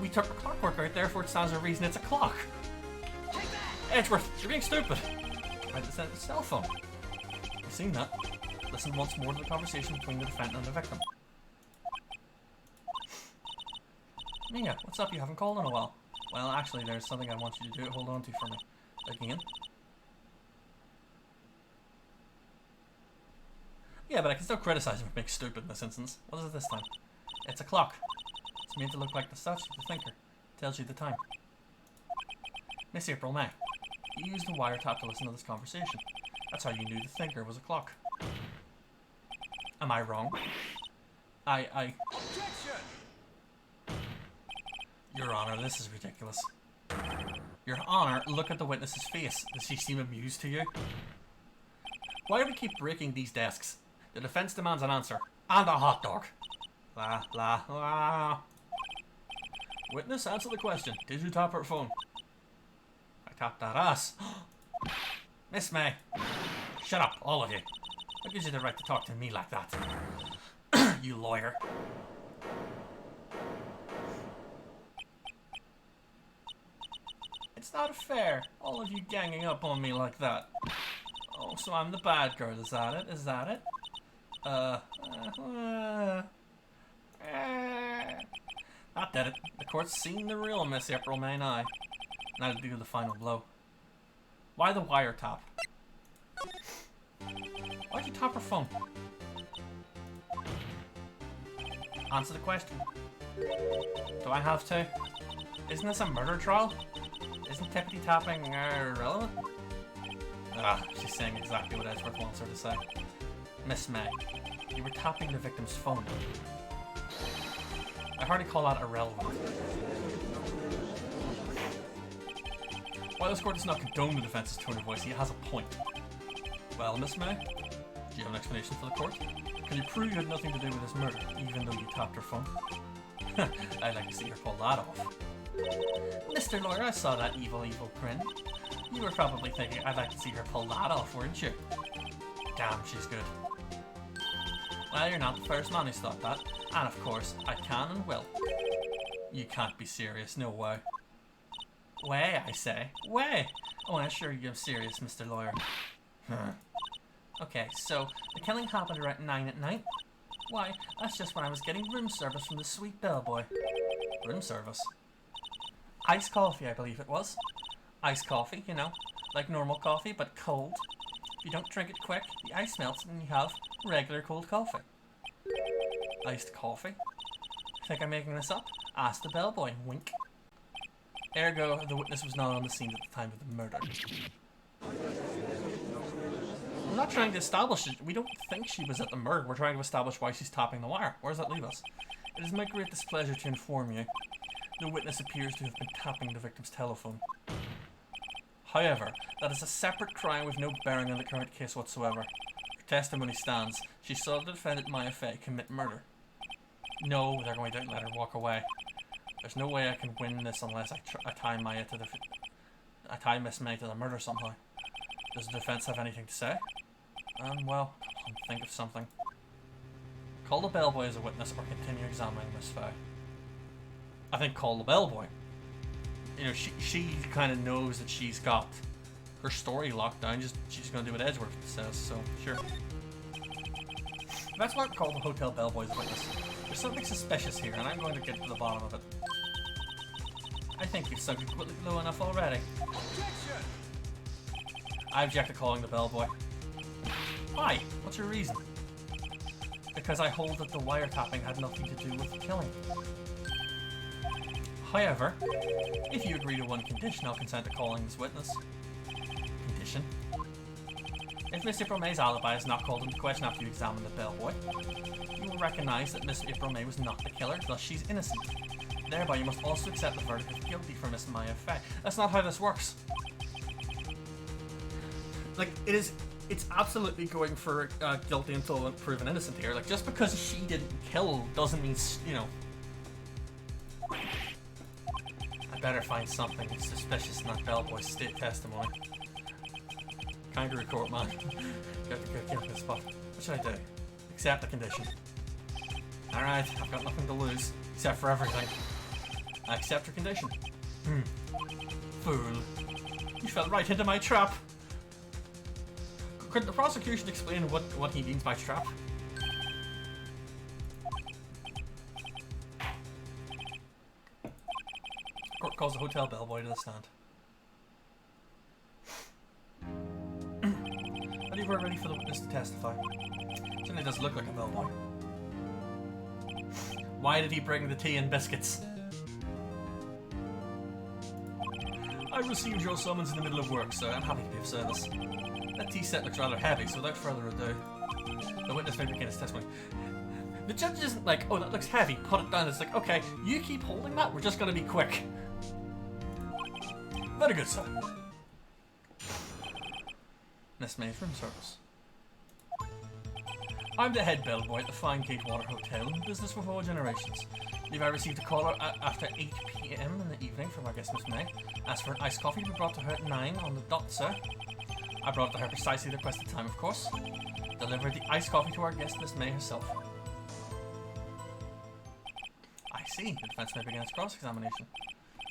we took the clockwork out, therefore it stands to reason it's a clock. Edgeworth, you're being stupid. Right, to send the cell phone. You've seen that. Listen once more to the conversation between the defendant and the victim. Mia, what's up? You haven't called in a while. Well, actually, there's something I want you to do. Hold on to for me. Again? Yeah, but I can still criticize him for being stupid in this instance. What is it this time? It's a clock. It's made to look like the statue of the thinker. Tells you the time. Miss April May. You used the wiretap to listen to this conversation. That's how you knew the thinker was a clock. Am I wrong? Objection! Your Honor, this is ridiculous. Your Honor, look at the witness's face. Does she seem amused to you? Why do we keep breaking these desks? The defense demands an answer. And a hot dog. La, la, la. Witness, answer the question. Did you tap her phone? I tapped that ass. Miss May. Shut up, all of you. What gives you the right to talk to me like that? You lawyer. It's not fair. All of you ganging up on me like that. Oh, so I'm the bad girl, is that it? Is that it? That did it. The court's seen the real Miss April May now. Now to do the final blow. Why the wiretap? Why'd you tap her phone? Answer the question. Do I have to? Isn't this a murder trial? Isn't tippity tapping irrelevant? Ah, she's saying exactly what Edgeworth wants her to say. Miss May, you were tapping the victim's phone. I hardly call that irrelevant. While this court does not condone the defense's tone of voice, he has a point. Well, Miss May, do you have an explanation for the court? Can you prove you had nothing to do with this murder, even though you tapped her phone? I'd like to see her pull that off. Mr. Lawyer, I saw that evil grin. You were probably thinking, I'd like to see her pull that off, weren't you? Damn, she's good. Well, you're not the first man who's thought that. And of course, I can and will. You can't be serious, no way. Way, I say. Way! Oh, I assure you I'm serious, Mr. Lawyer. Okay, so the killing happened around 9 at night? Why, that's just when I was getting room service from the sweet bellboy. Room service? Iced coffee, I believe it was. Iced coffee, you know, like normal coffee, but cold. If you don't drink it quick, the ice melts and you have regular cold coffee. Iced coffee? Think I'm making this up? Ask the bellboy, wink. Ergo, the witness was not on the scene at the time of the murder. We're not trying to establish it. We don't think she was at the murder. We're trying to establish why she's tapping the wire. Where does that leave us? It is my great displeasure to inform you. The witness appears to have been tapping the victim's telephone. However, that is a separate crime with no bearing on the current case whatsoever. Her testimony stands. She saw the defendant, Maya Fey, commit murder. No, they're going to let her walk away. There's no way I can win this unless I tie Maya to the... I tie Miss May to the murder somehow. Does the defense have anything to say? Well, think of something. Call the bellboy as a witness or continue examining Miss Fey. I think call the bellboy. You know, she kind of knows that she's got her story locked down. She's going to do what Edgeworth says, so sure. That's why I call the hotel bellboy as a witness. There's something suspicious here, and I'm going to get to the bottom of it. I think you've sunk it low enough already. Objection! I object to calling the bellboy. Why? What's your reason? Because I hold that the wiretapping had nothing to do with the killing. However, if you agree to one condition, I'll consent to calling this witness. Condition? If Miss April May's alibi is not called into question after you examine the bellboy, you will recognise that Miss April May was not the killer, thus she's innocent. Thereby, you must also accept the verdict of guilty for Miss Maya Fey. That's not how this works. Like, it's absolutely going for guilty until proven innocent here. Like, just because she didn't kill doesn't mean, you know... I better find something suspicious in that bellboy's state testimony. Kangaroo court, man. Get this spot. What should I do? Accept the condition. Alright, I've got nothing to lose. Except for everything. I accept your condition. Fool. You fell right into my trap. Could the prosecution explain what he means by trap? calls the hotel bellboy to the stand. I believe we're ready for the witness to testify. Certainly does look like a bellboy. Why did he bring the tea and biscuits? I received your summons in the middle of work, sir. I'm happy to be of service. That tea set looks rather heavy, so without further ado, the witness may begin his testimony. The judge isn't like, oh, that looks heavy, put it down. It's like, okay, you keep holding that, we're just going to be quick. Very good, sir. Miss May's room service. I'm the head bellboy at the Fine Gatewater Hotel, in business for 4 generations. Believe I received a call after 8 p.m. in the evening from our guest Miss May. Asked for an iced coffee to be brought to her at 9 on the dot, sir. I brought it to her precisely the requested time, of course. Delivered the iced coffee to our guest Miss May herself. I see. The defense may begin its cross-examination.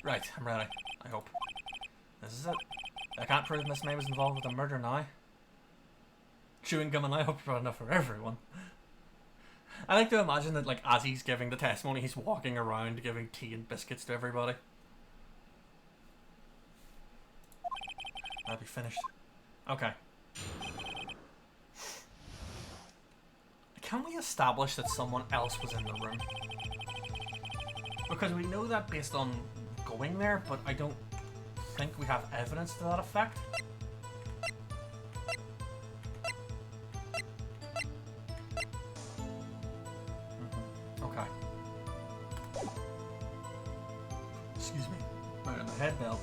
Right, I'm ready. I hope. This is it. I can't prove Miss May was involved with the murder now. Chewing gum and I hope brought enough for everyone. I like to imagine that, like, as he's giving the testimony, he's walking around giving tea and biscuits to everybody. I'll be finished. Okay. Can we establish that someone else was in the room? Because we know that based on going there, but I don't think we have evidence to that effect. Okay. Excuse me. Right on the head belt.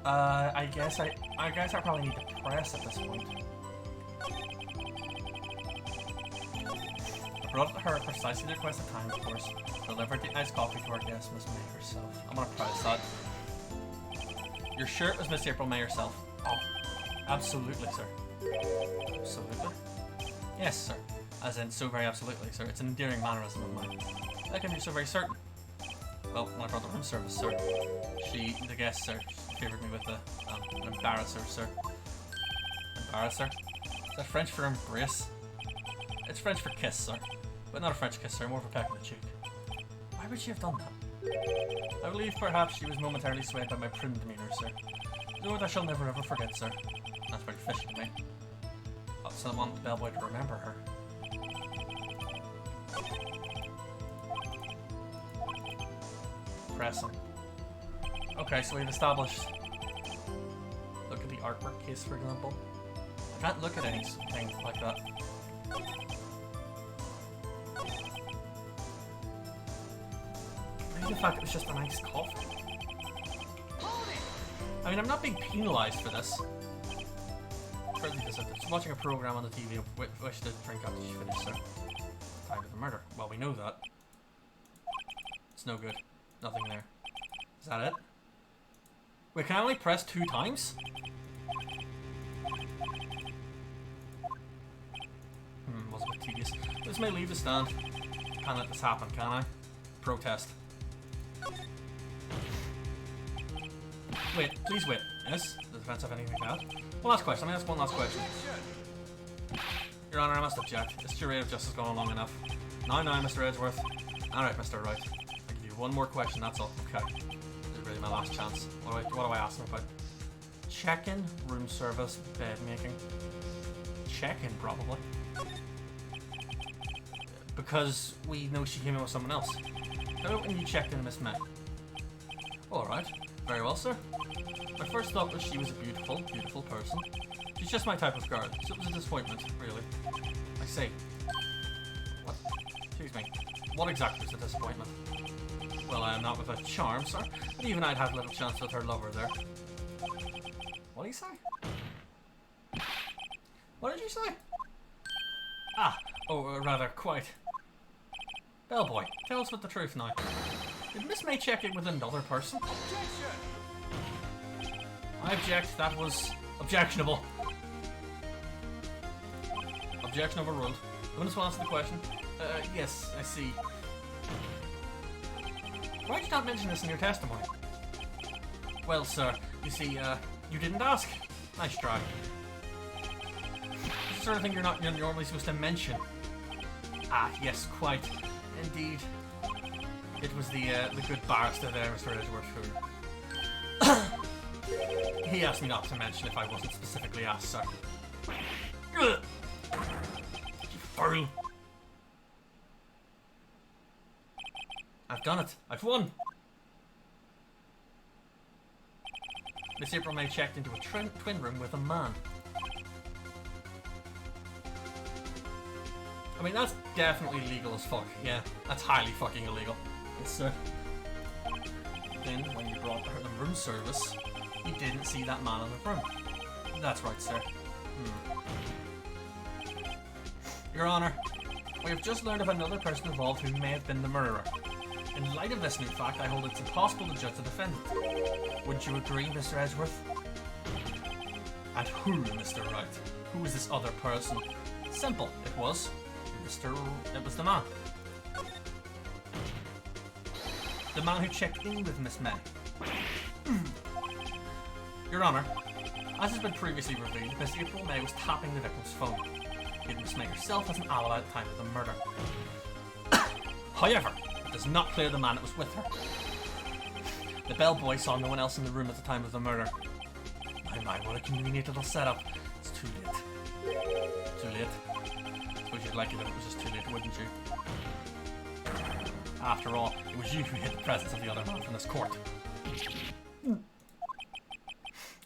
I guess I probably need to press at this point. I brought it to her precisely the requested time, of course. Delivered the iced coffee to our guest, Miss May herself. I'm gonna press that. Your shirt was Miss April May herself. Oh, absolutely, sir. Absolutely? Yes, sir. As in, so very absolutely, sir. It's an endearing mannerism of mine. I can be so very certain. Well, when I brought the room service, sir, the guest, sir, favoured me with an embarrasser, sir. Embarrasser? Is that French for embrace? It's French for kiss, sir. But not a French kiss, sir, more of a peck in the cheek. Why would she have done that? I believe perhaps she was momentarily swayed by my prim demeanour, sir. Lord, I shall never ever forget, sir. That's very fishy to me. I still want the bellboy to remember her. Pressing. Okay, so we've established. Look at the artwork case, for example. I can't look at anything like that. Maybe the fact it was just a nice coffee. I mean, I'm not being penalised for this. Currently, just watching a program on the TV. Wish to drink after she finished, sir. Time of the murder. Well, we know that. It's no good. Nothing there. Is that it? Wait, can I only press 2 times? Was a bit tedious. This may leave the stand. Can't let this happen, can I? Protest. Wait, please wait. Yes? Does the defense have anything to add? One last question. Let me ask one last question. Your Honour, I must object. This charade of justice has gone on long enough. Now, Mr. Edgeworth. Alright, Mr. Wright. I'll give you one more question, that's all. Okay. This is really my last chance. What do I ask them about? Check-in, room service, bed making. Check-in, probably. Because we know she came in with someone else. How about when you checked in Miss May? Alright. Very well, sir. My first thought was she was a beautiful, beautiful person. She's just my type of girl, so it was a disappointment, really. I see. What? Excuse me. What exactly was a disappointment? Well, I am not with a charm, sir, but even I'd have little chance with her lover there. What do you say? What did you say? Ah, rather, quite. Bellboy, tell us what the truth now. Did Miss May check in with another person? Objection! I object, that was objectionable. Objection overruled. The witness will answer the question. Yes, I see. Why did you not mention this in your testimony? Well, sir, you see, you didn't ask. Nice try. It's the sort of thing you're normally supposed to mention. Ah, yes, quite. Indeed. It was the good barrister there, Mr. Edgeworth, who He asked me not to mention if I wasn't specifically asked, sir. You fool. I've done it. I've won. Miss April May checked into a twin room with a man. I mean, that's definitely illegal as fuck. Yeah, that's highly fucking illegal. Yes, sir. Then, when you brought her the room service, you didn't see that man in the room. That's right, sir. Your Honor, we have just learned of another person involved who may have been the murderer. In light of this new fact, I hold it's impossible to judge the defendant. Wouldn't you agree, Mr. Edgeworth? And who, Mr. Wright? Who is this other person? Simple. It was the man. The man who checked in with Miss May. Your Honor, as has been previously revealed, Miss April May was tapping the victim's phone, giving Miss May herself as an alibi at the time of the murder. However, it does not clear the man that was with her. The bellboy saw no one else in the room at the time of the murder. My, what a convenient little setup. It's too late. Too late. Suppose you'd like it if it was just too late, wouldn't you? After all, it was you who hid the presence of the other man from this court.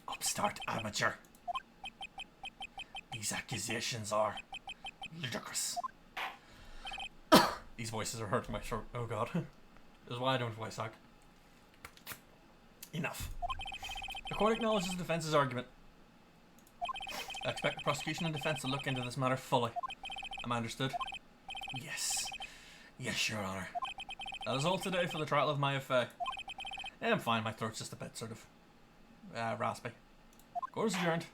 Upstart amateur. These accusations are ludicrous. These voices are hurting my throat. Oh god. This is why I don't voice act. Enough. The court acknowledges the defense's argument. I expect the prosecution and defense to look into this matter fully. Am I understood? Yes. Yes, Your Honor. That is all today for the trial of my affair. Yeah, I'm fine. My throat's just a bit sort of raspy. Court is adjourned.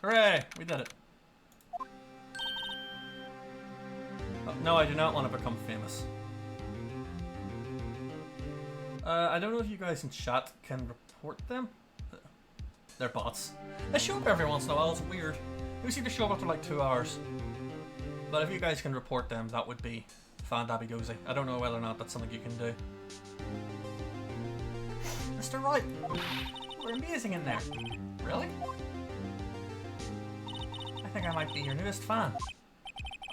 Hooray! We did it. Oh, no, I do not want to become famous. I don't know if you guys in chat can report them. They're bots. They show up every once in a while, it's weird. We seem to show up after like 2 hours. But if you guys can report them, that would be fan-dabby-dozy. I don't know whether or not that's something you can do. Mr. Wright, we're amazing in there. Really? I think I might be your newest fan.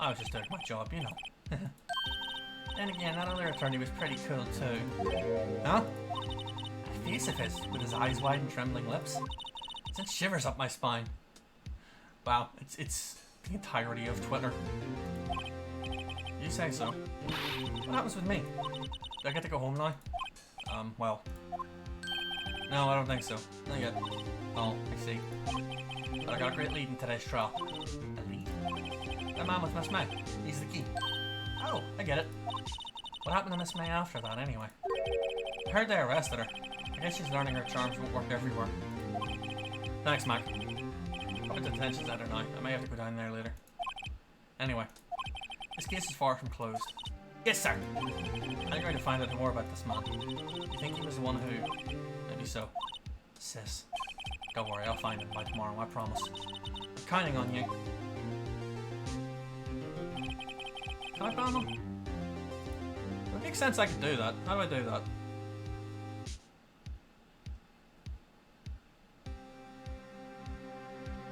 I was just doing my job, you know. Then again, that other attorney was pretty cool too. Huh? That face of his, with his eyes wide and trembling lips. It sent shivers up my spine. Wow, it's the entirety of Twitter. You say so. What happens with me? Do I get to go home now? Well. No, I don't think so. Not yet. Oh, I see. But I got a great lead in today's trial. A lead? That man with Miss May. He's the key. Oh, I get it. What happened to Miss May after that, anyway? I heard they arrested her. I guess she's learning her charms won't work everywhere. Thanks, Mac. Probably the detention center now. I may have to go down there later. Anyway, this case is far from closed. Yes, sir! I'm going to find out more about this man. You think he was the one who... Maybe so. Sis. Don't worry, I'll find him by tomorrow, I promise. I'm counting on you. Can I ban him? It makes sense I could do that. How do I do that?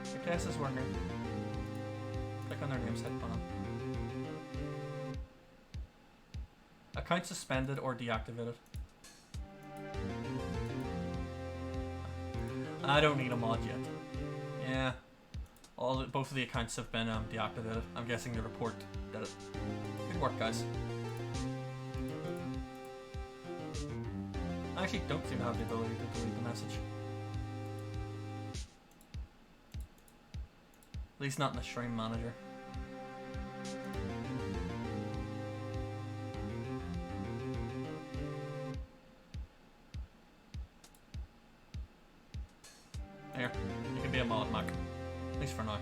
The test is working. Click on their names, hit ban. Account suspended or deactivated. I don't need a mod yet. Yeah. Both of the accounts have been deactivated. I'm guessing the report did it. Good work, guys. I actually don't seem to have the ability to delete the message. At least not in the stream manager. Here, you can be a mod, Mac. At least for now.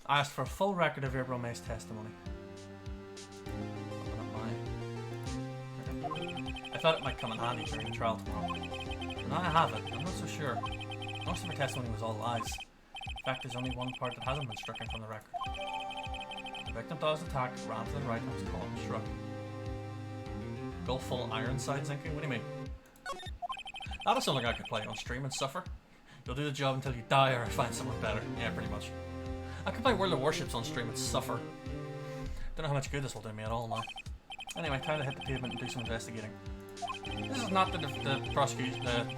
I asked for a full record of April May's testimony. I thought it might come in handy during the trial tomorrow. But now I have it, I'm not so sure. Most of her testimony was all lies. In fact, there's only one part that hasn't been stricken from the record. The victim does attack, ran to the right and was caught in shrug. Go full Ironside thinking? What do you mean? That is something I could play on stream and suffer. You'll do the job until you die or I find someone better. Yeah, pretty much. I could play World of Warships on stream and suffer. Don't know how much good this will do me at all now. Anyway, time to hit the pavement and do some investigating. This is not the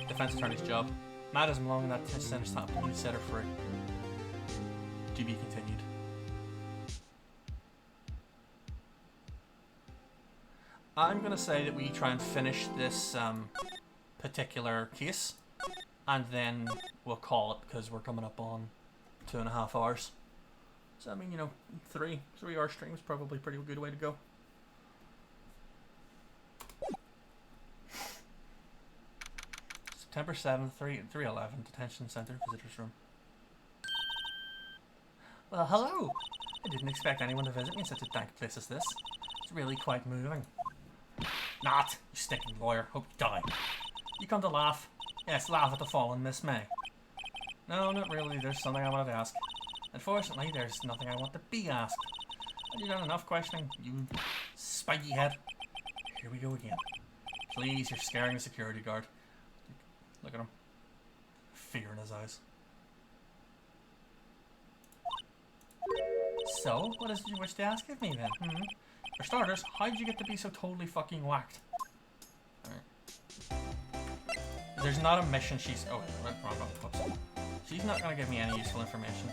defense attorney's job. Matters long that his sentence time to set her free. To be continued. I'm gonna say that we try and finish this particular case, and then we'll call it because we're coming up on 2.5 hours. So I mean, you know, 3-hour stream is probably a pretty good way to go. September 7th, 311, detention center, visitors room. Well, hello! I didn't expect anyone to visit me in such a dank place as this. It's really quite moving. Not, you stinking lawyer. Hope you die. You come to laugh? Yes, laugh at the fallen Miss May. No, not really. There's something I wanted to ask. Unfortunately, there's nothing I want to be asked. Have you done enough questioning, you spiky head? Here we go again. Please, you're scaring the security guard. Look at him. Fear in his eyes. So, what is it you wish to ask of me then? For starters, how did you get to be so totally fucking whacked? Alright. There's not a mission she's... Oh, wait, wrong. Whoops. She's not going to give me any useful information.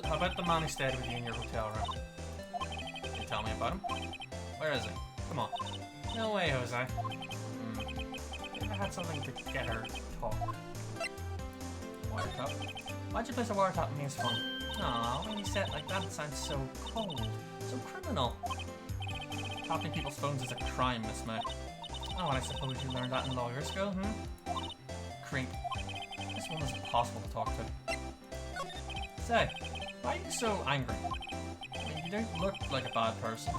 How about the man who stayed with you in your hotel room? Can you tell me about him? Where is he? Come on. No way, Jose. I had something to get her to talk. Wiretap? Why'd you place a wiretap on me as fun? Aw, when you say it like that, it sounds so cold. So criminal. Tapping people's phones is a crime, Miss May. Oh, and I suppose you learned that in lawyer school, Creep. This woman's impossible to talk to. Say, why are you so angry? I mean, you don't look like a bad person.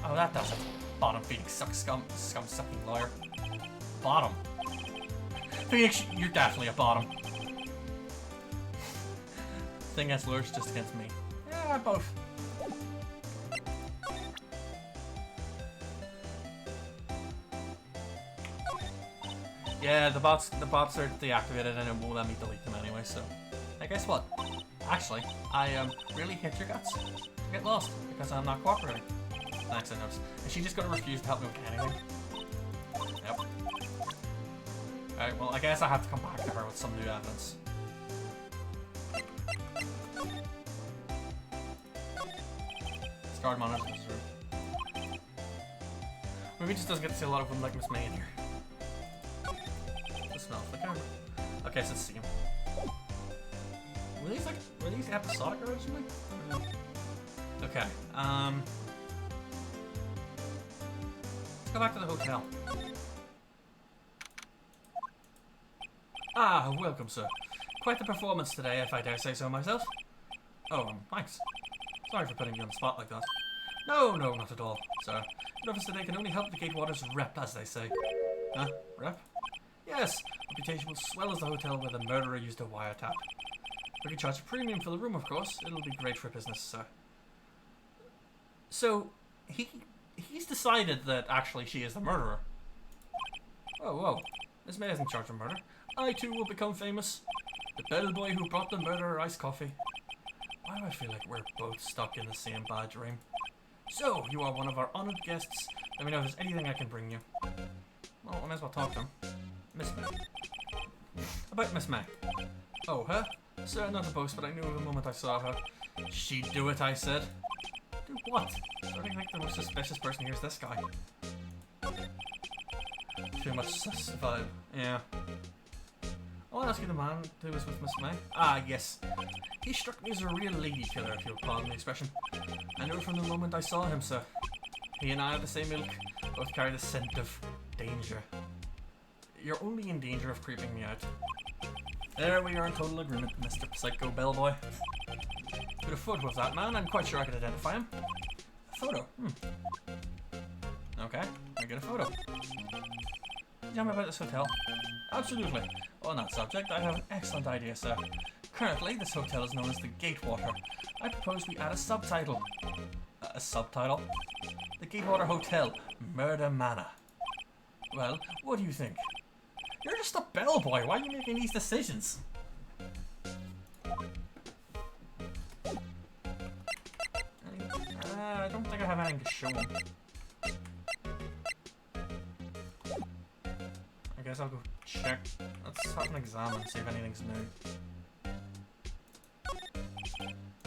Oh, that does it. Bottom-feeding scum-sucking lawyer. Bottom. Phoenix, you're definitely a bottom. Thing against lawyers, just against me. Yeah, both. Yeah, the bots are deactivated and it won't let me delete them anyway, so... Hey, guess what? Actually, I really hit your guts. Get lost, because I'm not cooperating. Thanks, I noticed. Is she just gonna refuse to help me with anything? Yep. Alright, well, I guess I have to come back to her with some new evidence. Guard monitor in his room. Maybe he just doesn't get to see a lot of women like Miss May in here. The smell of the camera. Okay, so let's see him. Were these episodic originally? I don't know. Okay, let's go back to the hotel. Ah, welcome, sir. Quite the performance today, if I dare say so myself. Oh, thanks. Sorry for putting you on the spot like that. No, not at all, sir. Your office today can only help the Gatewater's rep, as they say. Huh? Rep? Yes. Reputation will swell as the hotel where the murderer used a wiretap. We can charge a premium for the room, of course. It'll be great for business, sir. So, he's decided that actually she is the murderer. Whoa. Miss May isn't charged with murder. I too will become famous. The bellboy who brought the murderer iced coffee. Why do I feel like we're both stuck in the same bad dream? So, you are one of our honoured guests. Let me know if there's anything I can bring you. Well, I might as well talk to him. Miss May. About Miss May. Oh, her? Sir, not to boast, but I knew the moment I saw her. She'd do it, I said. Do what? Starting to think the most suspicious person here is this guy. Too much sus vibe. Yeah. I want to ask you the man who was with Miss May. Ah, yes. He struck me as a real lady killer, if you'll pardon the expression. I know from the moment I saw him, sir. He and I are the same ilk, both carry the scent of danger. You're only in danger of creeping me out. There we are in total agreement, Mr. Psycho Bellboy. With a photo of that man, I'm quite sure I could identify him. A photo? Okay, I get a photo. Tell me about this hotel. Absolutely. On that subject, I have an excellent idea, sir. Currently, this hotel is known as the Gatewater. I propose we add a subtitle. A subtitle? The Gatewater Hotel, Murder Manor. Well, what do you think? You're just a bellboy. Why are you making these decisions? I don't think I have anything to show him. I guess I'll go check. Let's have an exam and see if anything's new.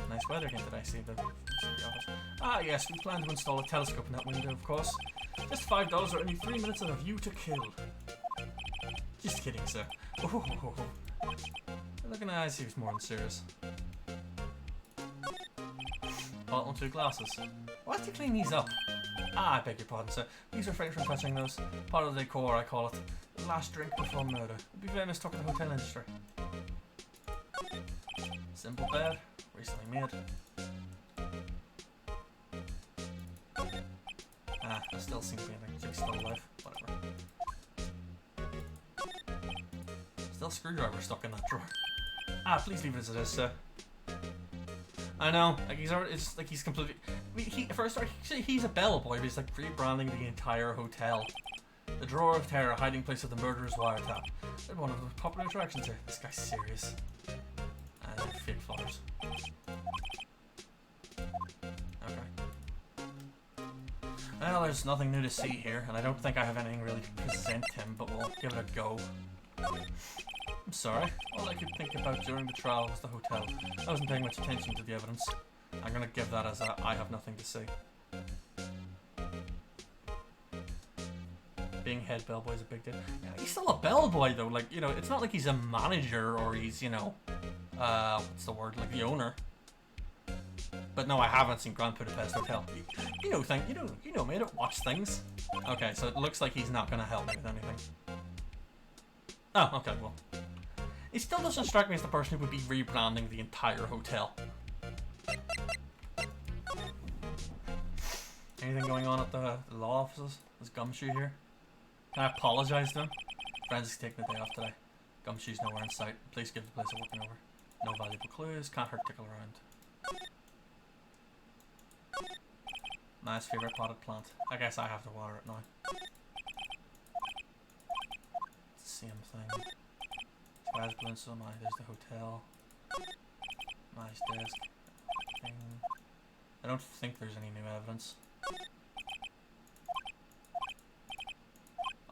Nice weather again today, see the office. Ah yes, we plan to install a telescope in that window, of course. Just $5 or only 3 minutes and a view to kill. Just kidding, sir. Oh, look at eyes, he was more than serious. Bottle and 2 glasses. Why did you clean these up? Ah, I beg your pardon, sir. Please refrain from touching those. Part of the decor, I call it. The last drink before murder. It'd be famous talk of the hotel industry. Simple bed, recently made. Ah, I've still seen painting. She's still alive. Whatever. Still screwdriver stuck in that drawer. Ah, please leave it as it is, sir. I know, like he's already, it's like he's completely. I mean, for a start, he's a bellboy, but he's like rebranding the entire hotel. The Drawer of Terror, hiding place of the murderer's wiretap. They're one of the popular attractions here. This guy's serious. And fake flowers. Okay. Well, there's nothing new to see here, and I don't think I have anything really to present him, but we'll give it a go. I'm sorry. All I could think about during the trial was the hotel. I wasn't paying much attention to the evidence. I'm gonna give that as a I have nothing to say. Being head bellboy is a big deal. Yeah, he's still a bellboy though. Like, you know, it's not like he's a manager or he's, you know, what's the word? Like the owner. But no, I haven't seen Grand Budapest Hotel. You know, made it watch things. Okay, so it looks like he's not gonna help me with anything. Oh, okay, well. It still doesn't strike me as the person who would be rebranding the entire hotel. Anything going on at the law offices? There's Gumshoe here. Can I apologize to him? Friends is taking the day off today. Gumshoe's nowhere in sight. Please give the place a looking over. No valuable clues. Can't hurt tickle around. Nice favorite potted plant. I guess I have to water it now. Same thing. Sky's blue, so mine. There's the hotel. Nice desk. Thing. I don't think there's any new evidence.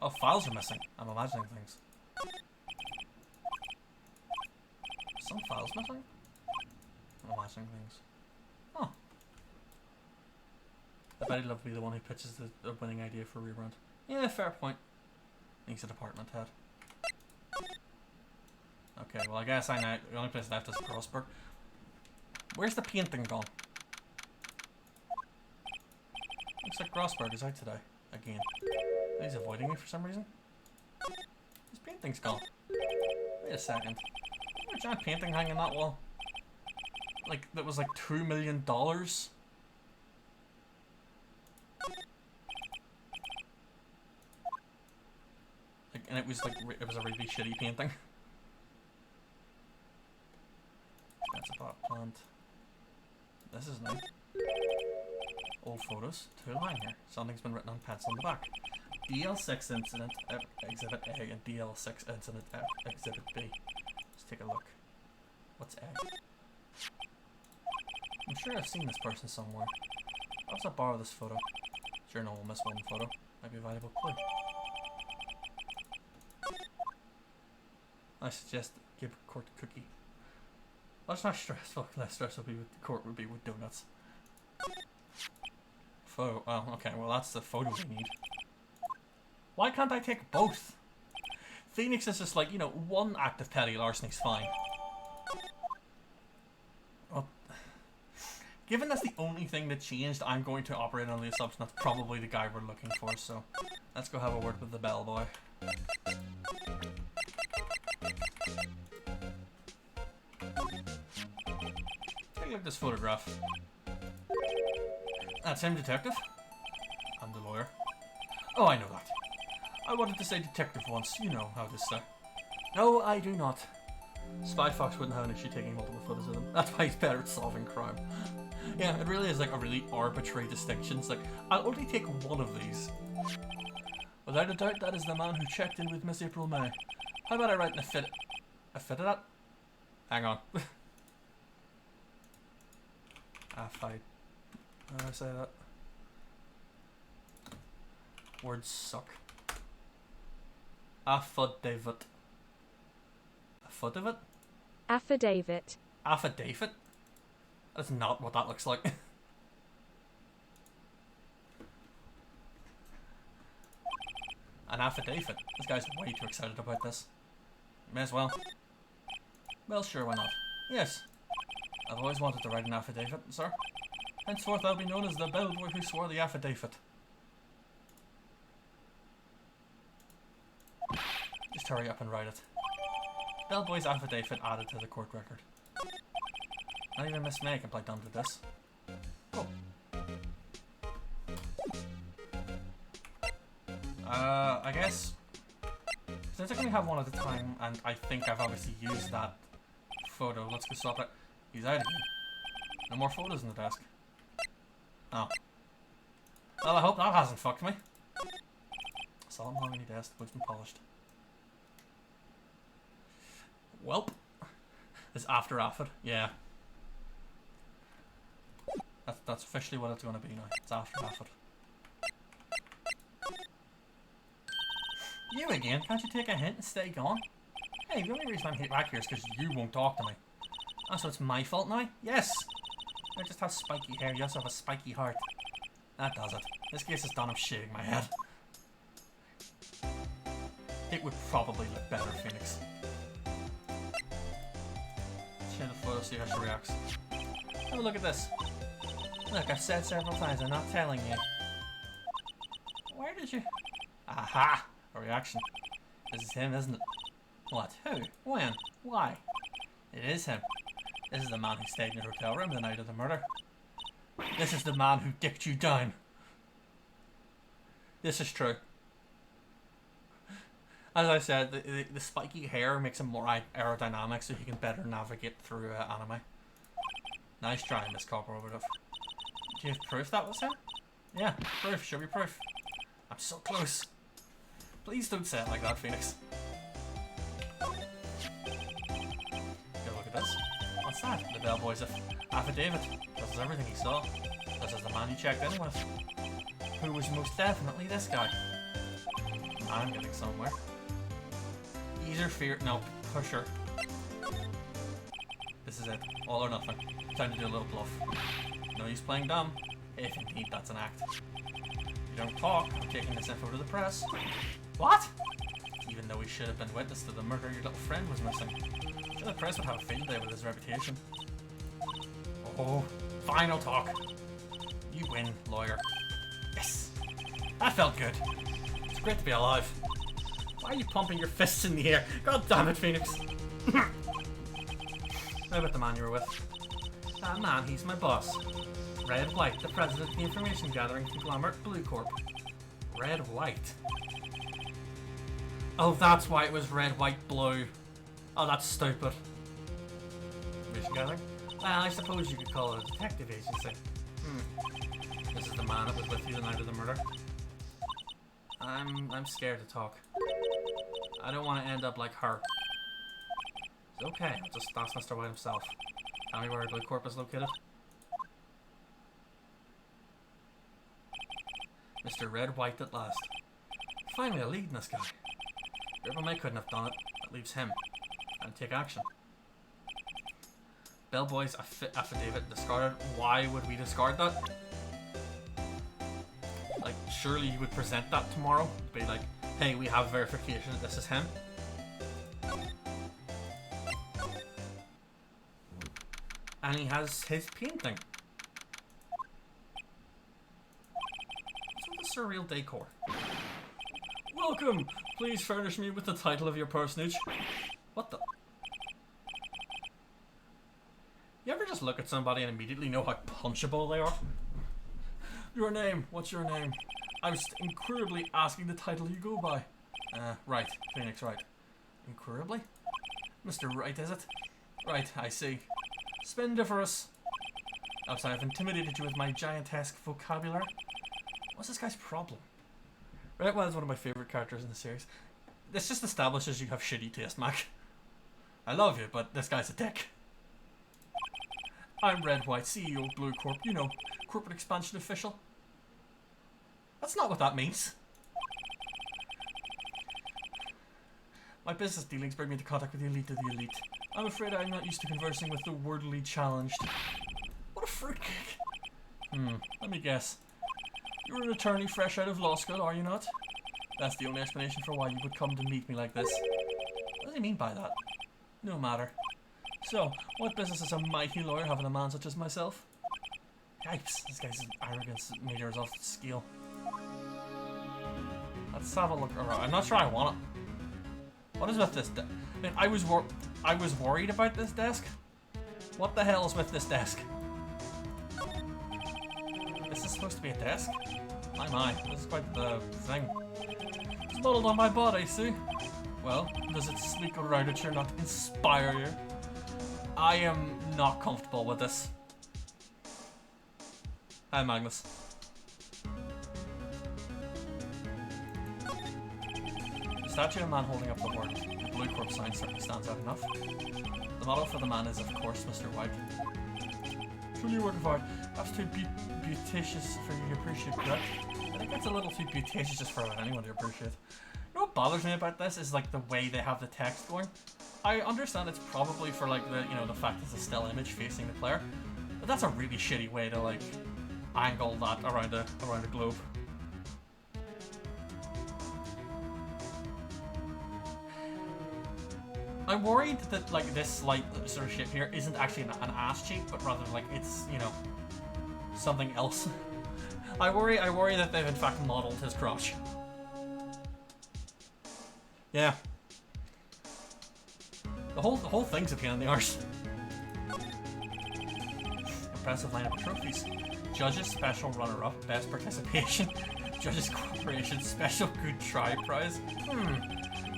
Oh, files are missing. I'm imagining things. Some files missing? I'm imagining things. Huh. I bet he'd love to be the one who pitches the winning idea for a rebrand. Yeah, fair point. He's a department head. Okay, well I guess I know the only place left is Crossburg. Where's the painting gone? Looks like Grossberg is out today. Again. He's avoiding me for some reason. His painting's gone. Wait a second. There's a giant painting hanging on that wall. Like, that was like $2 million. Like, and it was like, it was a really shitty painting. That's a pot plant. This is new. Old photos. 2 line here. Something's been written on pencil on the back. DL6 incident exhibit A and DL6 incident exhibit B. Let's take a look. What's A? I'm sure I've seen this person somewhere. Perhaps I'll borrow this photo. Sure, no one will miss one photo. Might be a valuable clue. I suggest give court a cookie. That's not stressful. Less stressful would be with the court would be with donuts. Photo. Oh, okay. Well, that's the photo we need. Why can't I take both? Phoenix is just like, you know, one act of petty larceny's fine. Well, given that's the only thing that changed, I'm going to operate on the assumption that's probably the guy we're looking for, so let's go have a word with the bellboy. Take a look at this photograph. That's him, detective. I'm the lawyer. Oh, I know that. I wanted to say detective once. You know how this, sir. No, I do not. Spy Fox wouldn't have an issue taking multiple photos of them. That's why he's better at solving crime. Yeah, it really is like a really arbitrary distinction. It's like, I'll only take one of these. Without a doubt, that is the man who checked in with Miss April May. How about I write a fit of that? Hang on. Fight. How do I say that? Words suck. Affidavit. Affidavit? Affidavit. Affidavit? That's not what that looks like. An affidavit. This guy's way too excited about this. May as well. Well, sure, why not? Yes. I've always wanted to write an affidavit, sir. Henceforth I'll be known as the bellboy who swore the affidavit. Just hurry up and write it. Bellboy's affidavit added to the court record. Not even Miss May can play dumb with this. Cool. I guess since I can only have one at a time, and I think I've obviously used that photo, let's go swap it. He's out again. No more photos on the desk. Oh. Well, I hope that hasn't fucked me. Saw him on any desk, the wood's been polished. Welp. It's after Affid, yeah. That's officially what it's going to be now. It's after Affid. You again? Can't you take a hint and stay gone? Hey, the only reason I'm back here is because you won't talk to me. Oh, so it's my fault now? Yes! I just have spiky hair, you also have a spiky heart. That does it. This case is done, I'm shaving my head. It would probably look better, Phoenix. Share the photo, see how she reacts. Have a look at this. Look, I've said several times, I'm not telling you. Where did you... Aha! A reaction. This is him, isn't it? What? Who? When? Why? It is him. This is the man who stayed in your hotel room the night of the murder. This is the man who dicked you down. This is true. As I said, the spiky hair makes him more aerodynamic so he can better navigate through anime. Nice try, Miss Copper Operative. Do you have proof that was him? Yeah, proof. Show me proof. I'm so close. Please don't say it like that, Phoenix. Go look at this. What's that? The bellboy's affidavit. This is everything he saw. This is the man he checked in with. Who was most definitely this guy. I'm getting somewhere. Either fear... No, pusher. This is it. All or nothing. Time to do a little bluff. No use playing dumb. If indeed that's an act. You don't talk. I'm taking this info to the press. What? Even though he should have been witness to the murder your little friend was missing. I'm sure the press would have a field day with his reputation. Oh, final talk. You win, lawyer. Yes! That felt good. It's great to be alive. Why are you pumping your fists in the air? God damn it, Phoenix. How about the man you were with? That man, he's my boss. Red White, the president of the information gathering conglomerate Blue Corp. Red White. Oh, that's why it was red, white, blue. Oh, that's stupid. Information gathering? Well, I suppose you could call it a detective agency. This is the man that was with you the night of the murder. I'm scared to talk. I don't want to end up like her. It's okay, I'll just ask Mr. White himself. Tell me where Blue Corp is located. Mr. Red White at last. Finally a lead in this guy. April May couldn't have done it. That leaves him. And take action. Bellboy's affidavit discarded. Why would we discard that? Like, surely you would present that tomorrow. Be like, hey, we have verification that this is him. And he has his painting. What's with the surreal decor? Welcome! Please furnish me with the title of your personage. What the? You ever just look at somebody and immediately know how punchable they are? Your name. What's your name? I was incredibly asking the title you go by. Right. Phoenix Wright. Incurably? Mr. Wright, is it? Right, I see. Splendiferous. Perhaps I have intimidated you with my giantesque vocabulary. What's this guy's problem? Wright is one of my favourite characters in the series. This just establishes you have shitty taste, Mac. I love you, but this guy's a dick. I'm Red White, CEO of Blue Corp, you know, corporate expansion official. That's not what that means. My business dealings bring me into contact with the elite of the elite. I'm afraid I'm not used to conversing with the wordily challenged. What a fruitcake. Let me guess. You're an attorney fresh out of law school, are you not? That's the only explanation for why you would come to meet me like this. What does he mean by that? No matter. So, what business does a mighty lawyer have in a man such as myself? Yipes, this guy's arrogance meters off the scale. Let's have a look around. I'm not sure I want it. What is with this desk? I mean, I was worried about this desk. What the hell is with this desk? Is this supposed to be a desk? My, this is quite the thing. It's modeled on my body, see? Well, does its sleek rounded not inspire you? I am not comfortable with this. Hi, Magnus. The statue of a man holding up the word. The Blue Corp sign certainly stands out enough. The motto for the man is, of course, Mr. White. Truly a work of art. Perhaps too beauticious for you to appreciate, correct? I think that's a little too beauticious just for anyone to appreciate. You know what bothers me about this is like the way they have the text going. I understand it's probably for like the, you know, the fact it's a still image facing the player, but that's a really shitty way to like angle that around a globe. I'm worried that like this slight sort of shit here isn't actually an ass cheek, but rather like it's, you know, something else. I worry that they've in fact modeled his crotch. Yeah. The whole thing's a pain in the arse. Impressive lineup of trophies. Judges special runner-up, best participation. Judges Corporation special good try prize.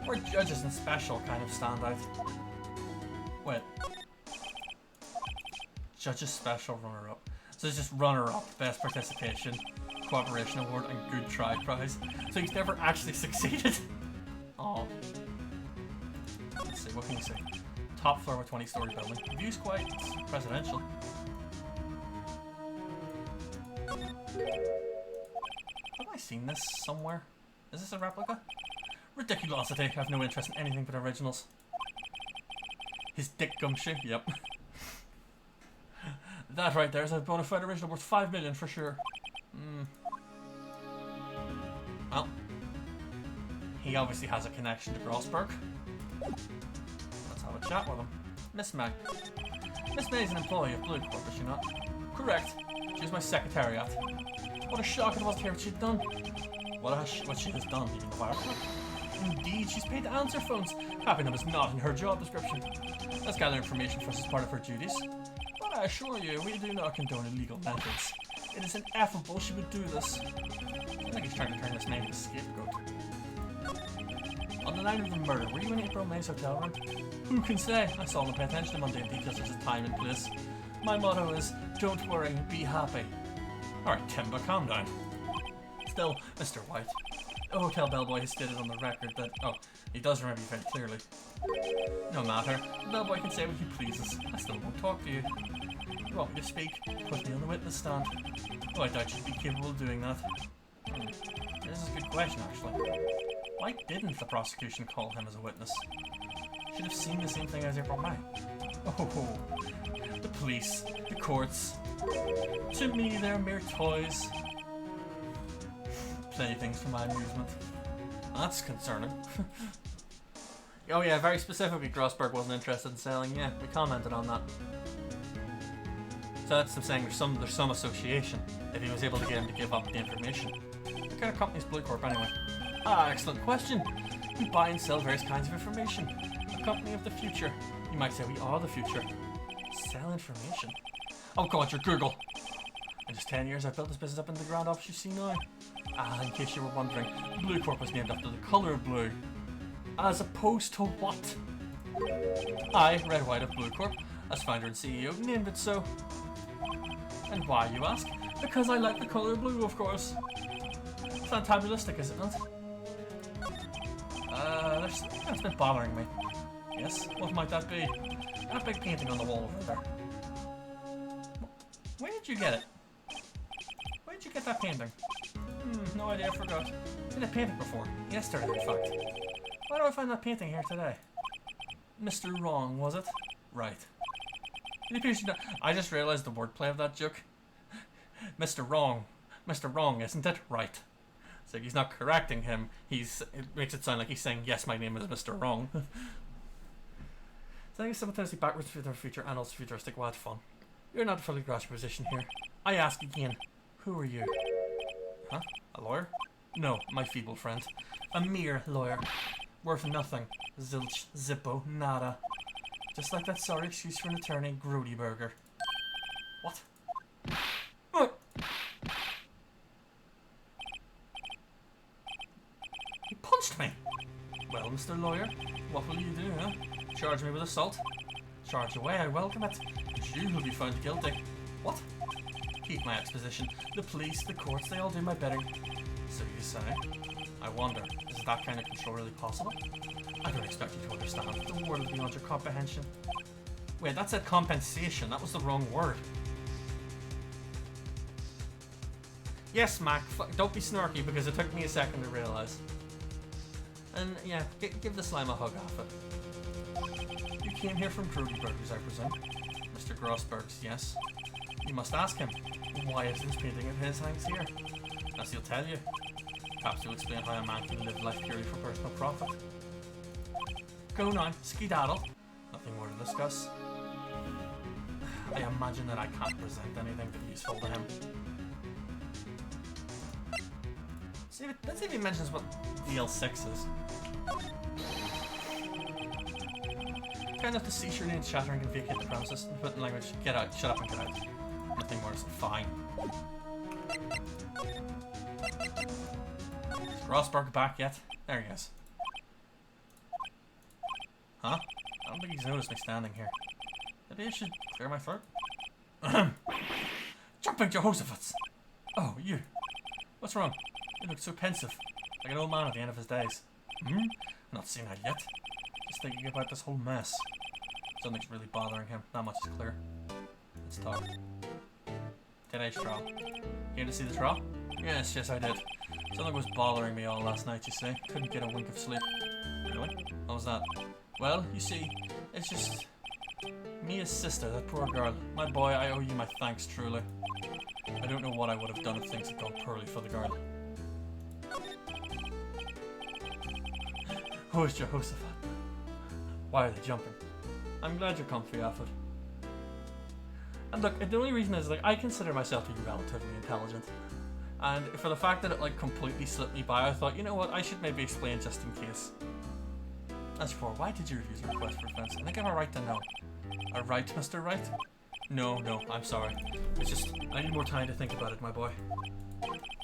Or judges and special kind of stand out. Wait. Judges special runner-up. So it's just runner-up, best participation, cooperation award, and good try prize. So he's never actually succeeded. Oh. Let's see, what can you see? Top floor of a 20-story building. The view's quite presidential. Have I seen this somewhere? Is this a replica? Ridiculosity. I have no interest in anything but originals. His dick gumshoe, yep. That right there is a bona fide original worth 5 million for sure. Well, he obviously has a connection to Grossberg. Let's have a chat with him. Miss May. Miss May is an employee of Blue Corp, is she not? Correct. She's my secretariat. What a shock it was to hear what she'd done. What she has done, even the fire. Indeed, she's paid to answer phones. Having them is not in her job description. Let's gather information for us as part of her duties. But I assure you, we do not condone illegal methods. It is ineffable she would do this. I think he's trying to turn this man into a scapegoat. On the night of the murder, were you in April May's hotel room? Who can say? I saw them pay attention to mundane details such as time and place. My motto is, don't worry, be happy. Alright, Timber, calm down. Still, Mr. White. The hotel bellboy has stated on the record that... Oh, he does remember you very clearly. No matter. The bellboy can say what he pleases. I still won't talk to you. You want me to speak? Put me on the witness stand. Oh, I doubt you'd be capable of doing that. This is a good question, actually. Why didn't the prosecution call him as a witness? Should have seen the same thing as April May. Oh, the police, the courts. To me, they're mere toys. Playthings for my amusement. That's concerning. Oh yeah, very specifically, Grossberg wasn't interested in selling. Yeah, we commented on that. So that's them saying there's some association. If he was able to get him to give up the information. What kind of company is Blue Corp anyway? Ah, excellent question. We buy and sell various kinds of information. A company of the future. You might say we are the future. Sell information? Oh god, you're Google. In just 10 years, I've built this business up into the grand office you see now. Ah, in case you were wondering, Blue Corp was named after the colour of blue. As opposed to what? I, Red White of Blue Corp, as founder and CEO, named it so. And why, you ask? Because I like the colour blue, of course. Fantabulistic, is it not? There's something that's been bothering me. Yes, what might that be? That big painting on the wall over there. Where did you get it? Where did you get that painting? No idea, I forgot. Seen a painting before. Yesterday, in fact. Why do I find that painting here today? Mr. Wrong, was it? Right. It appears you know. I just realised the wordplay of that joke. Mr. Wrong. Mr. Wrong, isn't it? Right. So he's not correcting him. It makes it sound like he's saying, yes, my name is Mr. Wrong. So I think simultaneously backwards for the future and also futuristic. What fun. You're not fully grasp your position here. I ask again, who are you? Huh? A lawyer? No, my feeble friend. A mere lawyer. Worth nothing. Zilch, zippo, nada. Just like that sorry excuse for an attorney, Grody Burger. What? He punched me! Well, Mr. Lawyer, what will you do, huh? Charge me with assault? Charge away, I welcome it. But you will be found guilty. What? Keep my exposition. The police, the courts, they all do my bidding. So you say? I wonder, is that kind of control really possible? I don't expect you to understand. The world is beyond your comprehension. Wait, that said compensation. That was the wrong word. Yes, Mac, don't be snarky because it took me a second to realise. And yeah, give the slime a hug off it. You came here from Grody Burgers, I presume. Mr. Grossberg's, yes. You must ask him, why is this painting of his hangs here? As he'll tell you. Perhaps he'll explain how a man can live life purely for personal profit. Go now, skedaddle. Nothing more to discuss. I imagine that I can't present anything that useful to him. Let's see if he mentions what DL6 is. Kind of to cease your names shattering and vacate the premises and put in language, get out, shut up and get out. Nothing more, so fine. Is Grossberg back yet? There he is. Huh? I don't think he's noticed me standing here. Maybe I should clear my throat? Jumping Jehoshaphat's! Oh, you. What's wrong? You look so pensive, like an old man at the end of his days. Not seen that yet. Just thinking about this whole mess. Something's really bothering him. Not much is clear. Let's talk. Today's trial. Here to see the trial? Yes, I did. Something was bothering me all last night, you see. Couldn't get a wink of sleep. Really? What was that? Well, you see, it's just... Mia's sister, that poor girl. My boy, I owe you my thanks, truly. I don't know what I would have done if things had gone poorly for the girl. Who is Jehoshaphat? Why are they jumping? I'm glad you're comfy, Afford. And look, the only reason is, like, I consider myself to be relatively intelligent. And for the fact that it, like, completely slipped me by, I thought, you know what, I should maybe explain just in case. As for, why did you refuse a request for offense? I think I have a right to know. A right, Mr. Wright? No, I'm sorry. It's just, I need more time to think about it, my boy.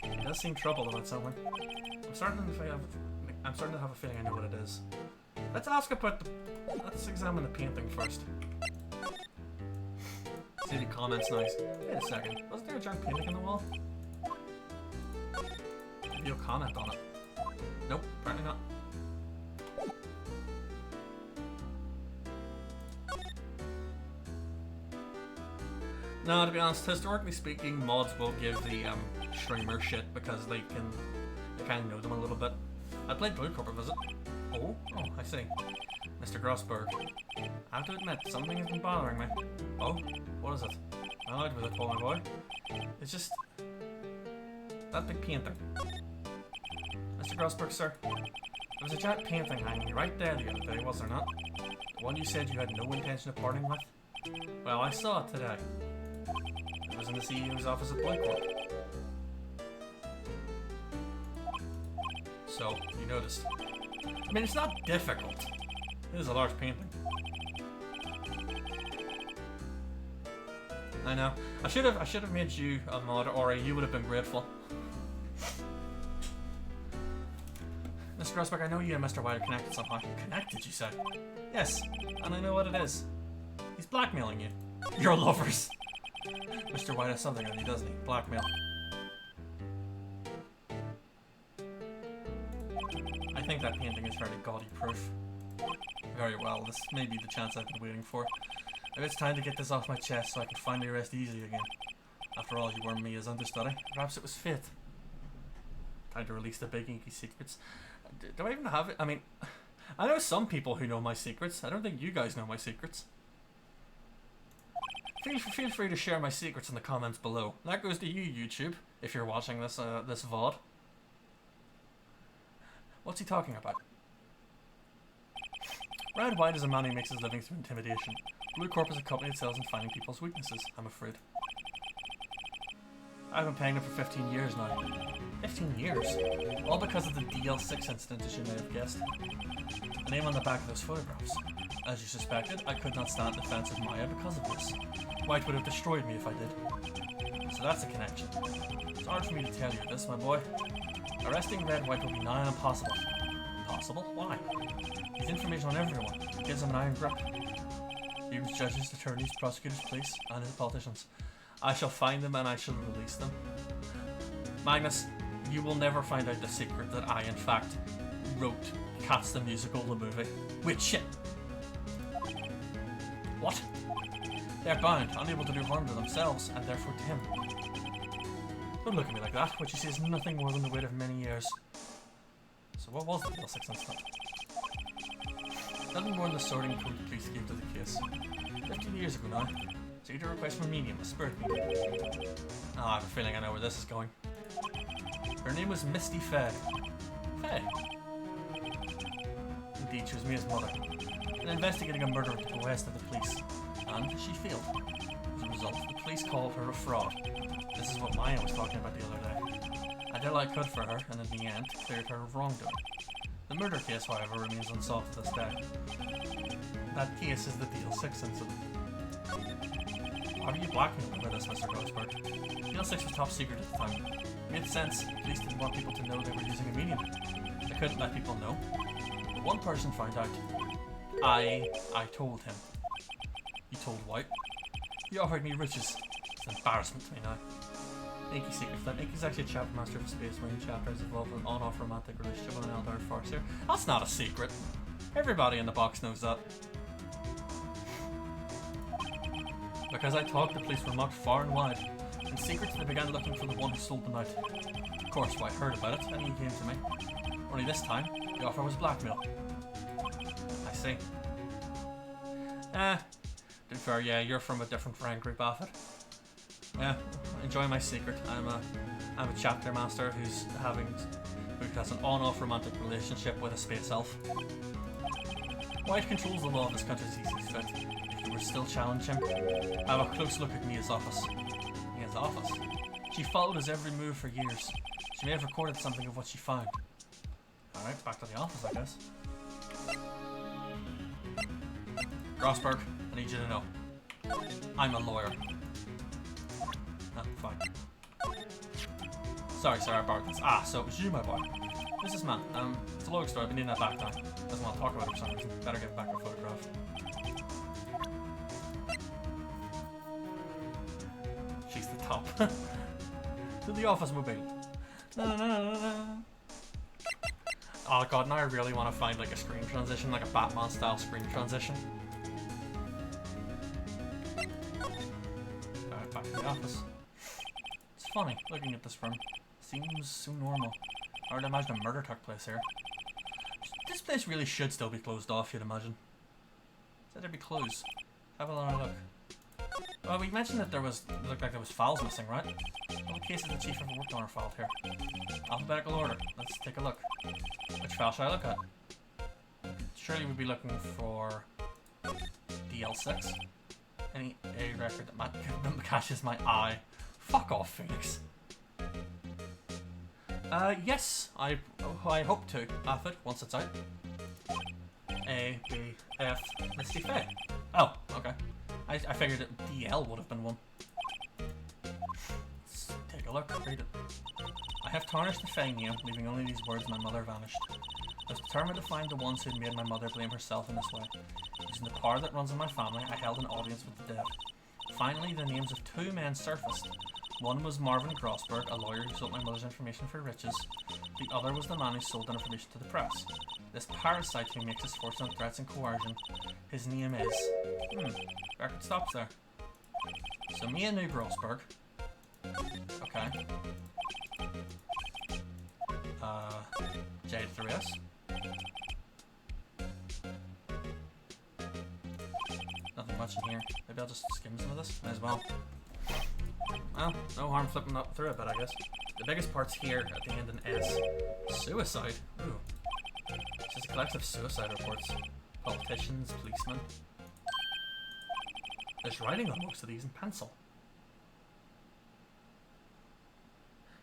He does seem troubled about something. I'm starting to have a feeling I know what it is. Let's examine the painting first. See the comments nice. Wait a second, wasn't there a giant painting on the wall? Maybe you'll comment on it. Nope, apparently not. No, to be honest, historically speaking, mods will give the streamer shit because they kind of know them a little bit. I played Blue Corp a visit. Oh, I see. Mr. Grossberg. I have to admit, something has been bothering me. Oh, what is it? I lied with it, my boy. It's just... that big painting. Mr. Grossberg, sir. There was a giant painting hanging right there the other day, was there not? The one you said you had no intention of parting with? Well, I saw it today. It was in the CEO's office at Blackout. So, you noticed. I mean, it's not difficult. It is a large painting. I know. I should have made you a mod, or you would have been grateful. Mr. Mr. Grossberg, I know you and Mr. White are connected somehow. Connected, you said? Yes, and I know what it is. He's blackmailing you. You're lovers. Mr. White has something on you, doesn't he? Blackmail. I think that painting is fairly gaudy proof. Very well, this may be the chance I've been waiting for. Maybe it's time to get this off my chest so I can finally rest easy again. After all, you were me as understudy. Perhaps it was fate. Time to release the big inky secrets. Do I even have it? I mean, I know some people who know my secrets. I don't think you guys know my secrets. Feel free to share my secrets in the comments below. That goes to you, YouTube, if you're watching this this VOD. What's he talking about? Red White is a man who makes his living through intimidation. Blue Corp is a company that sells in finding people's weaknesses, I'm afraid. I've been paying them for 15 years now. 15 years? All because of the DL6 incident, as you may have guessed. The name on the back of those photographs. As you suspected, I could not stand the defense of Maya because of this. White would have destroyed me if I did. So that's a connection. It's hard for me to tell you this, my boy. Arresting Red White will be nigh impossible. Impossible? Why? He's information on everyone. It gives him an iron grip. He was judges, attorneys, prosecutors, police, and his politicians. I shall find them and I shall release them. Magnus, you will never find out the secret that I, in fact, wrote Cats the Musical, the movie. Wait, shit! What? They're bound, unable to do harm to themselves, and therefore to him. Don't look at me like that. What you see is nothing more than the weight of many years. So what was the DL6 incident? Nothing more than the sorting code the police gave to the case. 15 years ago now. So you had a request from a medium, a spirit medium. Oh, I have a feeling I know where this is going. Her name was Misty Faye. Faye? Indeed, she was Mia's mother. And investigating a murder at the behest of the police. And she failed. As a result, the police called her a fraud. This is what Maya was talking about the other day. I did all I could for her, and in the end, cleared her of wrongdoing. The murder case, however, remains unsolved to this day. That case is the DL6 incident. Why were you blackmailing me with this, Mr. Grossberg? DL6 was top secret at the time. It made sense. Police didn't want people to know they were using a medium. They couldn't let people know. But one person found out. I told him. You told White? He offered me riches. It's an embarrassment to me now. Inky secret flip. Inky's actually a chapter master of a Space Marine chapter is involved in an on-off romantic relationship with an elder farce here. That's not a secret. Everybody in the box knows that. Because I talked, the police were mocked far and wide. In secret, they began looking for the one who sold them out. Of course, White heard about it, and he came to me. Only this time, the offer was blackmail. I see. To be fair, yeah, you're from a different friend group, Affit. Yeah, enjoy my secret. I'm a chapter master who has an on-off romantic relationship with a space elf. White controls the law of this country as he sees fit. If you were still challenge him, have a close look at Mia's office. Mia's office? She followed his every move for years. She may have recorded something of what she found. Alright, back to the office, I guess. Grossberg, I need you to know. I'm a lawyer. Ah, fine. Sorry, sir, I borrowed this. Ah, so it was you, my boy. This is man. It's a long story. I've been needing that back now. Doesn't want to talk about it for some reason. Better get back a photograph. She's the top. To the office mobile. Oh god, now I really want to find like a screen transition, like a Batman style screen transition. Alright, back to the office. It's funny, looking at this room. Seems so normal. Hard to imagine a murder took place here. This place really should still be closed off, you'd imagine. Said there'd be clues. Have a look. Well, we mentioned that looked like there was files missing, right? All the cases the chief ever worked on are filed here. Alphabetical order. Let's take a look. Which file should I look at? Surely we'd be looking for DL6. Any A record that catches my eye. Fuck off, Phoenix. Yes, I hope to, Affit, once it's out. A, B, F, Misty Faye. Oh, okay. I figured that DL would have been one. Let's take a look, read it. I have tarnished the Fae name, leaving only these words, my mother vanished. I was determined to find the ones who had made my mother blame herself in this way. Using the power that runs in my family, I held an audience with the dead. Finally, the names of two men surfaced. One was Marvin Grossberg, a lawyer who sold my mother's information for riches. The other was the man who sold that information to the press. This parasite who makes his fortune on threats and coercion. His name is... record stops there. So Mia knew Grossberg. Okay. Jade Therese. Nothing much in here. Maybe I'll just skim some of this. Might as well. Well, no harm flipping up through it, but I guess. The biggest part's here at the end in S. Suicide? Ooh. It's just a collection of suicide reports. Politicians, policemen. There's writing on most of these in pencil.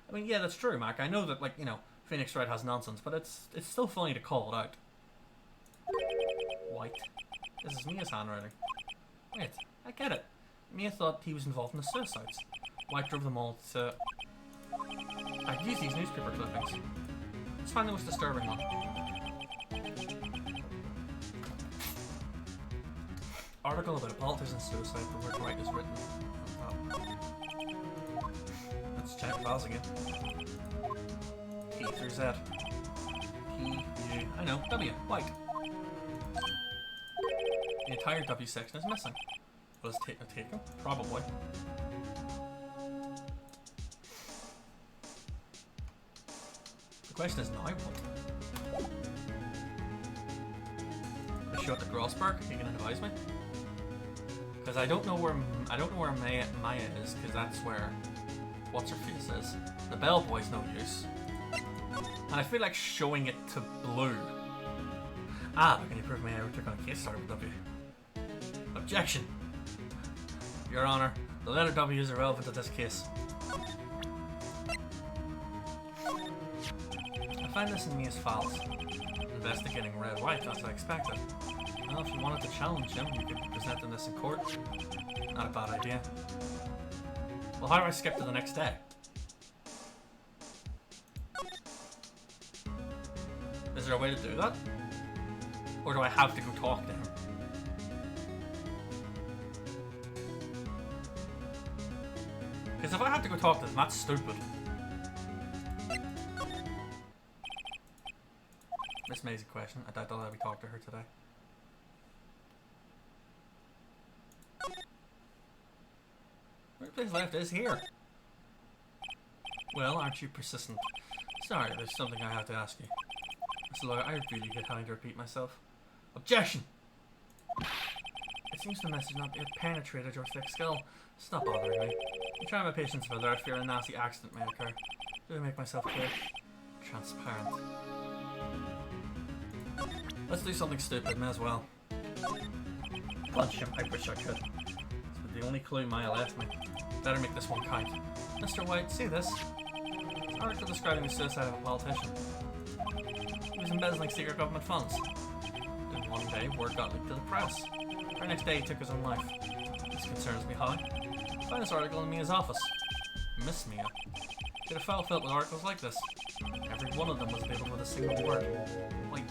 I mean, yeah, that's true, Mac. I know that, like, you know, Phoenix Wright has nonsense, but it's still funny to call it out. White. This is Mia's handwriting. Wait, I get it. Mia thought he was involved in the suicides. White drove them all to... I'd use these newspaper clippings. Let's find the most disturbing one. Article about a politician's suicide for where Wright is written. Let's check the files again. T through Z. P, U, I know, W, White. The entire W section is missing. Was taken? Probably. The question is now what? Is she at the Grossberg? Are you gonna advise me? Because I don't know where Maya is, because that's where what's her face is. The bellboy's no use. And I feel like showing it to Blue. Ah, can you prove me I ever took on a case started with W? Objection! Your Honor, the letter W is irrelevant to this case. I find this in Mia's files. Investigating Red White, as I expected. Well, if you wanted to challenge him, you could be presenting this in court. Not a bad idea. Well, how do I skip to the next day? Is there a way to do that? Or do I have to go talk to him? Because if I have to go talk to him, that's stupid. Miss May's a question. I doubt I'll ever talk to her today. Only place left is here. Well, aren't you persistent? Sorry, there's something I have to ask you. Mr. Lawyer, I really get having to repeat myself. Objection! It seems the message not yet penetrated your thick skull. Stop bothering me. I'm trying my patience further. I fear a nasty accident may occur. Do I make myself clear? Transparent. Let's do something stupid, may as well. Punch him, I wish I could. It's the only clue Maya left me. Better make this one count. Mr. White, see this? It's an article describing the suicide of a politician. He was embezzling secret government funds. Then one day, word got leaked to the press. The next day, he took his own life. This concerns me how. Find this article in Mia's office. Miss Mia. She had a file filled with articles like this. Every one of them was labeled with a single word. White.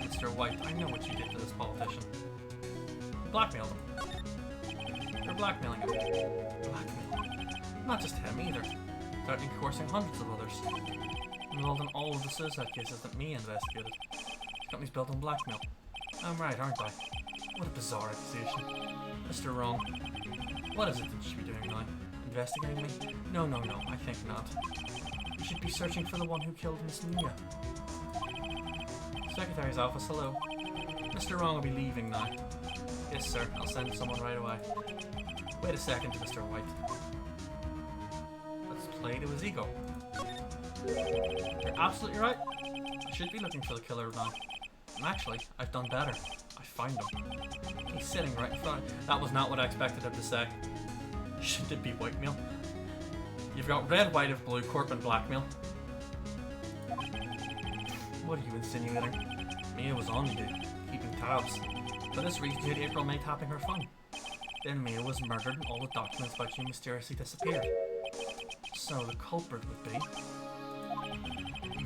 Mr. White, I know what you did to this politician. You blackmailed him. You're blackmailing him. Blackmail? Not just him either. Threatening coercing hundreds of others. Involved in all of the suicide cases that Mia investigated. The company's built on blackmail. I'm right, aren't I? What a bizarre accusation. Mr. Wrong. What is it that you should be doing now? Investigating me? No, I think not. You should be searching for the one who killed Miss Mia. Secretary's office, hello. Mr. Wrong will be leaving now. Yes, sir, I'll send someone right away. Wait a second, Mr. White. Let's play to his ego. You're absolutely right. I should be looking for the killer now. And actually, I've done better. I found him. He's sitting right in front. That was not what I expected him to say. Shouldn't it be whitemeal? You've got red, white, of blue, corp, and blackmail. What are you insinuating? Mia was on you, keeping tabs. For this reason, you had April May tapping her phone. Then Mia was murdered and all the documents about you mysteriously disappeared. So the culprit would be...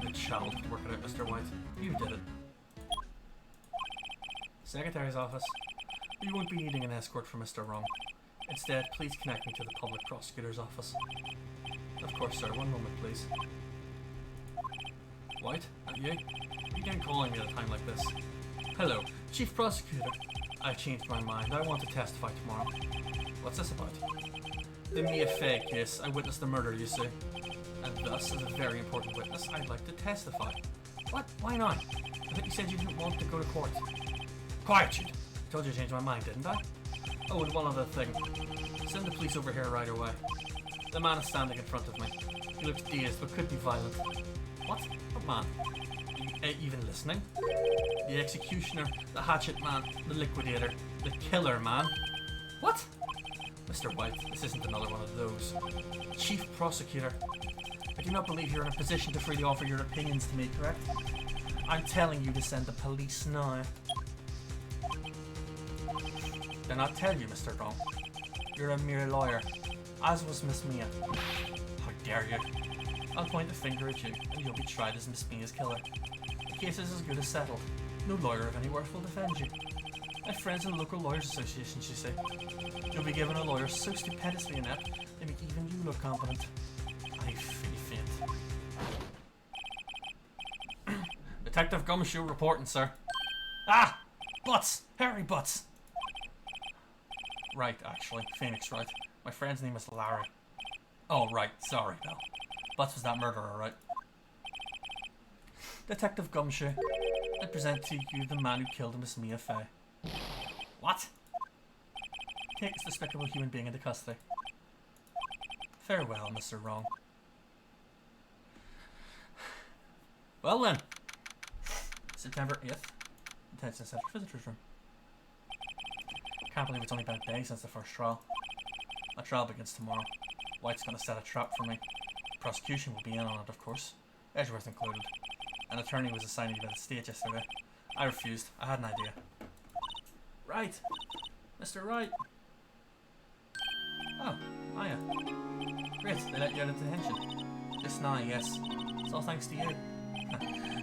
the child could work it out, Mr. White. You did it. Secretary's office. You won't be needing an escort from Mr. Wrong. Instead, please connect me to the public prosecutor's office. Of course, sir. One moment, please. White? You? You can't calling me at a time like this. Hello, Chief Prosecutor. I've changed my mind. I want to testify tomorrow. What's this about? The Mia Fey case. I witnessed the murder, you see. And thus, as a very important witness, I'd like to testify. What? Why not? I think you said you didn't want to go to court. Quiet, you! Told you to change my mind, didn't I? Oh, and one other thing. Send the police over here right away. The man is standing in front of me. He looks dazed, but could be violent. What? What man? Are you even listening? The executioner, the hatchet man, the liquidator, the killer man. What? Mr. White, this isn't another one of those. Chief Prosecutor, I do not believe you're in a position to freely offer your opinions to me, correct? I'm telling you to send the police now. Then I'll tell you, Mr. Wrong. You're a mere lawyer, as was Miss Mia. How dare you? I'll point the finger at you, and you'll be tried as Miss Mia's killer. The case is as good as settled. No lawyer of any worth will defend you. I have friends in the local lawyers' associations, you see. You'll be given a lawyer so stupendously inept, they make even you look competent. I feel faint. Detective Gumshoe reporting, sir. Ah! Butz! Harry Butz! Right, actually. Phoenix Wright. My friend's name is Larry. Oh, right. Sorry, Bill. Butz was that murderer, right? Detective Gumshoe, I present to you the man who killed Miss Mia Fey. What? Take this despicable human being into custody. Farewell, Mr. Wrong. Well then. September 8th. Detention Center Visitors Room. Can't believe it's only been a day since the first trial. My trial begins tomorrow. White's gonna set a trap for me. The prosecution will be in on it, of course. Edgeworth included. An attorney was assigned me by the state yesterday. I refused. I had an idea. Right. Mr. Wright. Oh, hiya. Great, they let you out of detention. Just now, yes. It's all thanks to you.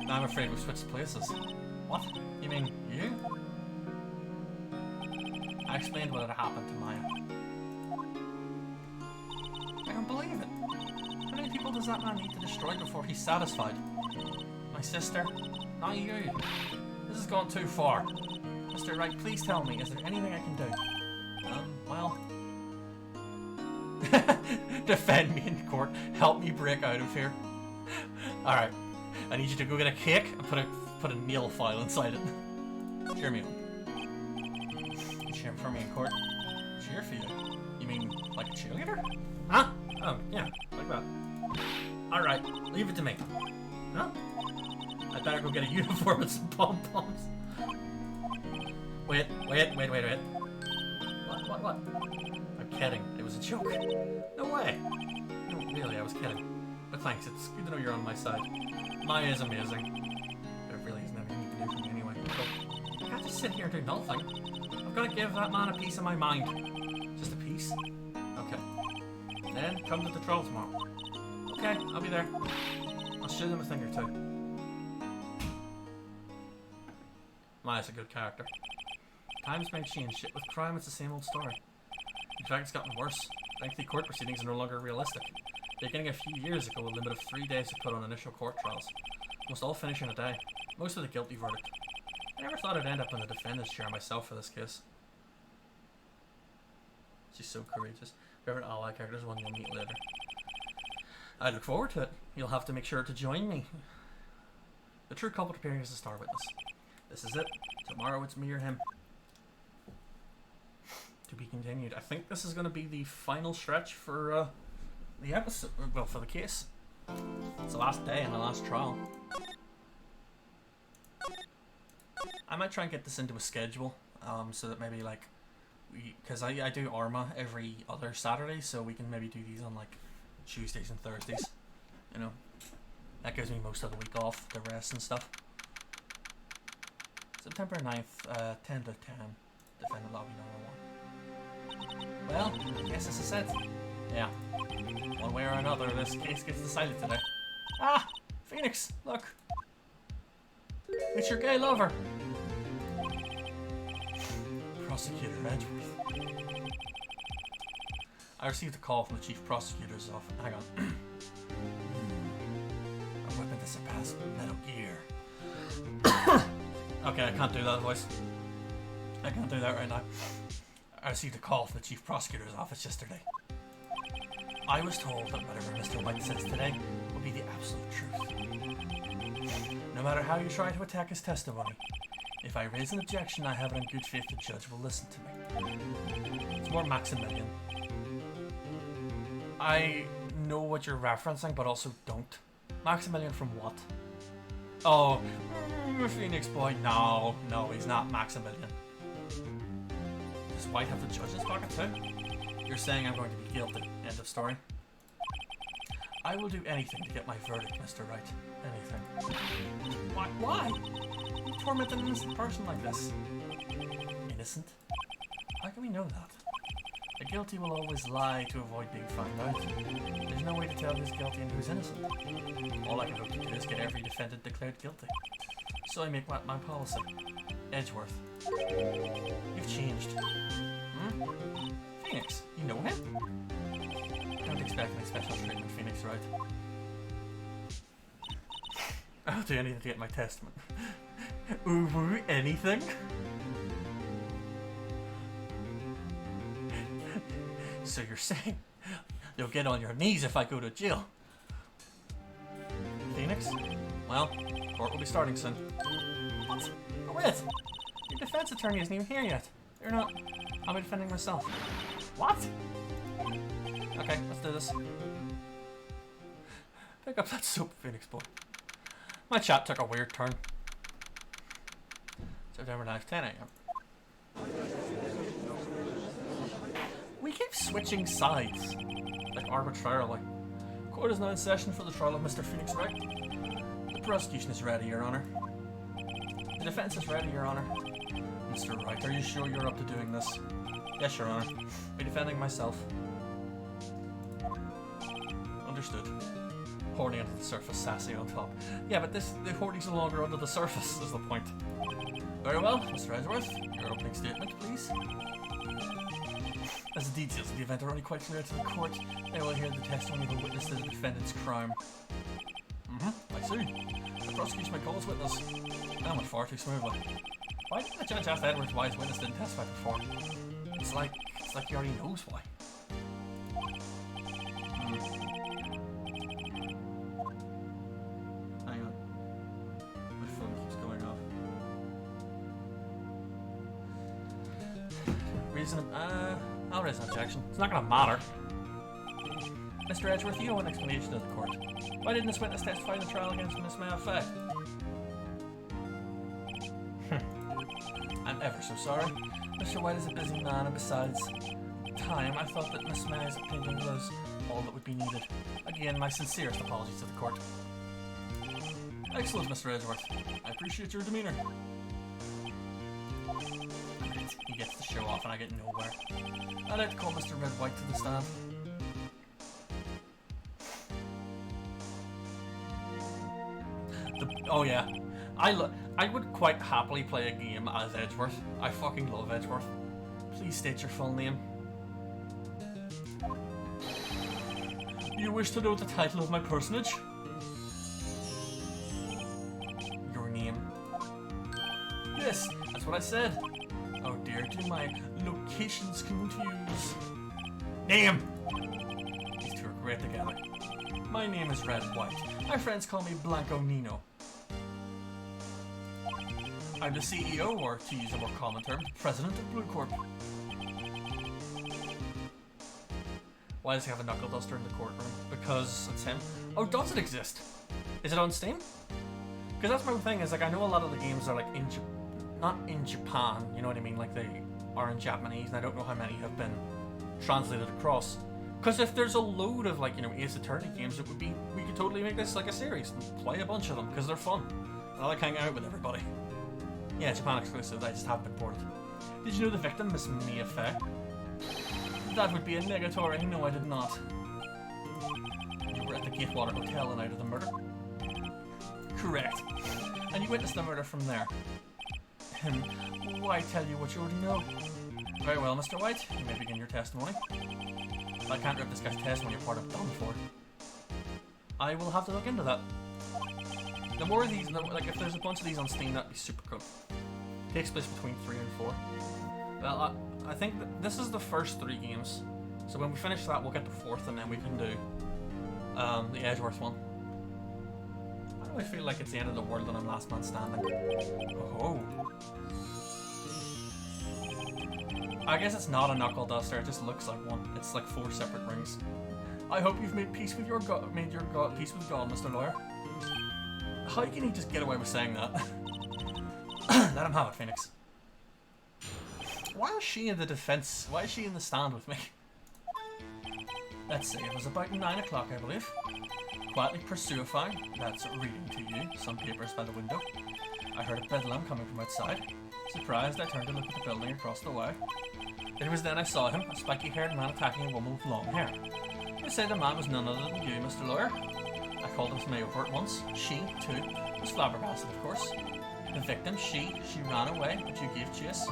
Now I'm afraid we've switched places. What? You mean you? I explained what had happened to Maya. I don't believe it. How many people does that man need to destroy before he's satisfied? My sister? Not you. This has gone too far. Mr. Wright, please tell me, is there anything I can do? Well... Defend me in court. Help me break out of here. Alright. I need you to go get a cake and put a nail file inside it. Cheer me up. Cheer for me in court. Cheer for you? You mean like a cheerleader? Huh? Oh, yeah, like that. Alright, leave it to me. Huh? I better go get a uniform and some pom-poms. Wait. What? I'm kidding. It was a joke. No way. No, really, I was kidding. But thanks, it's good to know you're on my side. Maya is amazing. There really isn't anything you can do for me anyway. But I can't just sit here and do nothing. I've got to give that man a piece of my mind. Just a piece? Okay. Then come to the trial tomorrow. Okay, I'll be there. I'll show them a thing or two. Maya's a good character. Times may change, yet with crime it's the same old story. In fact, it's gotten worse. Thankfully, court proceedings are no longer realistic. Beginning a few years ago, a limit of 3 days to put on initial court trials. Almost all finish in a day. Most of the guilty verdict. I never thought I'd end up in the defendant's chair myself for this case. She's so courageous. Favorite ally character is one you'll meet later. I look forward to it. You'll have to make sure to join me. The true culprit appearing as a star witness. This is it. Tomorrow it's me or him. To be continued. I think this is going to be the final stretch for the episode. Well, for the case. It's the last day and the last trial. I might try and get this into a schedule, so that maybe like because I do Arma every other Saturday, so we can maybe do these on like Tuesdays and Thursdays. You know, that gives me most of the week off to rest and stuff. September 9th, 10 to 10, Defendant Lobby number 1. Well, I guess this is it. Yeah. One way or another, this case gets decided today. Ah! Phoenix, look. It's your gay lover. Prosecutor Edgeworth. I received a call from the chief prosecutor's office. Hang on. A weapon to surpass Metal Gear. Okay, I can't do that voice. I can't do that right now. I received a call from the chief prosecutor's office yesterday. I was told that whatever Mr. Wright says today will be the absolute truth. No matter how you try to attack his testimony, if I raise an objection, I have it in good faith the judge will listen to me. It's more Maximilian. I know what you're referencing, but also don't. Maximilian from what? Oh, Phoenix boy. No, he's not Maximilian. Does White have the judge's pocket too? You're saying I'm going to be guilty. End of story. I will do anything to get my verdict, Mr. Wright. Anything. Why? You torment an innocent person like this. Innocent? How can we know that? The guilty will always lie to avoid being found out. There's no way to tell who's guilty and who's innocent. All I can hope to do is get every defendant declared guilty. So I make my policy. Edgeworth. You've changed. Phoenix, you know him? Don't expect any special treatment, Phoenix, right? I'll do anything to get my testament. Ooh, anything? So you're saying you'll get on your knees if I go to jail? Phoenix? Well, court will be starting soon. What? Oh, wait! Your defense attorney isn't even here yet. You're not... I'll be defending myself. What? Okay, let's do this. Pick up that soap, Phoenix boy. My chat took a weird turn. September 9th, 10 AM. We keep switching sides, like arbitrarily. Court is now in session for the trial of Mr. Phoenix Wright. The prosecution is ready, Your Honor. The defense is ready, Your Honor. Mr. Wright, are you sure you're up to doing this? Yes, Your Honor. I'll be defending myself. Understood. Horny under the surface, sassy on top. Yeah, but the horny's no longer under the surface, is the point. Very well, Mr. Edgeworth, your opening statement, please. As the details of the event are only quite clear to the court, they will hear the testimony of a witness to the defendant's crime. I see. The prosecution may call as witness. That went far too smoothly. Why didn't the judge ask Edwards why his witness didn't testify before? It's like he already knows why. Hang on. My phone keeps going off. Reason, I'll raise an objection. It's not gonna matter. Mr. Edgeworth, you owe an explanation to the court. Why didn't this witness testify in the trial against Miss May Faye? I'm ever so sorry. Mr. White is a busy man, and besides time, I thought that Miss May's opinion was all that would be needed. Again, my sincerest apologies to the court. Excellent, Mr. Edgeworth. I appreciate your demeanor. He gets to show off and I get nowhere. I'd like to call Mr. Red White to the stand. Oh yeah. I would quite happily play a game as Edgeworth. I fucking love Edgeworth. Please state your full name. You wish to know the title of my personage? Your name. Yes, that's what I said. Oh dear, do my locations confuse? Name! These two are great together. My name is Red White. My friends call me Blanco Nino. I'm the CEO, or to use a more common term, President of Blue Corp. Why does he have a knuckle duster in the courtroom? Because it's him. Oh, does it exist? Is it on Steam? Because that's my thing, is like I know a lot of the games are like not in Japan, you know what I mean? Like they are in Japanese, and I don't know how many have been translated across. Because if there's a load of like, you know, Ace Attorney games, it would be, we could totally make this like a series and play a bunch of them because they're fun. And I like hanging out with everybody. Yeah, Japan exclusive, they just haven't been ported. Did you know the victim, Miss Mia Faye? That would be a negatory. No, I did not. You were at the Gatewater Hotel the night of the murder. Correct. And you witnessed the murder from there. Why tell you what you already know? Very well, Mr. White. You may begin your testimony. I can't rip this guy's testimony apart. I've done for it. I will have to look into that. The more of these, like if there's a bunch of these on Steam, that'd be super cool. Takes place between 3 and 4. Well, I think that this is the first 3 games. So when we finish that, we'll get the 4th, and then we can do the Edgeworth one. Why do I feel like it's the end of the world and I'm last man standing? Oh. I guess it's not a knuckle duster. It just looks like one. It's like 4 separate rings. I hope you've made peace with your God, peace with God, Mr. Lawyer. How can he just get away with saying that? Let him have it, Phoenix. Why is she in the defense? Why is she in the stand with me? Let's see, it was about 9 o'clock, I believe. Quietly pursuifying, that's reading to you, some papers by the window. I heard a bedlam coming from outside. Surprised, I turned to look at the building across the way. It was then I saw him, a spiky-haired man attacking a woman with long hair. They say the man was none other than you, Mr. Lawyer. I called his May over at once. She, too, was flabbergasted, of course. The victim, she ran away, but you gave chase.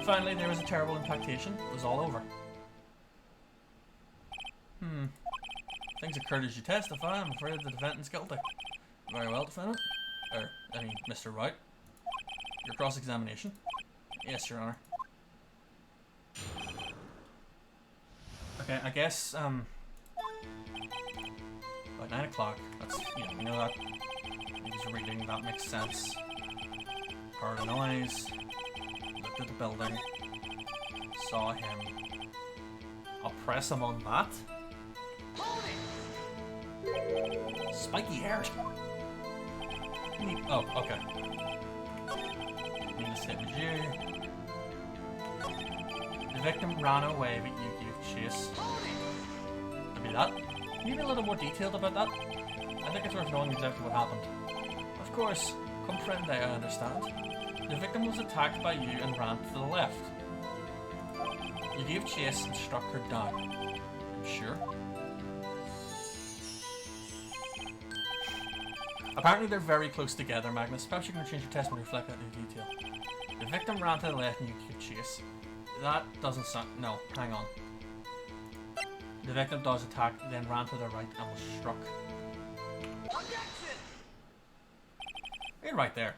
Finally, there was a terrible impactation. It was all over. Things occurred as you testify. I'm afraid the defendant's guilty. Very well, defendant. Mr. Wright. Your cross-examination. Yes, Your Honor. Okay, I guess, about 9 o'clock. That's, yeah, we know that. He's reading, that makes sense. Heard a noise. Looked at the building. Saw him. I'll press him on that. Spiky hairs. Oh, okay. Need to sit with you. The victim ran away, but you gave chase. Maybe that. Can you be a little more detailed about that? I think it's worth knowing exactly what happened. Of course, comprende, I understand. The victim was attacked by you and ran to the left. You gave chase and struck her down. I'm sure. Apparently they're very close together, Magnus. Perhaps you can change your testimony to reflect that new detail. The victim ran to the left and you gave chase. That doesn't sound... No, hang on. The victim does attack, then ran to the right and was struck. Objection! You're right there.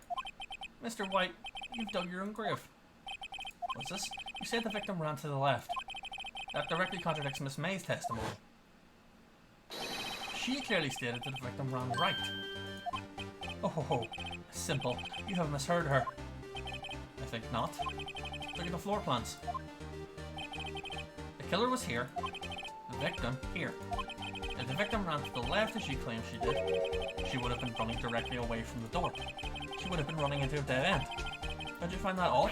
Mr. White, you've dug your own grave. What's this? You said the victim ran to the left. That directly contradicts Miss May's testimony. She clearly stated that the victim ran right. Oh, simple. You have misheard her. I think not. Look at the floor plans. The killer was here. The victim here. If the victim ran to the left as you claim she did, she would have been running directly away from the door. She would have been running into a dead end. How'd you find that odd?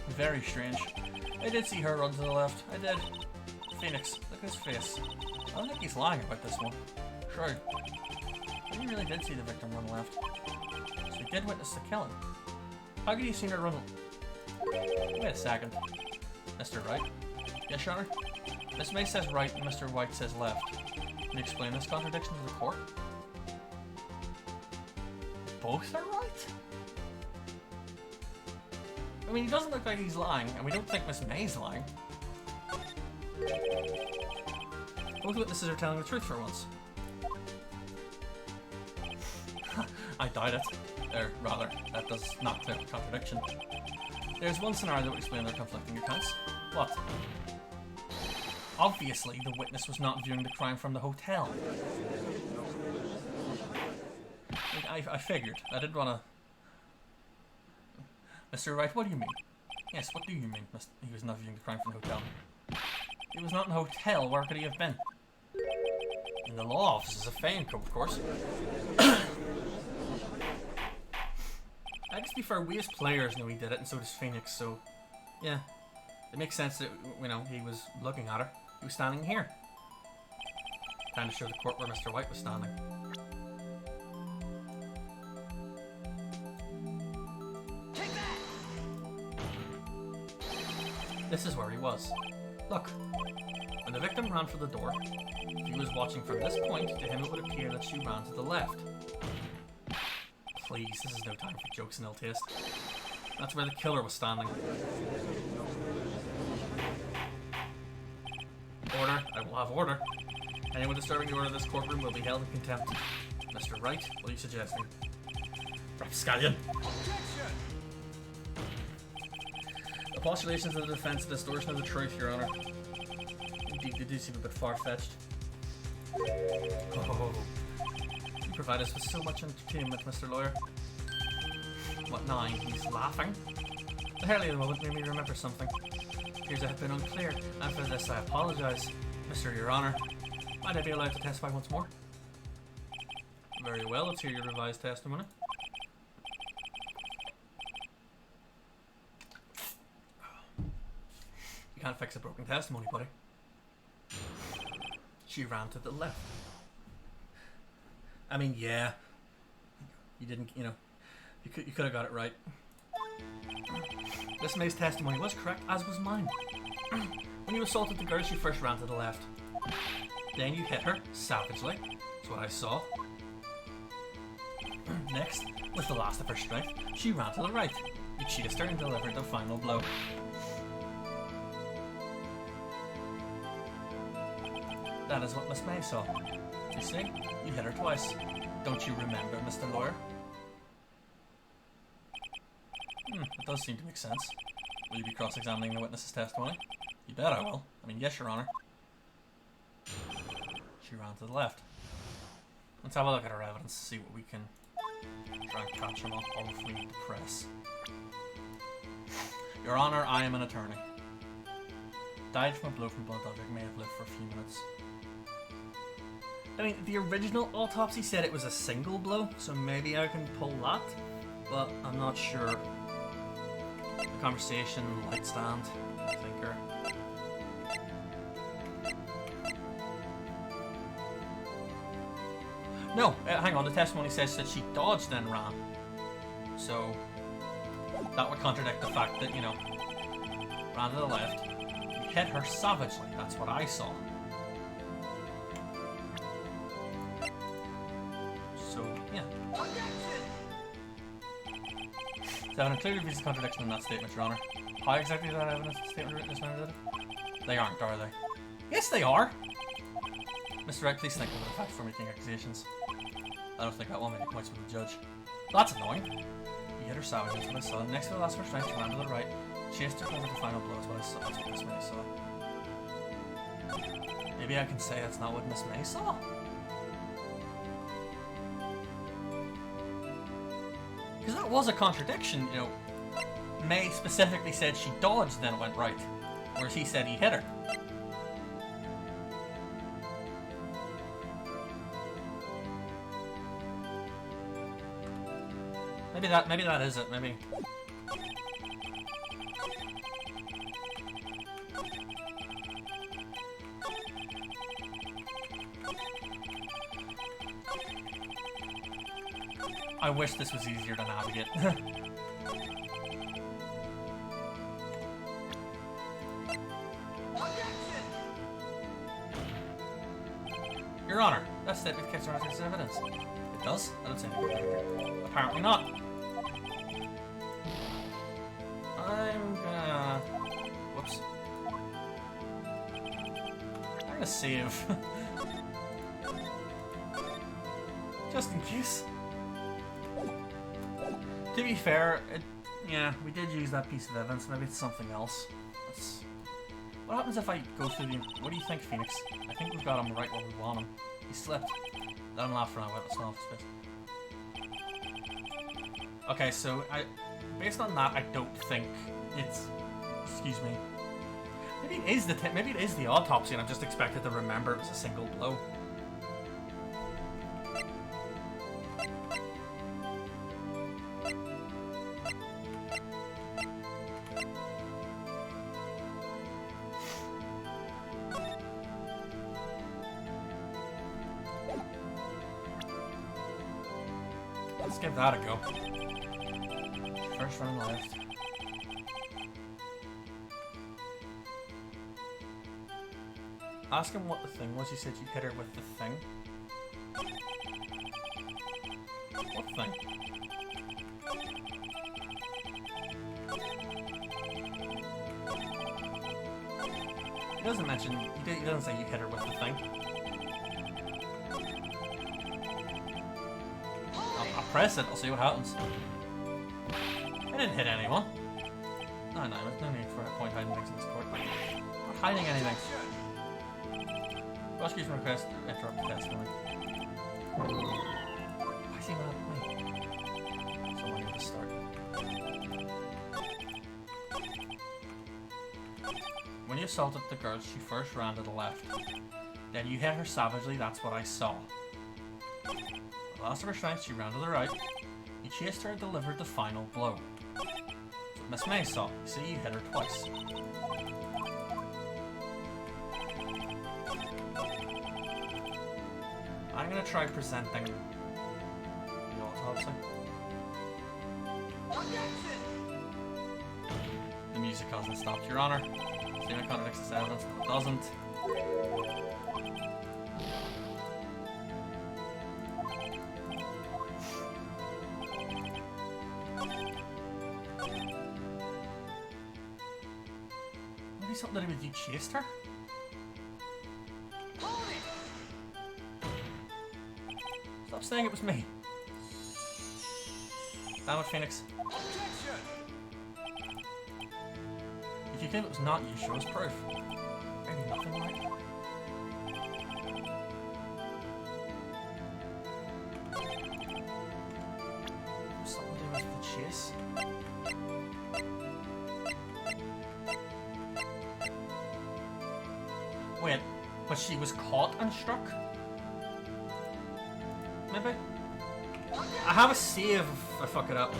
Very strange. I did see her run to the left. I did. Phoenix, look at his face. I don't think he's lying about this one. Sure. But he really did see the victim run left. So he did witness the killing. How could he have seen her run... Wait a second. Mr. Wright? Yes, Your Honor? Miss May says right and Mr. White says left. Can you explain this contradiction to the court? Both are right? I mean, he doesn't look like he's lying, and we don't think Miss May's lying. Both witnesses are telling the truth for once. I doubt it. Or rather, that does not clear the contradiction. There's one scenario that would explain their conflicting accounts. What? Obviously, the witness was not viewing the crime from the hotel. I figured. I didn't want to... Mr. Wright, what do you mean? Yes, what do you mean, he was not viewing the crime from the hotel? He was not in the hotel. Where could he have been? In the law offices of Faenco, of course. I guess to be fair, we as players know he did it, and so does Phoenix, so... Yeah. It makes sense that, you know, he was looking at her. He was standing here. Trying to show the court where Mr. White was standing. Take that! This is where he was. Look. When the victim ran for the door, if he was watching from this point, to him it would appear that she ran to the left. Please, this is no time for jokes and ill taste. That's where the killer was standing. Order. I will have order. Anyone disturbing the order of this courtroom will be held in contempt. Mr. Wright, what are you suggesting? Rapscallion! Objection! The postulations of the defense, the distortion of the truth, Your Honor. Indeed, they do seem a bit far-fetched. Oh. You provide us with so much entertainment, Mr. Lawyer. What now? He's laughing? The hairly of the moment made me remember something. Appears I have been unclear, and for this I apologise. Mr. Your Honor, might I be allowed to testify once more? Very well, let's hear your revised testimony. You can't fix a broken testimony, buddy. She ran to the left. I mean, yeah. You didn't, you know, you could have got it right. Miss May's testimony was correct, as was mine. When you assaulted the girl, she first ran to the left. Then you hit her, savagely. That's what I saw. Next, with the last of her strength, she ran to the right. You chased her and delivered the final blow. That is what Miss May saw. You see, you hit her twice. Don't you remember, Mr. Lawyer? It does seem to make sense. Will you be cross-examining the witness's testimony? You bet I will. I mean, yes, Your Honor. She ran to the left. Let's have a look at her evidence, see what we can try and catch him up, or if we need to press. Your Honor, I am an attorney. Died from a blow from blunt object, may have lived for a few minutes. I mean, the original autopsy said it was a single blow, so maybe I can pull that, but I'm not sure. The conversation, light stand, thinker. No, hang on, the testimony says that she dodged then ran. So, that would contradict the fact that, you know, ran to the left, you hit her savagely, that's what I saw. So, yeah. So, an clearly reads a contradiction in that statement, Your Honor. How exactly is that evidence statement is memorandum? They aren't, are they? Yes, they are! Mr. Wright, please think of the fact for making accusations. I don't think that one made points with the judge. That's annoying. You hit her savagely, that's what I saw. Next to the last of her strength, she ran to the right. Chased her over the final blow, that's what I saw. That's what Miss May saw. Maybe I can say that's not what Miss May saw? Because that was a contradiction, you know. May specifically said she dodged, then went right. Whereas he said he hit her. Maybe that is it, maybe. I wish this was easier to navigate. Your Honor, that statement kicks around as evidence. It does? I don't see anything. Apparently not. I'm gonna... Whoops. I'm gonna save. Just in case. To be fair, yeah, we did use that piece of evidence. Maybe it's something else. What happens if I go through the... What do you think, Phoenix? I think we've got him right where we want him. He slipped. Let him laugh for now. Wipe the smell off his face. Okay, so based on that, I don't think it's... Excuse me. Maybe it is the autopsy, and I'm just expected to remember it was a single blow. Let's give that a go. First run left. Ask him what the thing was. You said you hit her with the thing. What thing? He doesn't mention. He doesn't say you hit her with the thing. I'll press it. I'll see what happens. I didn't hit anyone. No, there's no need for a point hiding things in this court. I'm not hiding anything. Prosecution request interrupt the testimony. Why is he mad at me? Someone need to start. When you assaulted the girl, she first ran to the left. Then you hit her savagely, that's what I saw. With the last of her strength, she ran to the right. You chased her and delivered the final blow. That's what Miss May saw. You see, you hit her twice. I'm gonna try presenting the autopsy. The music hasn't stopped, Your Honor. Statement contradicts this evidence, but it doesn't. Maybe something to do with you chased her? Stop saying it was me. Damn it, Phoenix. Objection! If you claim it was not you, show us proof. Maybe nothing, right? Something to do with the chase. Wait, but she was caught and struck? Maybe? I have a save if I fuck it up.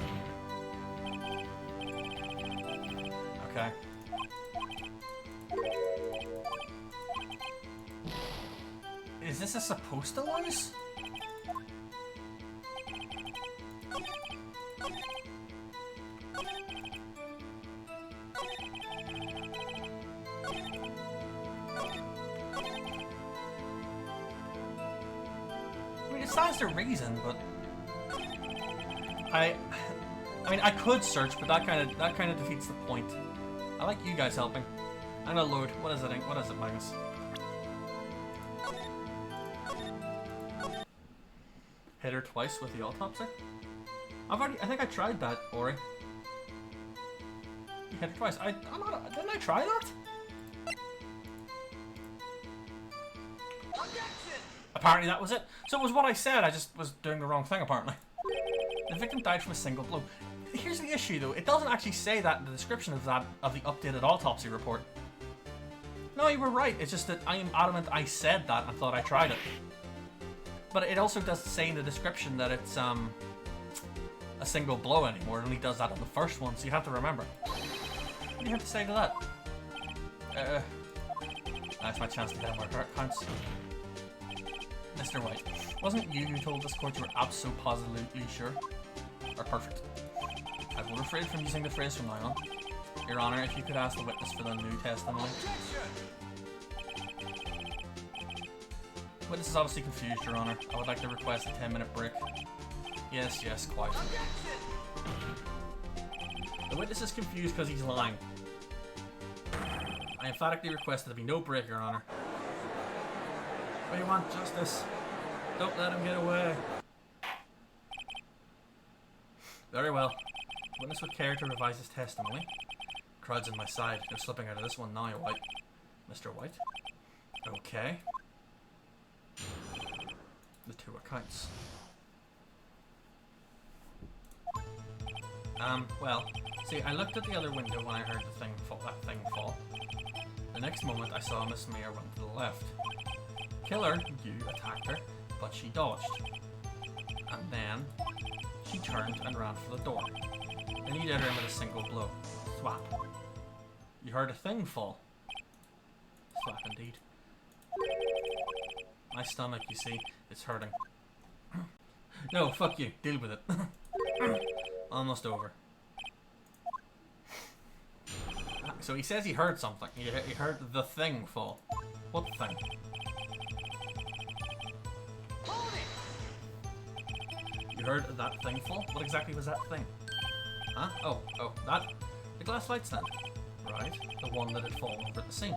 Okay. Is this a supposed to lose? I mean, it stands to reason, but I mean, I could search, but that kind of defeats the point. I like you guys helping. I'm gonna load. What is it? What is it, Magnus? Hit her twice with the autopsy. I think I tried that, Ori. You hit her twice. Didn't I try that? Apparently that was it. So it was what I said. I just was doing the wrong thing, apparently. The victim died from a single blow. Here's the issue, though. It doesn't actually say that in the description of the updated autopsy report. No, you were right. It's just that I am adamant I said that and thought I tried it. But it also doesn't say in the description that it's a single blow anymore. It only does that on the first one, so you have to remember. What do you have to say to that? That's my chance to get more heart counts. Mr. White, wasn't it you who told this court you were absolutely sure? Or perfect. I will refrain from using the phrase from now on. Your Honor, if you could ask the witness for the new testimony. Witness is obviously confused, Your Honor. I would like to request a 10-minute break. Yes, quite. The witness is confused because he's lying. I emphatically request there be no break, Your Honor. We want justice. Don't let him get away. Very well. Witness would care to revise his testimony. Crowd's on my side. No slipping out of this one now, White. Mr. White? Okay. The two accounts. Well, see, I looked at the other window when I heard that thing fall. The next moment I saw Miss Mayer run to the left. Killer, you attacked her, but she dodged. And then she turned and ran for the door. Then you did her in with a single blow. Thwap. You heard a thing fall. Thwap indeed. My stomach, you see, it's hurting. No, fuck you. Deal with it. Almost over. So he says he heard something. He heard the thing fall. What thing? Hold it! You heard that thing fall? What exactly was that thing? Huh? Oh, that. The glass light stand. Right. The one that had fallen over at the scene.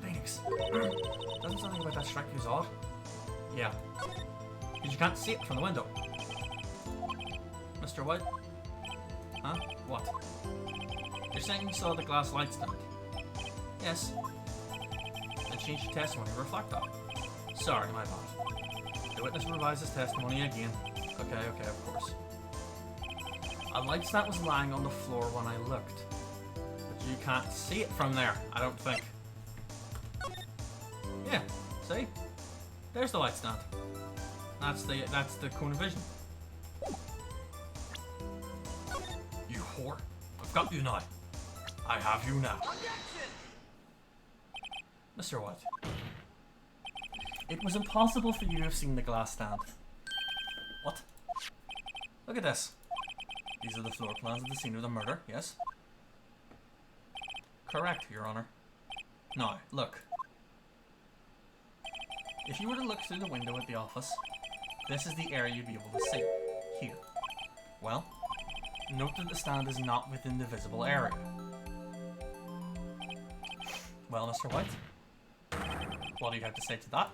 Phoenix. Doesn't something about that strike you odd? Yeah. Because you can't see it from the window. Mr. White? Huh? What? You're saying you saw the glass light stand? Yes. Then change your testimony to reflect that. Sorry, my bad. The witness revised his testimony again. Okay, of course. A light stand was lying on the floor when I looked. But you can't see it from there, I don't think. Yeah, see? There's the light stand. That's the cone of vision. You whore. I've got you now. I have you now. Objection! Mr. White. It was impossible for you to have seen the glass stand. What? Look at this. These are the floor plans of the scene of the murder, yes? Correct, Your Honor. Now, look. If you were to look through the window at the office, this is the area you'd be able to see. Here. Well, note that the stand is not within the visible area. Well, Mr. White, what do you have to say to that?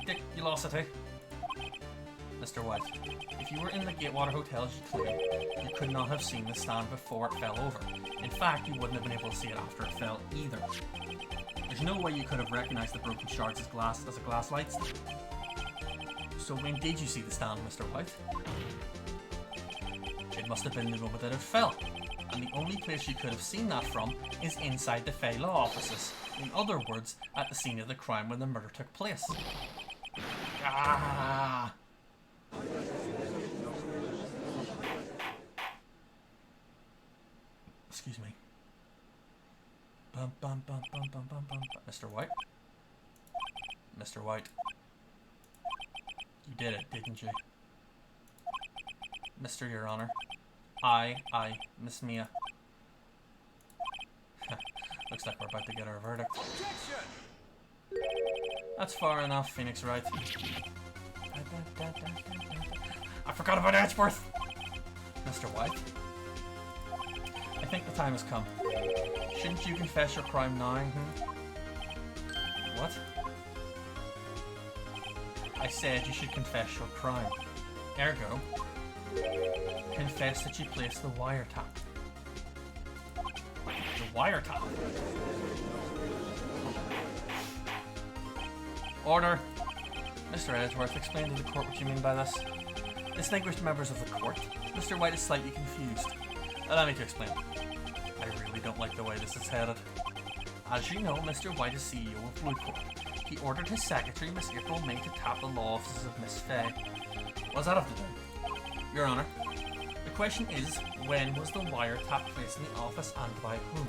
Dick, you lost it, eh? Mr. White, if you were in the Gatewater Hotel as you claim, you could not have seen the stand before it fell over. In fact, you wouldn't have been able to see it after it fell either. There's no way you could have recognized the broken shards as a glass light stand. So when did you see the stand, Mr. White? It must have been the moment that it fell. And the only place you could have seen that from is inside the Fay Law offices. In other words, at the scene of the crime when the murder took place. Ah! Excuse me. Bum, bum, bum, bum, bum, bum, bum. Mr. White? Mr. White. You did it, didn't you? Mr. Your Honor. I, Miss Mia. Looks like we're about to get our verdict. Objection! That's far enough, Phoenix Wright. I forgot about Edgeworth! Mr. White? I think the time has come. Shouldn't you confess your crime now? What? I said you should confess your crime. Ergo, confess that you placed the wiretap. The wiretap? Order! Mr. Edgeworth, explain to the court what you mean by this. Distinguished members of the court, Mr. White is slightly confused. Allow me to explain. I really don't like the way this is headed. As you know, Mr. White is CEO of Blackout. He ordered his secretary, Miss April May, to tap the law offices of Miss Fay. What's that have to do? Your Honor, the question is, when was the wiretap placed in the office and by whom?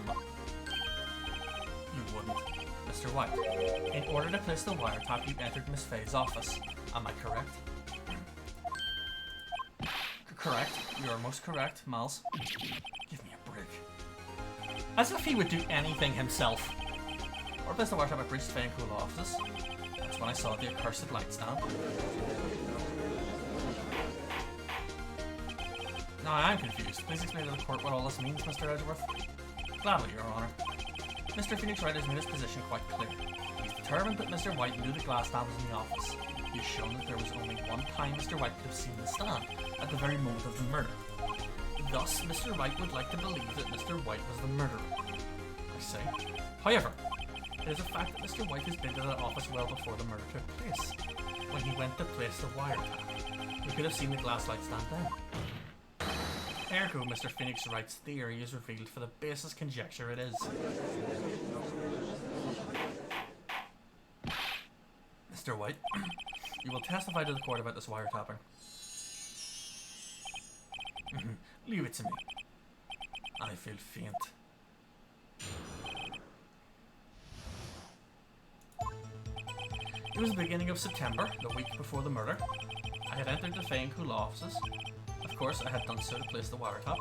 You wouldn't. Mr. White, in order to place the wiretap, you entered Miss Fay's office. Am I correct? Correct. You are most correct, Miles. Give me a break. As if he would do anything himself. Or place the wiretap at Breach Fay and Cool offices. That's when I saw the accursed light stand. Now I am confused. Please explain to the court what all this means, Mr. Edgeworth. Gladly, Your Honor. Mr. Phoenix Wright has made his position quite clear. He's determined that Mr. White knew the glass stand was in the office. He's shown that there was only one time Mr. White could have seen the stand, at the very moment of the murder. Thus, Mr. Wright would like to believe that Mr. White was the murderer. I say. However, it is a fact that Mr. White has been to that office well before the murder took place. When he went to place the wiretap, he could have seen the glass light stand then. Ergo, Mr. Phoenix Wright's theory is revealed for the basest conjecture it is. Mr. White, you will testify to the court about this wiretapping. Leave it to me. I feel faint. It was the beginning of September, the week before the murder. I had entered the Fay and Cool offices. Of course, I had done so to place the wiretap.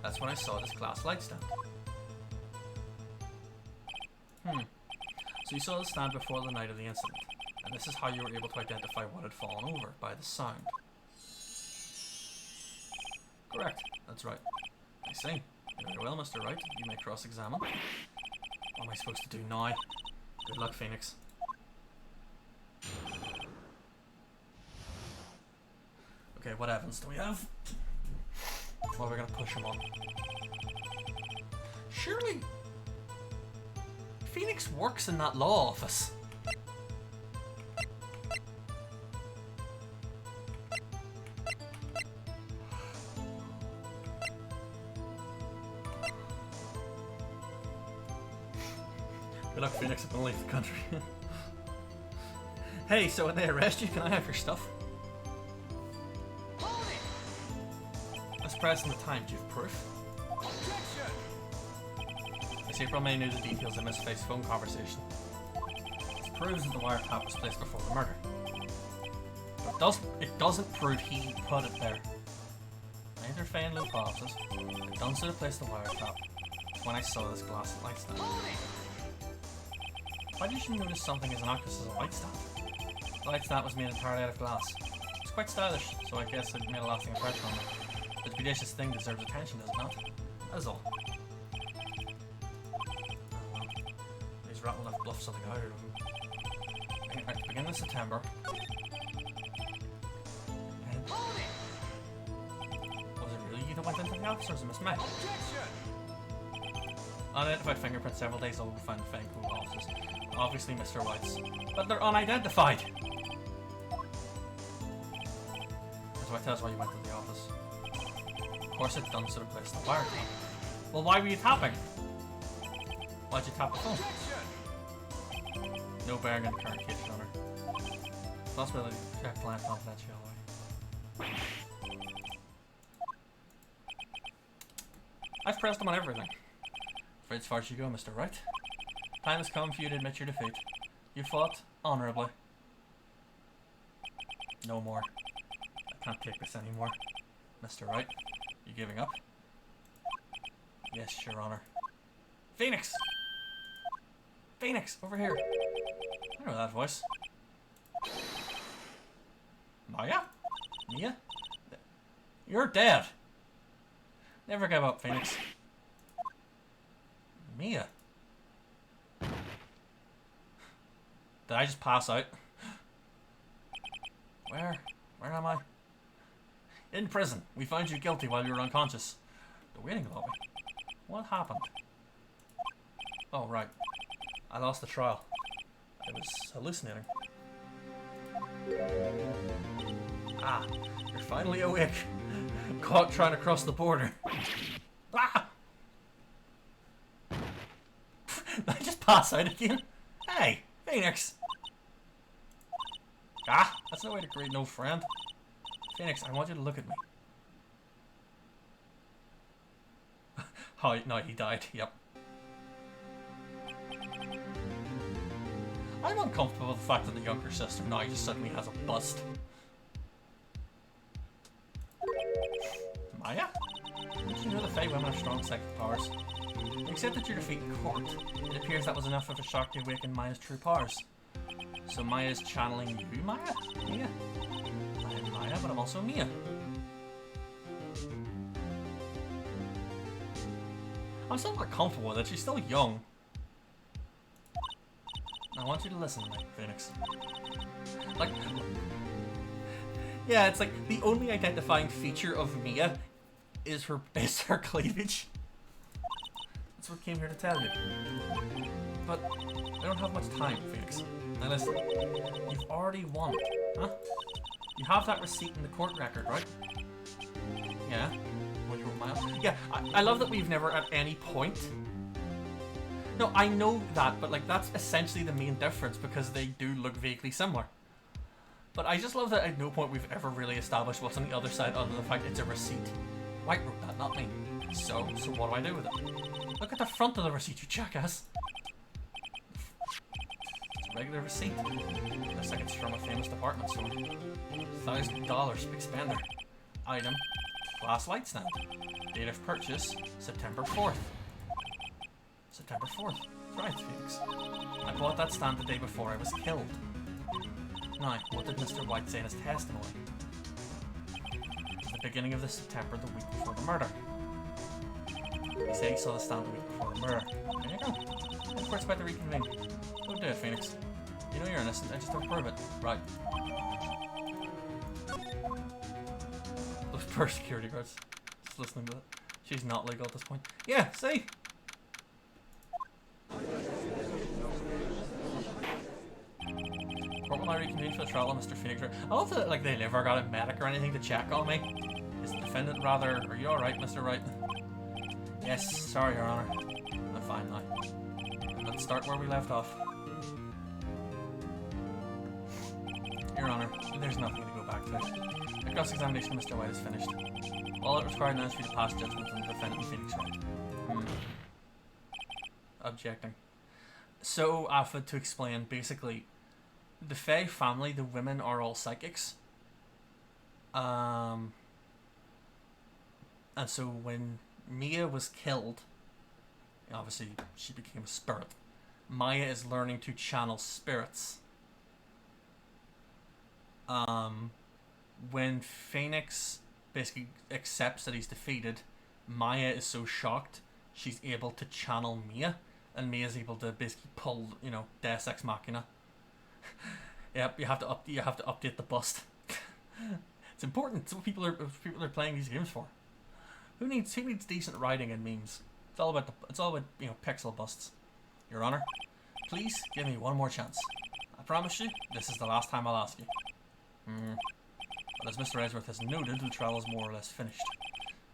That's when I saw this glass light stand. So you saw the stand before the night of the incident, and this is how you were able to identify what had fallen over, by the sound. Correct, that's right. I see. Very well, Mr. Wright. You may cross-examine. What am I supposed to do now? Good luck, Phoenix. Okay, what evidence do we have? Well, we're gonna push him on. Surely Phoenix works in that law office. Good luck, Phoenix. I'm gonna leave the country. Hey, so when they arrest you, can I have your stuff? Hold it! Let's press in the time. Do you have proof? Objection! I see you probably knew the details of Miss Faith's phone conversation. It proves that the wiretap was placed before the murder. But it doesn't prove he put it there. Neither Faye and Lou pauses. I done so to place the wiretap when I saw this glass light stand. Hold it! Why did you notice something as innocuous as a light stand? The light stand was made entirely out of glass. It's quite stylish, so I guess it made a lasting impression on me. The judicious thing deserves attention, does it not? That is all. He's rattling enough bluff something out of him. At the beginning of September. And Hold it! was it really you that went into the office, or was it Miss May? Objection! Unidentified fingerprints several days old were found in Vancouver offices. Obviously Mr. White's. But they're unidentified! That's why it tells why you went to the office. Of course it done so to place the wiretap. Well, why were you tapping? Why'd you tap the phone? Objection! No bearing on the current case, Your Honor. Possibility to check client confidentiality. I've pressed him on everything. Afraid as far as you go, Mr. Wright. Time has come for you to admit your defeat. You fought honorably. No more. I can't take this anymore. Mr. Wright, you giving up? Yes, Your Honor. Phoenix! Phoenix, over here. I know that voice. Maya? Mia? You're dead. Never give up, Phoenix. Mia? Did I just pass out? Where am I? In prison. We found you guilty while you were unconscious. The waiting lobby. What happened? Oh, right. I lost the trial. I was hallucinating. Ah, you're finally awake. Caught trying to cross the border. Ah! Did I just pass out again? Hey, Phoenix! Ah, that's no way to greet no friend. Phoenix, I want you to look at me. Oh, no, he died. Yep. I'm uncomfortable with the fact that the younger sister now just suddenly has a bust. Maya? Did you know the Fae women have strong psychic powers? Except that your defeat in court. It appears that was enough of a shock to awaken Maya's true powers. So Maya's channeling you, Maya? Mia? I am Maya, but I'm also Mia. I'm still not comfortable with it. She's still young. I want you to listen to me, Phoenix. Like, yeah, it's like the only identifying feature of Mia is her cleavage. That's what I came here to tell you. But I don't have much time, Phoenix. Now listen, you've already won, huh? You have that receipt in the court record, right? Yeah. When you were Maya. Yeah, I love that we've never at any point. No, I know that, but like that's essentially the main difference because they do look vaguely similar. But I just love that at no point we've ever really established what's on the other side other than the fact it's a receipt. Wright wrote that, not me. So what do I do with it? Look at the front of the receipt, you jackass. It's a regular receipt. Looks like it's from a famous department store. $1,000, big spender. Item, Glass light stand. Date of purchase, September 4th. September 4th. That's right, Phoenix. I bought that stand the day before I was killed. Now, what did Mr. White say in his testimony? It was the beginning of the September, the week before the murder. He said he saw the stand the week before the murder. There you go. The court's about to reconvene. Don't do it, Phoenix. You know you're innocent, I just don't prove it. Right. Those poor security guards. Just listening to that. She's not legal at this point. Yeah, see? Court will now reconvene for the trial of Mr. Phoenix. I love that like they never got a medic or anything to check on me. Is the defendant rather... Are you alright, Mr. Wright? Yes, sorry, Your Honor. I'm fine now. Let's start where we left off. Your Honor, there's nothing to go back to. The cross-examination of Mr. White is finished. All it required now is for you to pass judgment on the defendant, Phoenix Wright. Objecting. So, Alpha, to explain, basically, the Faye family, the women are all psychics. And so when Mia was killed, obviously she became a spirit. Maya is learning to channel spirits. When Phoenix basically accepts that he's defeated, Maya is so shocked she's able to channel Mia, and Mia's able to basically pull, you know, Deus Ex Machina. Yep, you have to update the bust. It's important. It's what people are playing these games for. Who needs decent writing and memes? It's all about you know, pixel busts. Your Honor, please give me one more chance. I promise you, this is the last time I'll ask you. But as Mr. Edgeworth has noted, the trial is more or less finished.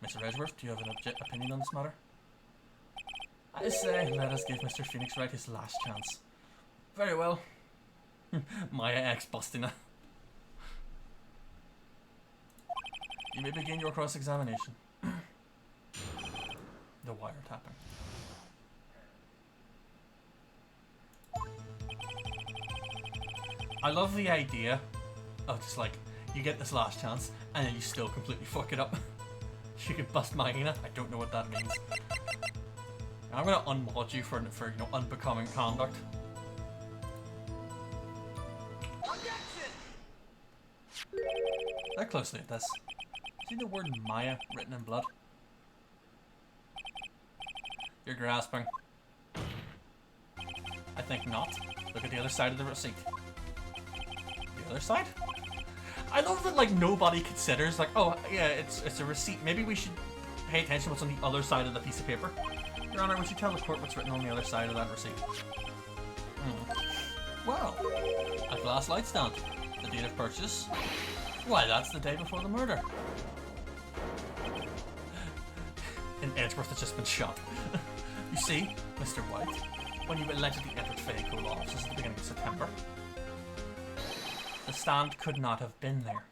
Mr. Edgeworth, do you have an opinion on this matter? I say, let us give Mr. Phoenix Wright his last chance. Very well. Maya X Bustina. You may begin your cross-examination. The wiretapping. I love the idea of just like, you get this last chance, and then you still completely fuck it up. You could bust Mahina. I don't know what that means. I'm gonna unmod you for you know, unbecoming conduct. Objection! Look closely at this. See the word Maya written in blood? You're grasping. I think not. Look at the other side of the receipt. The other side? I love that like nobody considers like, oh yeah, it's a receipt. Maybe we should pay attention to what's on the other side of the piece of paper. Your Honor, would you tell the court what's written on the other side of that receipt? Well, a glass light stand. The date of purchase. Why, that's the day before the murder. And Edgeworth has just been shot. You see, Mr. White, when you allegedly entered Fayco offices at the beginning of September, the stand could not have been there.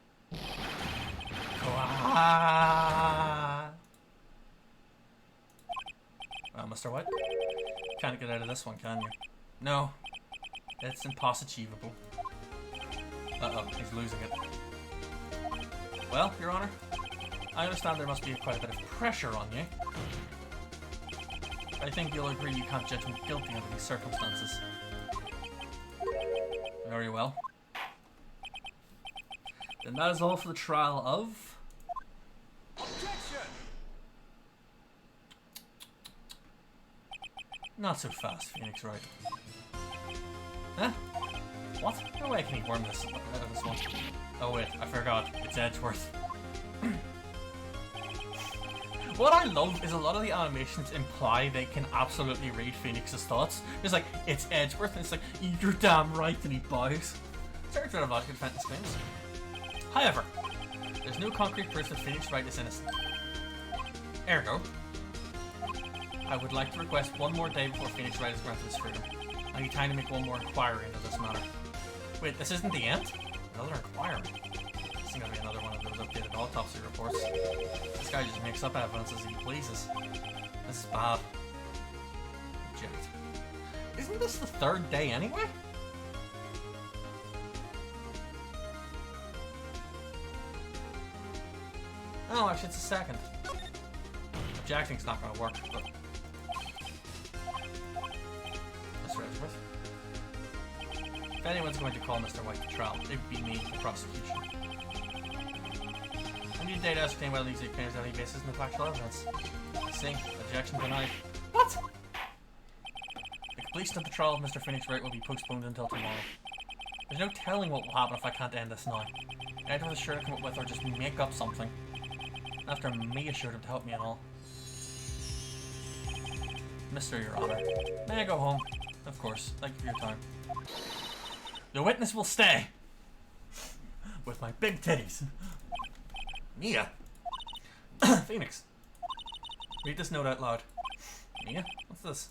Well, Mr. White, can't get out of this one, can you? No, it's impossible. Uh-oh, he's losing it. Well, Your Honor, I understand there must be quite a bit of pressure on you. I think you'll agree you can't judge me guilty under these circumstances. Very well. Then that is all for the trial of... Objection! Not so fast, Phoenix Wright. Huh? What? No way can he worm this out of this one. Oh wait, I forgot. It's Edgeworth. What I love is a lot of the animations imply they can absolutely read Phoenix's thoughts. It's like, it's Edgeworth, and it's like, you're damn right, and he bows. Sorry for logic and defense claims. However, there's no concrete proof that Phoenix Wright is innocent. Ergo, I would like to request one more day before Phoenix Wright is granted his freedom. I need time to make one more inquiry into this matter. Wait, this isn't the end? Another inquiry? This is gonna be another one of those updated autopsy reports. This guy just makes up evidence as he pleases. This is bad. Object. Isn't this the third day anyway? Oh, actually, it's a second. Objecting's not gonna work, but... Mr. Edgeworth. If anyone's going to call Mr. White to trial, it would be me, the prosecution. I need data to ascertain whether these claims have any basis in the factual evidence. I see. Objection denied. What? The completion of the trial of Mr. Phoenix Wright will be postponed until tomorrow. There's no telling what will happen if I can't end this now. Either was sure to come up with or just make up something. After me assured him to help me and all. Mr. Your Honor, may I go home? Of course. Thank you for your time. The witness will stay. With my big titties. Mia. Phoenix. Read this note out loud. Mia? What's this?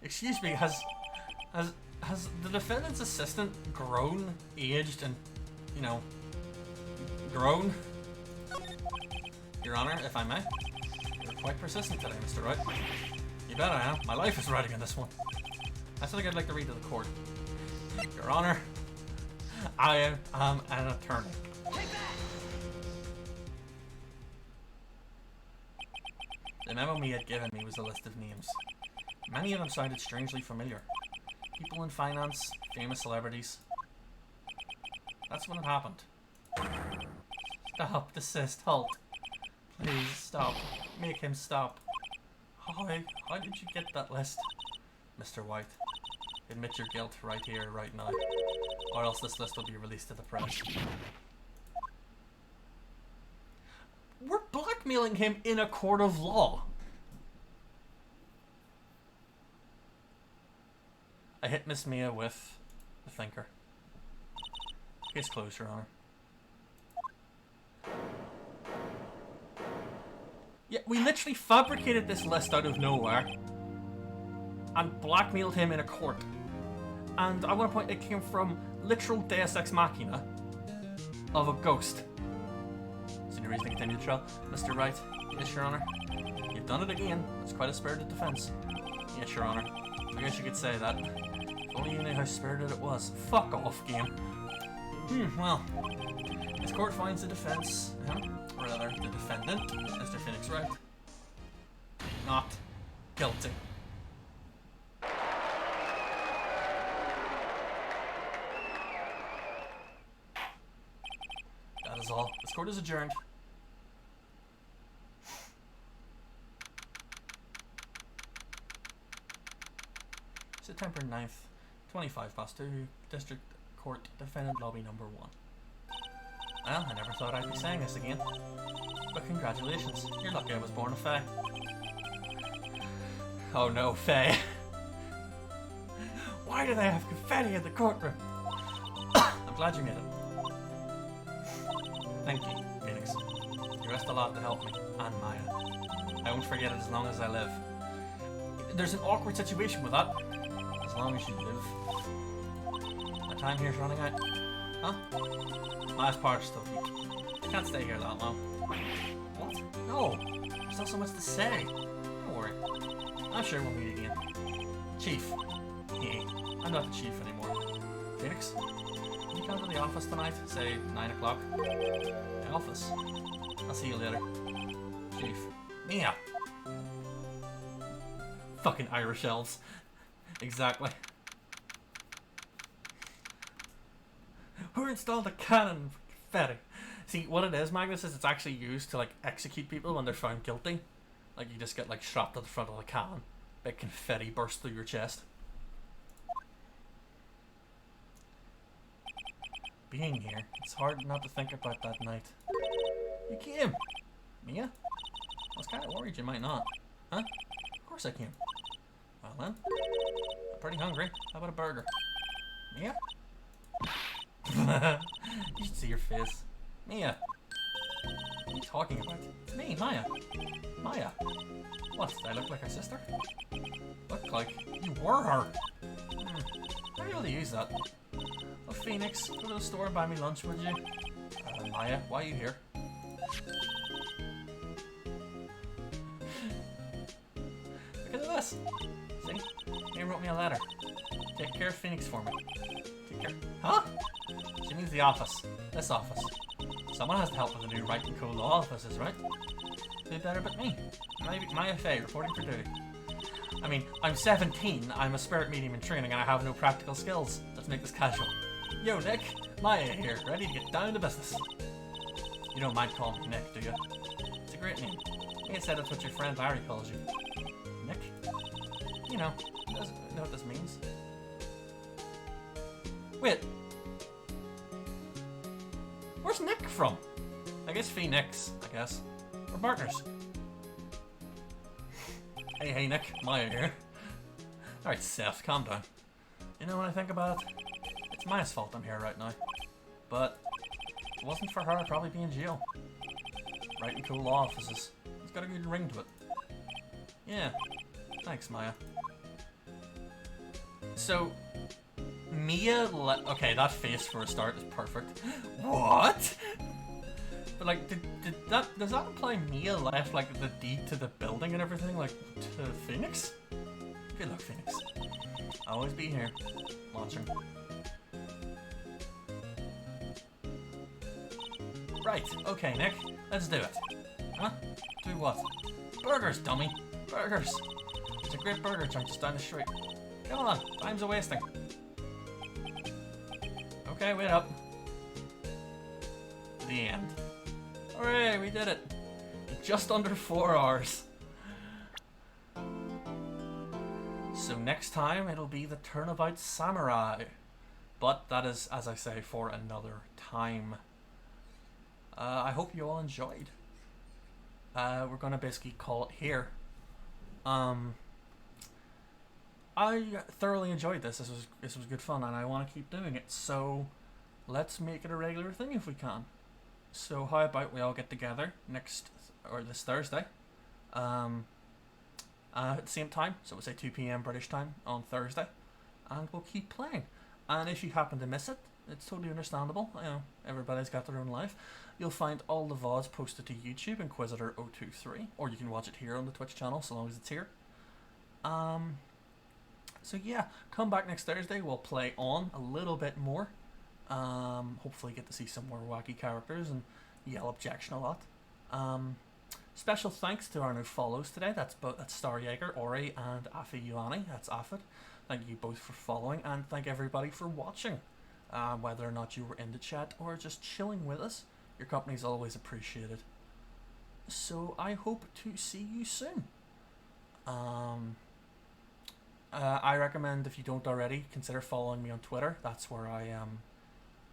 Excuse me, has the defendant's assistant grown, aged, and, you know, grown? Your Honor, if I may. You're quite persistent today, Mr. Wright. You bet I am. My life is riding on this one. That's something I'd like to read to the court. Your Honor, I am an attorney. The memo he had given me was a list of names. Many of them sounded strangely familiar. People in finance, famous celebrities. That's when it happened. Stop, desist, halt. Please, stop. Make him stop. How did you get that list? Mr. White, admit your guilt right here, right now. Or else this list will be released to the press. We're blackmailing him in a court of law. I hit Miss Mia with the thinker. Case closed, Your Honor. Yeah, we literally fabricated this list out of nowhere and blackmailed him in a court. And I want to point, it came from literal Deus Ex Machina of a ghost. Is there any reason to continue the trial? Mr. Wright, yes, Your Honor. You've done it again. It's quite a spirited defense. Yes, Your Honor. I guess you could say that. If only you knew how spirited it was. Fuck off, game. Well. This court finds the defense, or rather, the defendant, Mr. Phoenix Wright, not guilty. That is all. This court is adjourned. September 9th, 2, District Court, Defendant Lobby Number 1. Well, I never thought I'd be saying this again. But congratulations, you're lucky I was born a Fae. Oh no, Fae. Why do they have confetti in the courtroom? I'm glad you made it. Thank you, Phoenix. You risked a lot to help me, and Maya. I won't forget it as long as I live. There's an awkward situation with that. As long as you live. My time here's running out. Huh? Last part's still weak. Can't stay here that long. What? No! There's not so much to say. Don't worry. I'm sure we'll meet again. Chief. Hey, I'm not the chief anymore. Phoenix? Can you come to the office tonight? Say 9 o'clock? The office. I'll see you later. Chief. Mia! Fucking Irish elves. Exactly. Who installed a cannon for confetti? See, what it is, Magnus, is it's actually used to, like, execute people when they're found guilty. Like, you just get, like, strapped to the front of the cannon. Big confetti bursts through your chest. Being here, it's hard not to think about that night. You came! Mia? I was kind of worried you might not. Huh? Of course I came. Well then. I'm pretty hungry. How about a burger? Mia? You should see your face. Mia. What are you talking about? It's me, Maya. Maya. What, did I look like her sister? Look like you were her. How are you able to use that? Oh, Phoenix, go to the store and buy me lunch, would you? Maya, why are you here? Look at this. See? Mia wrote me a letter. Take care of Phoenix for me. Take care. Huh? She means the office. This office. Someone has to help with the new Wright and Co law offices, right? Who better but me? My FA, reporting for duty. I mean, I'm 17, I'm a spirit medium in training, and I have no practical skills. Let's make this casual. Yo, Nick, Maya here, ready to get down to business. You don't mind calling me Nick, do you? It's a great name. You said that's what your friend Larry calls you. Nick? You know what this means. Wait. Where's Nick from? I guess Phoenix, I guess. We're partners. Hey Nick, Maya here. Alright, Seth, calm down. You know, when I think about it, it's Maya's fault I'm here right now. But if it wasn't for her, I'd probably be in jail. Wright and Co law offices. It's got a good ring to it. Yeah. Thanks, Maya. So, Mia okay, that face for a start is perfect. What? But like, does that imply Mia left like the deed to the building and everything, like to Phoenix? Good luck, Phoenix. I'll always be here, watching. Right, okay, Nick, let's do it. Huh? Do what? Burgers, dummy! Burgers! There's a great burger joint just down the street. Come on, time's a wasting. Okay, wait up. The end. Hooray, we did it! Just under 4 hours. So next time it'll be the Turnabout Samurai. But that is, as I say, for another time. I hope you all enjoyed. We're gonna basically call it here. I thoroughly enjoyed this. This was good fun, and I want to keep doing it. So let's make it a regular thing if we can. So how about we all get together this Thursday, at the same time. So we'll say 2 p.m. British time on Thursday, and we'll keep playing. And if you happen to miss it, it's totally understandable. You know, everybody's got their own life. You'll find all the VODs posted to YouTube, Inquisitor023, or you can watch it here on the Twitch channel, so long as it's here. So yeah, come back next Thursday. We'll play on a little bit more. Hopefully get to see some more wacky characters and yell objection a lot. Special thanks to our new follows today. That's Star Jaeger, Ori, and Afi Yuani. That's Afid. Thank you both for following, and thank everybody for watching. Whether or not you were in the chat or just chilling with us, your company is always appreciated. So I hope to see you soon. I recommend, if you don't already, consider following me on Twitter. That's where I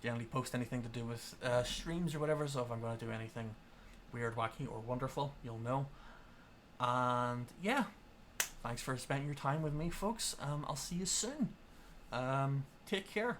generally post anything to do with streams or whatever. So if I'm going to do anything weird, wacky, or wonderful, you'll know. And yeah, thanks for spending your time with me, folks. I'll see you soon. Take care.